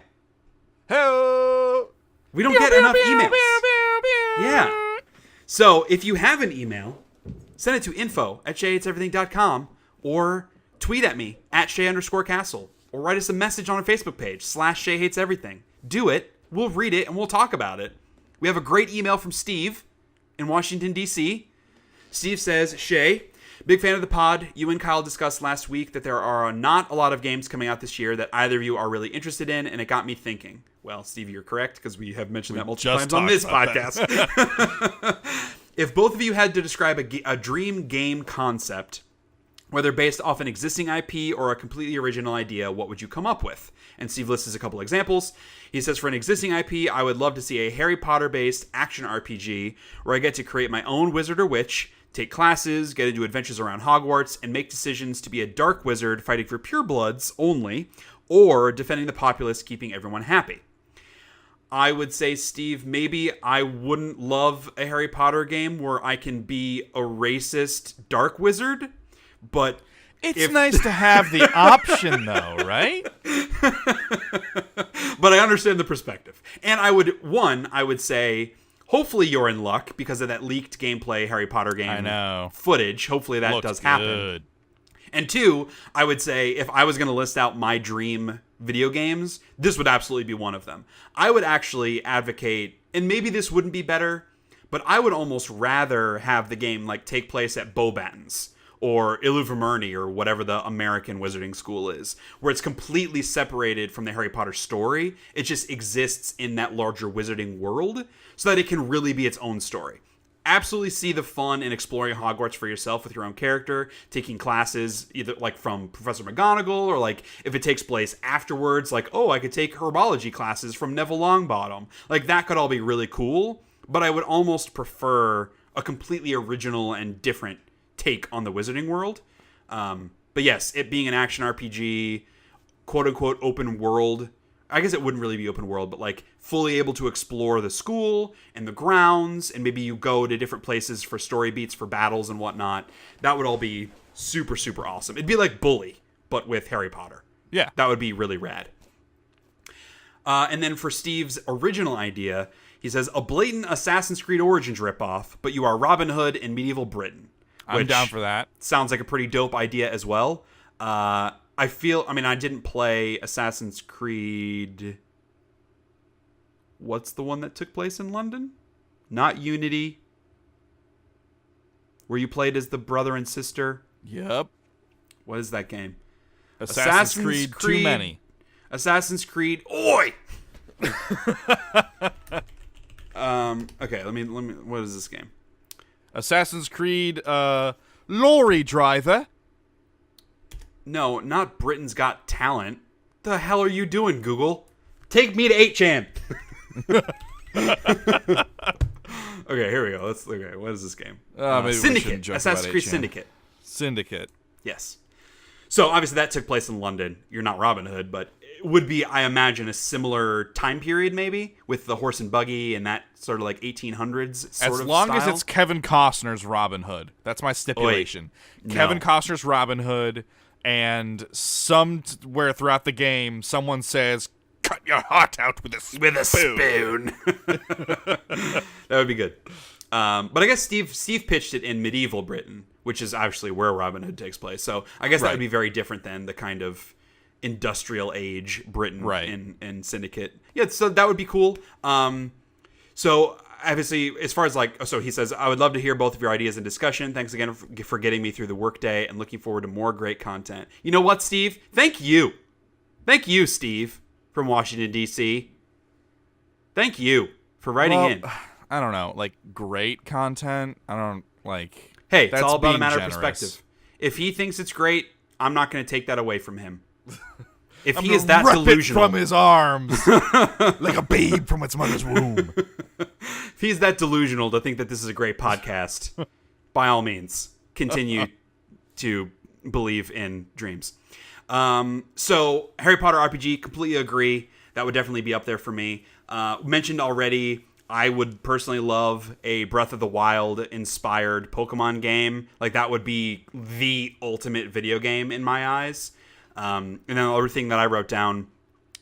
Hello. We don't get enough emails. Yeah. So, if you have an email, send it to info@SheaHatesEverything.com or tweet at me @Shea_Castle or write us a message on our Facebook page /SheaHatesEverything. Do it. We'll read it and we'll talk about it. We have a great email from Steve in Washington, D.C. Steve says, Shay, big fan of the pod. You and Kyle discussed last week that there are not a lot of games coming out this year that either of you are really interested in, and it got me thinking. Well, Steve, you're correct, because we have mentioned that multiple times on this podcast. If both of you had to describe a dream game concept, whether based off an existing IP or a completely original idea, what would you come up with? And Steve lists a couple examples. He says, for an existing IP, I would love to see a Harry Potter-based action RPG where I get to create my own wizard or witch, take classes, get into adventures around Hogwarts, and make decisions to be a dark wizard fighting for purebloods only, or defending the populace, keeping everyone happy. I would say, Steve, maybe I wouldn't love a Harry Potter game where I can be a racist dark wizard, but it's nice to have the option, though, right? But I understand the perspective. And I would say, hopefully you're in luck because of that leaked gameplay Harry Potter game footage. Hopefully that does happen. Good. And 2, I would say if I was going to list out my dream video games, this would absolutely be one of them. I would actually advocate, and maybe this wouldn't be better, but I would almost rather have the game like take place at Beauxbatons or Illuvermurny or whatever the American wizarding school is, where it's completely separated from the Harry Potter story. It just exists in that larger wizarding world so that it can really be its own story. Absolutely see the fun in exploring Hogwarts for yourself with your own character, taking classes either like from Professor McGonagall or like if it takes place afterwards, like, oh, I could take herbology classes from Neville Longbottom. Like that could all be really cool, but I would almost prefer a completely original and different take on the wizarding world. But yes, it being an action RPG, quote unquote open world. I guess it wouldn't really be open world, but like fully able to explore the school and the grounds, and maybe you go to different places for story beats for battles and whatnot. That would all be super, super awesome. It'd be like Bully, but with Harry Potter. Yeah. That would be really rad. And then for Steve's original idea, he says, a blatant Assassin's Creed Origins ripoff, but you are Robin Hood in medieval Britain. I'm down for that. Sounds like a pretty dope idea as well. I didn't play Assassin's Creed. What's the one that took place in London? Not Unity. Where you played as the brother and sister. Yep. What is that game? Assassin's Creed too many. Assassin's Creed. Oi! Okay, let me. What is this game? Assassin's Creed Lorry Driver. No, not Britain's Got Talent. The hell are you doing, Google? Take me to 8chan. Okay, here we go. Okay, what is this game? Syndicate. Assassin's Creed Syndicate. Syndicate. Yes. So obviously that took place in London. You're not Robin Hood, but it would be, I imagine, a similar time period maybe with the horse and buggy and that sort of like 1800s sort of As long style. as it's Kevin Costner's Robin Hood. That's my stipulation. No. Kevin Costner's Robin Hood, and somewhere throughout the game, someone says, "Cut your heart out with a spoon." That would be good. But I guess Steve pitched it in medieval Britain, which is actually where Robin Hood takes place. So I guess that would be very different than the kind of industrial age Britain in Syndicate. Yeah, so that would be cool. So obviously, as far as so he says, I would love to hear both of your ideas and discussion. Thanks again for getting me through the workday and looking forward to more great content. You know what, Steve? Thank you, Steve from Washington, D.C. Thank you for writing in. I don't know, great content. I don't Hey, it's all about a matter of perspective. If he thinks it's great, I'm not going to take that away from him. If he is that delusional, from his arms like a babe from its mother's womb. If he's that delusional to think that this is a great podcast, by all means, continue to believe in dreams. So Harry Potter RPG, completely agree. That would definitely be up there for me. Mentioned already, I would personally love a Breath of the Wild inspired Pokemon game. that would be the ultimate video game in my eyes. And then the other thing that I wrote down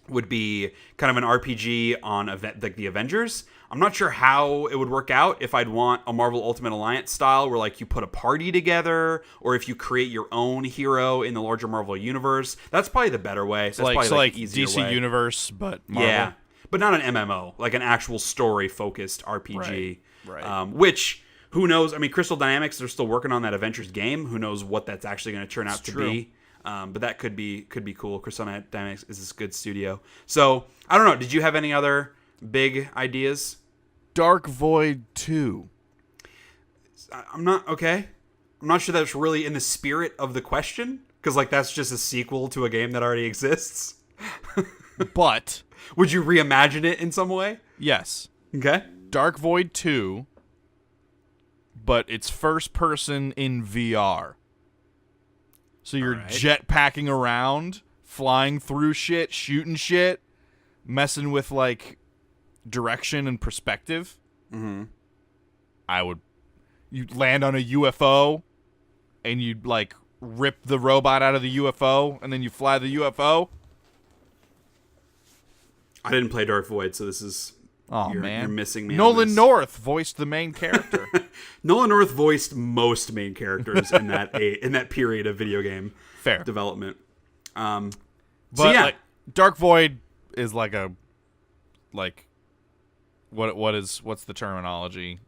would be kind of an RPG on the Avengers. I'm not sure how it would work out if I'd want a Marvel Ultimate Alliance style where you put a party together, or if you create your own hero in the larger Marvel universe. That's probably the better way. That's probably the easier DC way. Universe, but Marvel. Yeah, but not an MMO, like an actual story-focused RPG. Right. Which, who knows? I mean, Crystal Dynamics, they're still working on that Avengers game. Who knows what that's actually going to turn out to be. But that could be cool. Crystal Dynamics is this good studio. So, I don't know. Did you have any other big ideas? Dark Void 2. I'm not sure that's really in the spirit of the question, because that's just a sequel to a game that already exists. But would you reimagine it in some way? Yes. Okay. Dark Void 2, but it's first person in VR. So you're jetpacking around, flying through shit, shooting shit, messing with direction and perspective. Mm-hmm. You'd land on a UFO, and you'd rip the robot out of the UFO, and then you fly the UFO. I didn't play Dark Void, so this is you're missing me. Nolan North voiced the main character. Nolan North voiced most main characters in that period of video game development. But so yeah, Dark Void is what's the terminology?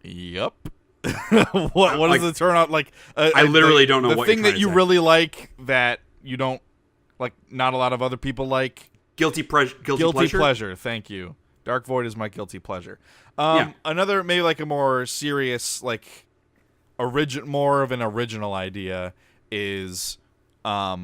Yep. what does it turn out like? I literally don't know the what thing you're that you say. really like that you don't like. Not a lot of other people like. Guilty pleasure. Thank you. Dark Void is my guilty pleasure. Yeah. Another maybe a more serious more of an original idea is I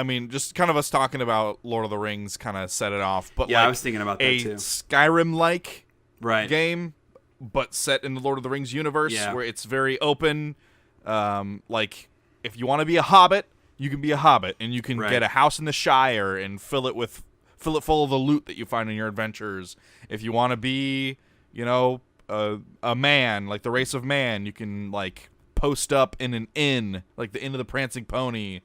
mean, just kind of us talking about Lord of the Rings kind of set it off. But I was thinking about that too. A Skyrim-like game, but set in the Lord of the Rings universe, where it's very open. If you want to be a hobbit, you can be a hobbit, and you can get a house in the Shire and fill it full of the loot that you find in your adventures. If you want to be, a man, like the race of man, you can post up in an inn, like the Inn of the Prancing Pony,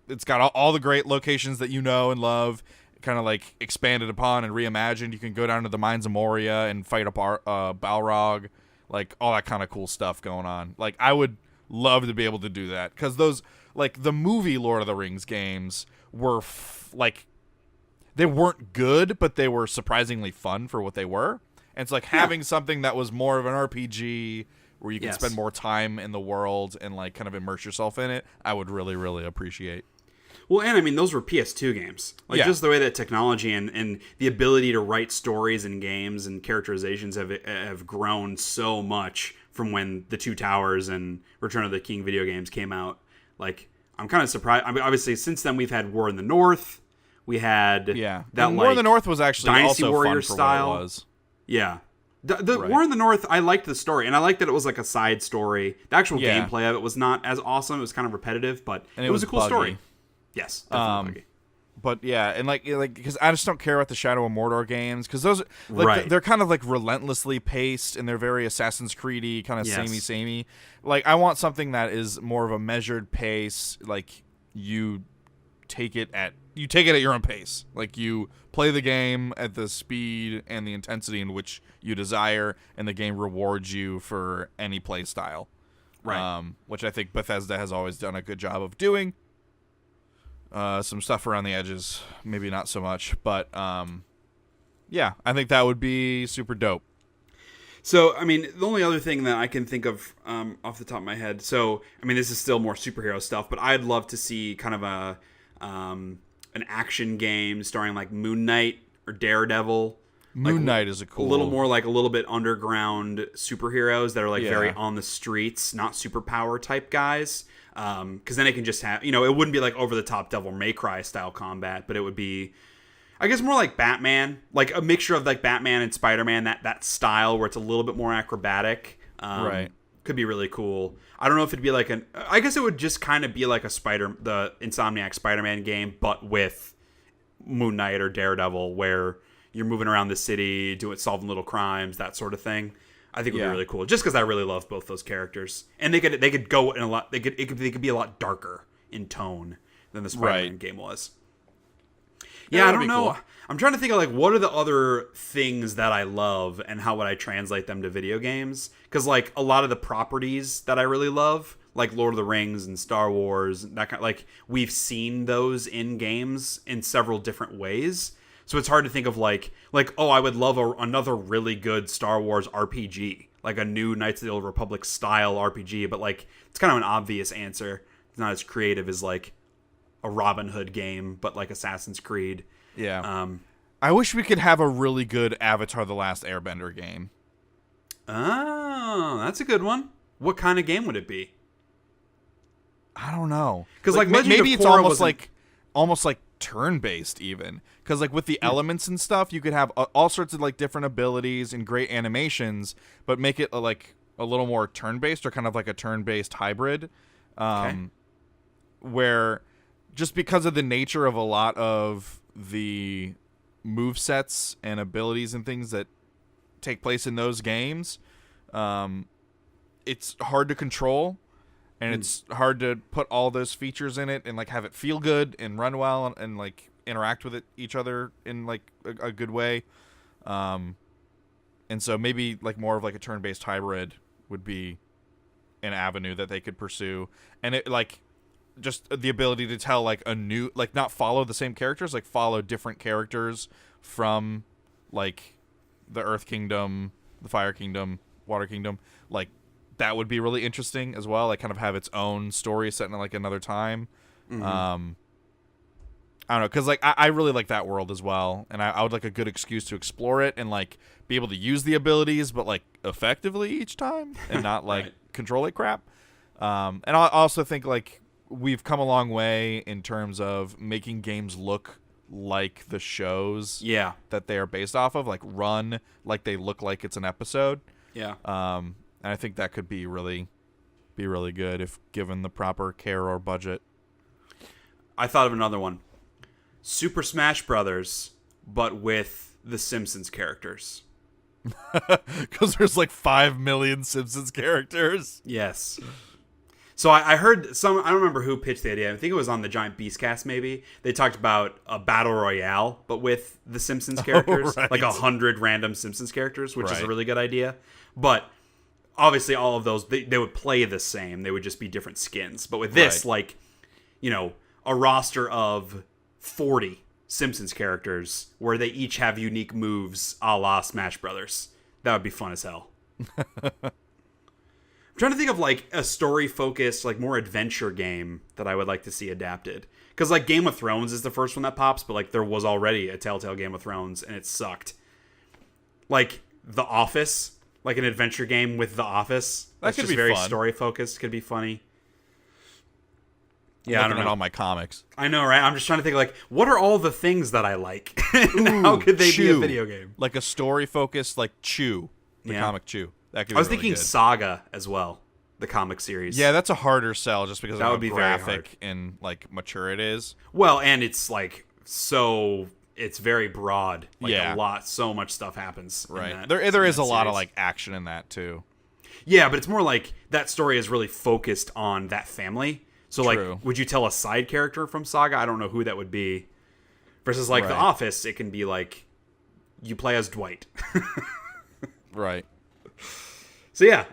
It's got all the great locations that you know and love, kind of expanded upon and reimagined. You can go down to the Mines of Moria and fight up Balrog, all that kind of cool stuff going on. I would love to be able to do that, because those the movie Lord of the Rings games were they weren't good, but they were surprisingly fun for what they were. And it's having something that was more of an RPG where you can spend more time in the world and kind of immerse yourself in it, I would really, really appreciate. Well, and I mean, those were PS2 games. Like, just the way that technology and the ability to write stories and games and characterizations have grown so much from when the Two Towers and Return of the King video games came out. Like, I'm kind of surprised. I mean, obviously, since then, we've had War in the North. We had that War in the North was actually Dynasty also Warrior fun for style. what it was. Yeah. The War in the North, I liked the story, and I liked that it was like a side story. The actual gameplay of it was not as awesome. It was kind of repetitive, but it was a cool story. Yes, definitely buggy. But yeah, and like because I just don't care about the Shadow of Mordor games because those they're kind of like relentlessly paced and they're very Assassin's Creed-y, kind of samey. Like I want something that is more of a measured pace. Like you take it at your own pace. Like you play the game at the speed and the intensity in which you desire, and the game rewards you for any play style. Right. Which I think Bethesda has always done a good job of doing. Some stuff around the edges, maybe not so much, but yeah, I think that would be super dope. So, I mean, the only other thing that I can think of off the top of my head, so, I mean, this is still more superhero stuff, but I'd love to see kind of an action game starring like Moon Knight or Daredevil. Moon Knight is a little more like a little bit underground superheroes that are like very on the streets, not superpower type guys. Because then it can just have, it wouldn't be like over the top Devil May Cry style combat, but it would be, I guess, more like Batman, like a mixture of like Batman and Spider-Man, that style where it's a little bit more acrobatic. Right. Could be really cool. I don't know if it'd be like I guess it would just kind of be like the Insomniac Spider-Man game, but with Moon Knight or Daredevil, where you're moving around the city, solving little crimes, that sort of thing. I think it would be really cool, just because I really love both those characters, and they could go in a lot. They could be a lot darker in tone than the Spider-Man game was. Yeah, I don't know. Cool. I'm trying to think of like what are the other things that I love, and how would I translate them to video games? Because like a lot of the properties that I really love, like Lord of the Rings and Star Wars, that kind, like we've seen those in games in several different ways. So it's hard to think of like oh, I would love another really good Star Wars RPG, like a new Knights of the Old Republic style RPG, but like it's kind of an obvious answer. It's not as creative as like a Robin Hood game, but like Assassin's Creed. Yeah. I wish we could have a really good Avatar: The Last Airbender game. Oh, that's a good one. What kind of game would it be? I don't know. Because like maybe it's almost like turn-based even, because like with the elements and stuff you could have all sorts of like different abilities and great animations, but make it like a little more turn-based, or kind of like a turn-based hybrid, where just because of the nature of a lot of the move sets and abilities and things that take place in those games, it's hard to control. And it's hard to put all those features in it and like have it feel good and run well and like interact with each other in like a good way. And so maybe like more of like a turn-based hybrid would be an avenue that they could pursue. And it like just the ability to tell like a new, like not follow the same characters, like follow different characters from like the Earth Kingdom, the Fire Kingdom, Water Kingdom, like that would be really interesting as well. Like kind of have its own story set in like another time. Mm-hmm. I don't know, because like I really like that world as well, and I would like a good excuse to explore it and like be able to use the abilities, but like effectively each time, and not like control it crap. And I also think like we've come a long way in terms of making games look like the shows that they are based off of, like run like they look like it's an episode. Yeah. And I think that could be really good if given the proper care or budget. I thought of another one. Super Smash Brothers, but with the Simpsons characters. Because there's like 5 million Simpsons characters. Yes. So I heard I don't remember who pitched the idea. I think it was on the Giant Beastcast maybe. They talked about a battle royale, but with the Simpsons characters. Like 100 random Simpsons characters, which is a really good idea. But obviously all of those, they would play the same. They would just be different skins. But with this, like, a roster of 40 Simpsons characters where they each have unique moves a la Smash Brothers. That would be fun as hell. I'm trying to think of like a story-focused, like more adventure game that I would like to see adapted. Because, like, Game of Thrones is the first one that pops, but, like, there was already a Telltale Game of Thrones, and it sucked. Like, The Office, like an adventure game with The Office. That's just very story-focused. Could be funny. Yeah, I don't know. At all my comics. I know, right? I'm just trying to think, like, what are all the things that I like? And how could they be a video game? Like a story-focused, like, Chew. The comic Chew. That could be I was really thinking good. Saga as well. The comic series. Yeah, that's a harder sell just because that of would be how graphic and, like, mature it is. Well, and it's, like, so... It's very broad. Like, a lot. So much stuff happens. Right. There is a lot of, like, action in that, too. Yeah, but it's more like that story is really focused on that family. So, True. like, would you tell a side character from Saga? I don't know who that would be. Versus, like, The Office, it can be, like, you play as Dwight. Right. So, yeah.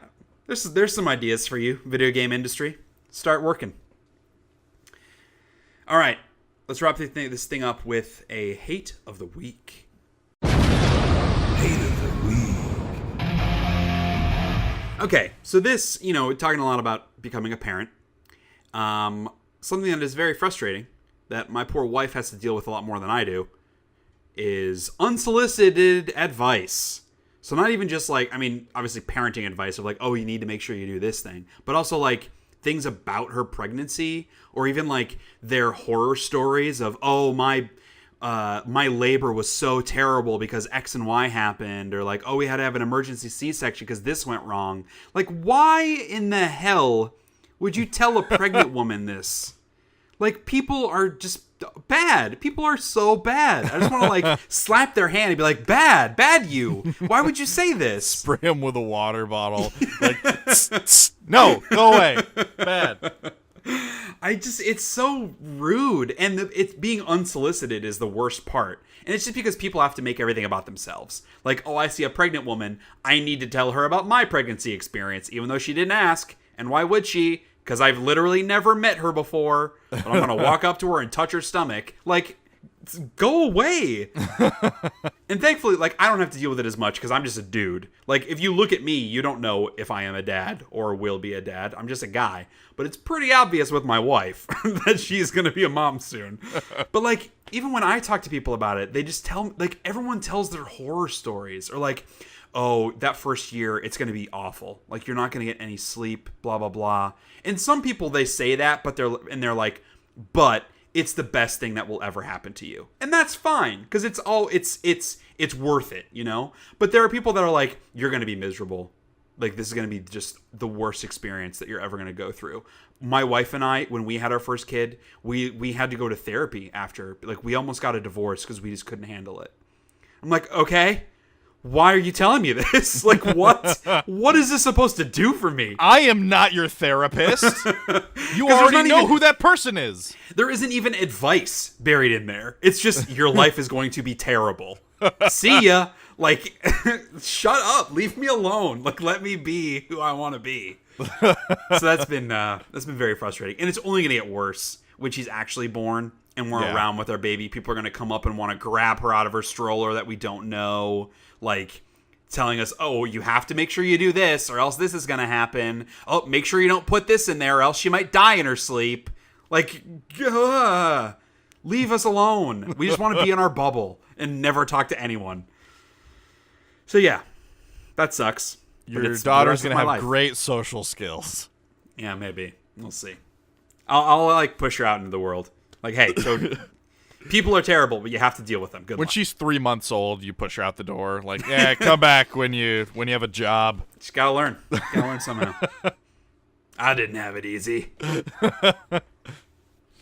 There's some ideas for you, video game industry. Start working. All right. Let's wrap this thing up with a hate of the week. Hate of the week. Okay, so this, talking a lot about becoming a parent. Something that is very frustrating, that my poor wife has to deal with a lot more than I do, is unsolicited advice. So not even just like, obviously parenting advice of like, oh, you need to make sure you do this thing, but also like things about her pregnancy, or even like their horror stories of, oh, my labor was so terrible because X and Y happened, or like, oh, we had to have an emergency C-section because this went wrong. Like, why in the hell would you tell a pregnant woman this? Like, people are just bad. People are so bad. I just want to like slap their hand and be like, bad you. Why would you say this? Spray them with a water bottle. Like, tss, tss. No, go away. Bad. It's so rude. And it's being unsolicited is the worst part. And it's just because people have to make everything about themselves. Like, oh, I see a pregnant woman. I need to tell her about my pregnancy experience, even though she didn't ask. And why would she? Because I've literally never met her before. But I'm going to walk up to her and touch her stomach. Like, go away. And thankfully, like, I don't have to deal with it as much because I'm just a dude. Like, if you look at me, you don't know if I am a dad or will be a dad. I'm just a guy. But it's pretty obvious with my wife that she's going to be a mom soon. But, like, even when I talk to people about it, they just tell me, like, everyone tells their horror stories. Or, like, oh, that first year, it's going to be awful. Like, you're not going to get any sleep, blah, blah, blah. And some people, they say that, but they're like, but it's the best thing that will ever happen to you. And that's fine, because it's worth it, But there are people that are like, you're going to be miserable. Like, this is going to be just the worst experience that you're ever going to go through. My wife and I, when we had our first kid, we had to go to therapy after. Like, we almost got a divorce because we just couldn't handle it. I'm like, okay, why are you telling me this? Like, what? What is this supposed to do for me? I am not your therapist. You already know who that person is. There isn't even advice buried in there. It's just, your life is going to be terrible. See ya. Like, shut up. Leave me alone. Like, let me be who I want to be. So that's been very frustrating. And it's only going to get worse when she's actually born and we're around with our baby. People are going to come up and want to grab her out of her stroller that we don't know. Like, telling us, oh, you have to make sure you do this or else this is going to happen. Oh, make sure you don't put this in there or else she might die in her sleep. Like, leave us alone. We just want to be in our bubble and never talk to anyone. So, yeah, that sucks. Your daughter's going to have great social skills. Yeah, maybe. We'll see. I'll like, push her out into the world. Like, hey, so people are terrible, but you have to deal with them. Good luck. When she's 3 months old, you push her out the door. Like, yeah, come back when you have a job. Just gotta learn. Gotta learn somehow. I didn't have it easy.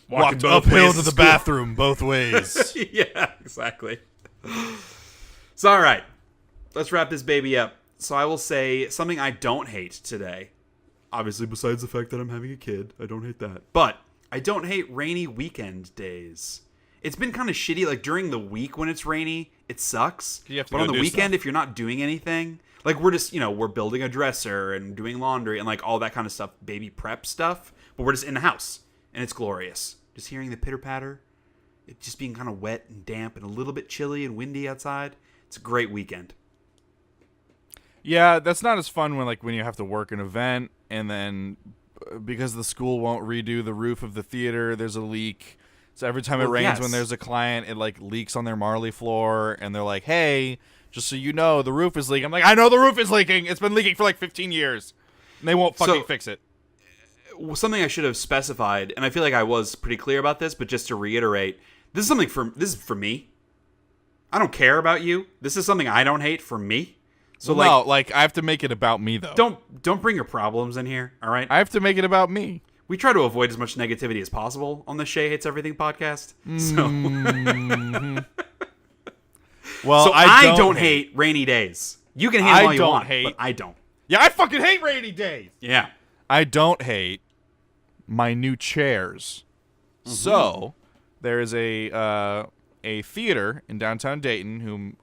Walked uphill to the bathroom both ways. Yeah, exactly. So, all right. Let's wrap this baby up. So I will say something I don't hate today. Obviously, besides the fact that I'm having a kid, I don't hate that. But I don't hate rainy weekend days. It's been kind of shitty. Like, during the week when it's rainy, it sucks. But on the weekend, if you're not doing anything, like, we're just, we're building a dresser and doing laundry and, like, all that kind of stuff, baby prep stuff. But we're just in the house, and it's glorious. Just hearing the pitter-patter, it just being kind of wet and damp and a little bit chilly and windy outside. It's a great weekend. Yeah, that's not as fun when you have to work an event and then because the school won't redo the roof of the theater, there's a leak. So every time it rains when there's a client, it like leaks on their Marley floor, and they're like, "Hey, just so you know, the roof is leaking." I'm like, "I know the roof is leaking. It's been leaking for like 15 years." And they won't fucking fix it. Something I should have specified, and I feel like I was pretty clear about this, but just to reiterate, this is for me. I don't care about you. This is something I don't hate for me. So no, like I have to make it about me though. Don't bring your problems in here, all right? I have to make it about me. We try to avoid as much negativity as possible on the Shea Hates Everything podcast. Mm-hmm. Well, so I don't hate rainy days. You can hate them all you want, but I don't. Yeah, I fucking hate rainy days. Yeah. I don't hate my new chairs. Mm-hmm. So there is a theater in downtown Dayton whom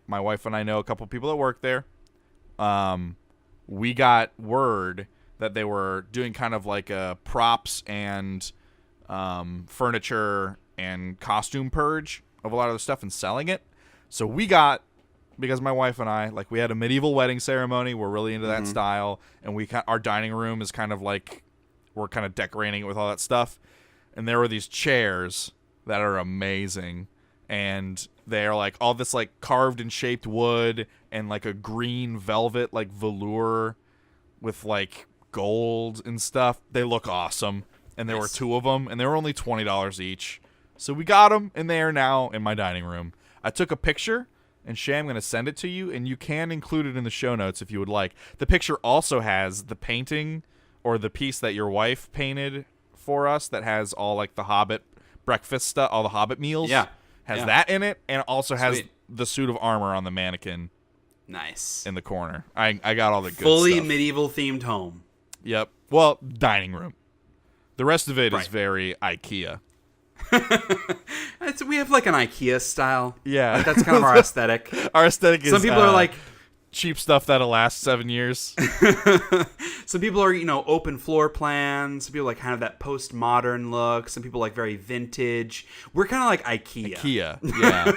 my wife and I know a couple people that work there. We got word that they were doing kind of like a props and furniture and costume purge of a lot of the stuff and selling it. So we got, because my wife and I, like, we had a medieval wedding ceremony. We're really into that style. And our dining room is kind of like, we're kind of decorating it with all that stuff. And there were these chairs that are amazing. And they're like all this like carved and shaped wood and like a green velvet like velour with like gold and stuff. They look awesome. And there were two of them, and they were only $20 each. So we got them, and they are now in my dining room. I took a picture, and Shay, I'm going to send it to you, and you can include it in the show notes if you would like. The picture also has the painting or the piece that your wife painted for us that has all like the Hobbit breakfast stuff, all the Hobbit meals. Yeah. Has that in it, and it also has the suit of armor on the mannequin. Nice. In the corner. I got all the good Fully stuff. medieval themed home. Yep. Well, dining room. The rest of it is very IKEA. We have like an IKEA style. Yeah. That's kind of our aesthetic. Our aesthetic is some people are like cheap stuff that'll last 7 years. Some people are, open floor plans. Some people like kind of that postmodern look. Some people like very vintage. We're kind of like IKEA. Yeah.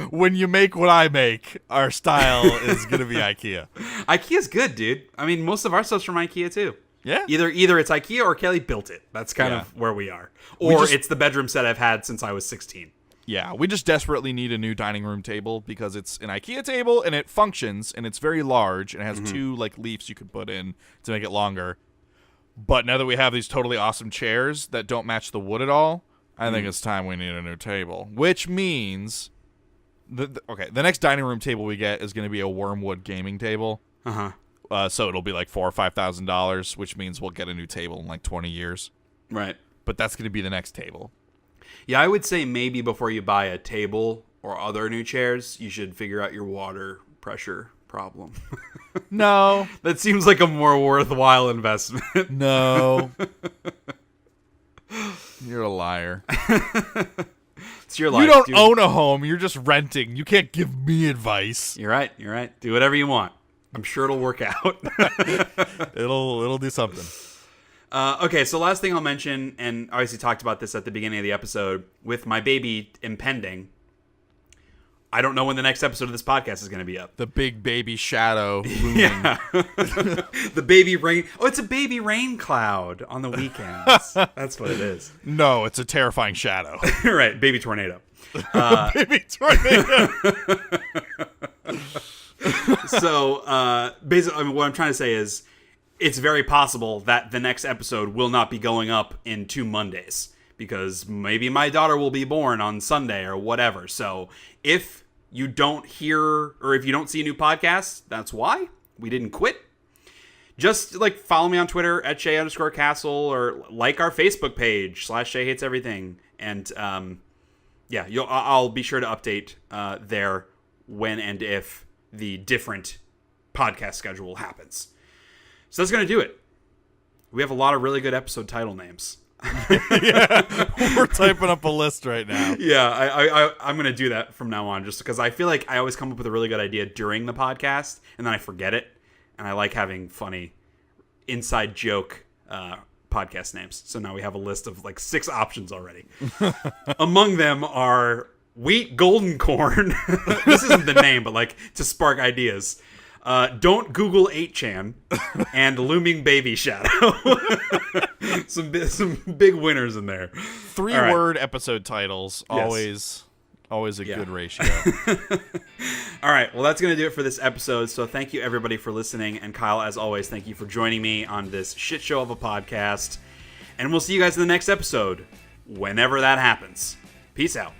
When you make what I make, our style is going to be IKEA. IKEA's good, dude. I mean, most of our stuff's from IKEA, too. Yeah. Either it's IKEA or Kelly built it. That's kind of where we are. Or it's the bedroom set I've had since I was 16. Yeah, we just desperately need a new dining room table because it's an IKEA table and it functions and it's very large and it has two like leaves you could put in to make it longer. But now that we have these totally awesome chairs that don't match the wood at all, I think it's time we need a new table. Which means, the next dining room table we get is going to be a wormwood gaming table. So it'll be like $4,000 or $5,000, which means we'll get a new table in like 20 years. Right. But that's going to be the next table. Yeah, I would say maybe before you buy a table or other new chairs, you should figure out your water pressure problem. No. That seems like a more worthwhile investment. No. You're a liar. It's your life. You don't own a home. You're just renting. You can't give me advice. You're right. Do whatever you want. I'm sure it'll work out. It'll do something. Okay, so last thing I'll mention, and obviously talked about this at the beginning of the episode, with my baby impending, I don't know when the next episode of this podcast is going to be up. The big baby shadow looming. Yeah. The baby rain. Oh, it's a baby rain cloud on the weekends. That's what it is. No, it's a terrifying shadow. Right, baby tornado. Baby tornado. So, basically, what I'm trying to say is, it's very possible that the next episode will not be going up in 2 Mondays because maybe my daughter will be born on Sunday or whatever. So if you don't hear or if you don't see a new podcast, that's why. We didn't quit. Just like follow me on Twitter at Shea_Castle or like our Facebook page /Shea Hates Everything. And I'll be sure to update there when and if the different podcast schedule happens. So that's going to do it. We have a lot of really good episode title names. Yeah, we're typing up a list right now. Yeah, I'm going to do that from now on just because I feel like I always come up with a really good idea during the podcast and then I forget it. And I like having funny inside joke podcast names. So now we have a list of like 6 options already. Among them are Wheat Golden Corn. This isn't the name, but like to spark ideas. Don't Google 8chan and Looming Baby Shadow. some big winners in there. 3-word episode titles. Yes. Always a good ratio. All right. Well, that's going to do it for this episode. So thank you, everybody, for listening. And Kyle, as always, thank you for joining me on this shit show of a podcast. And we'll see you guys in the next episode, whenever that happens. Peace out.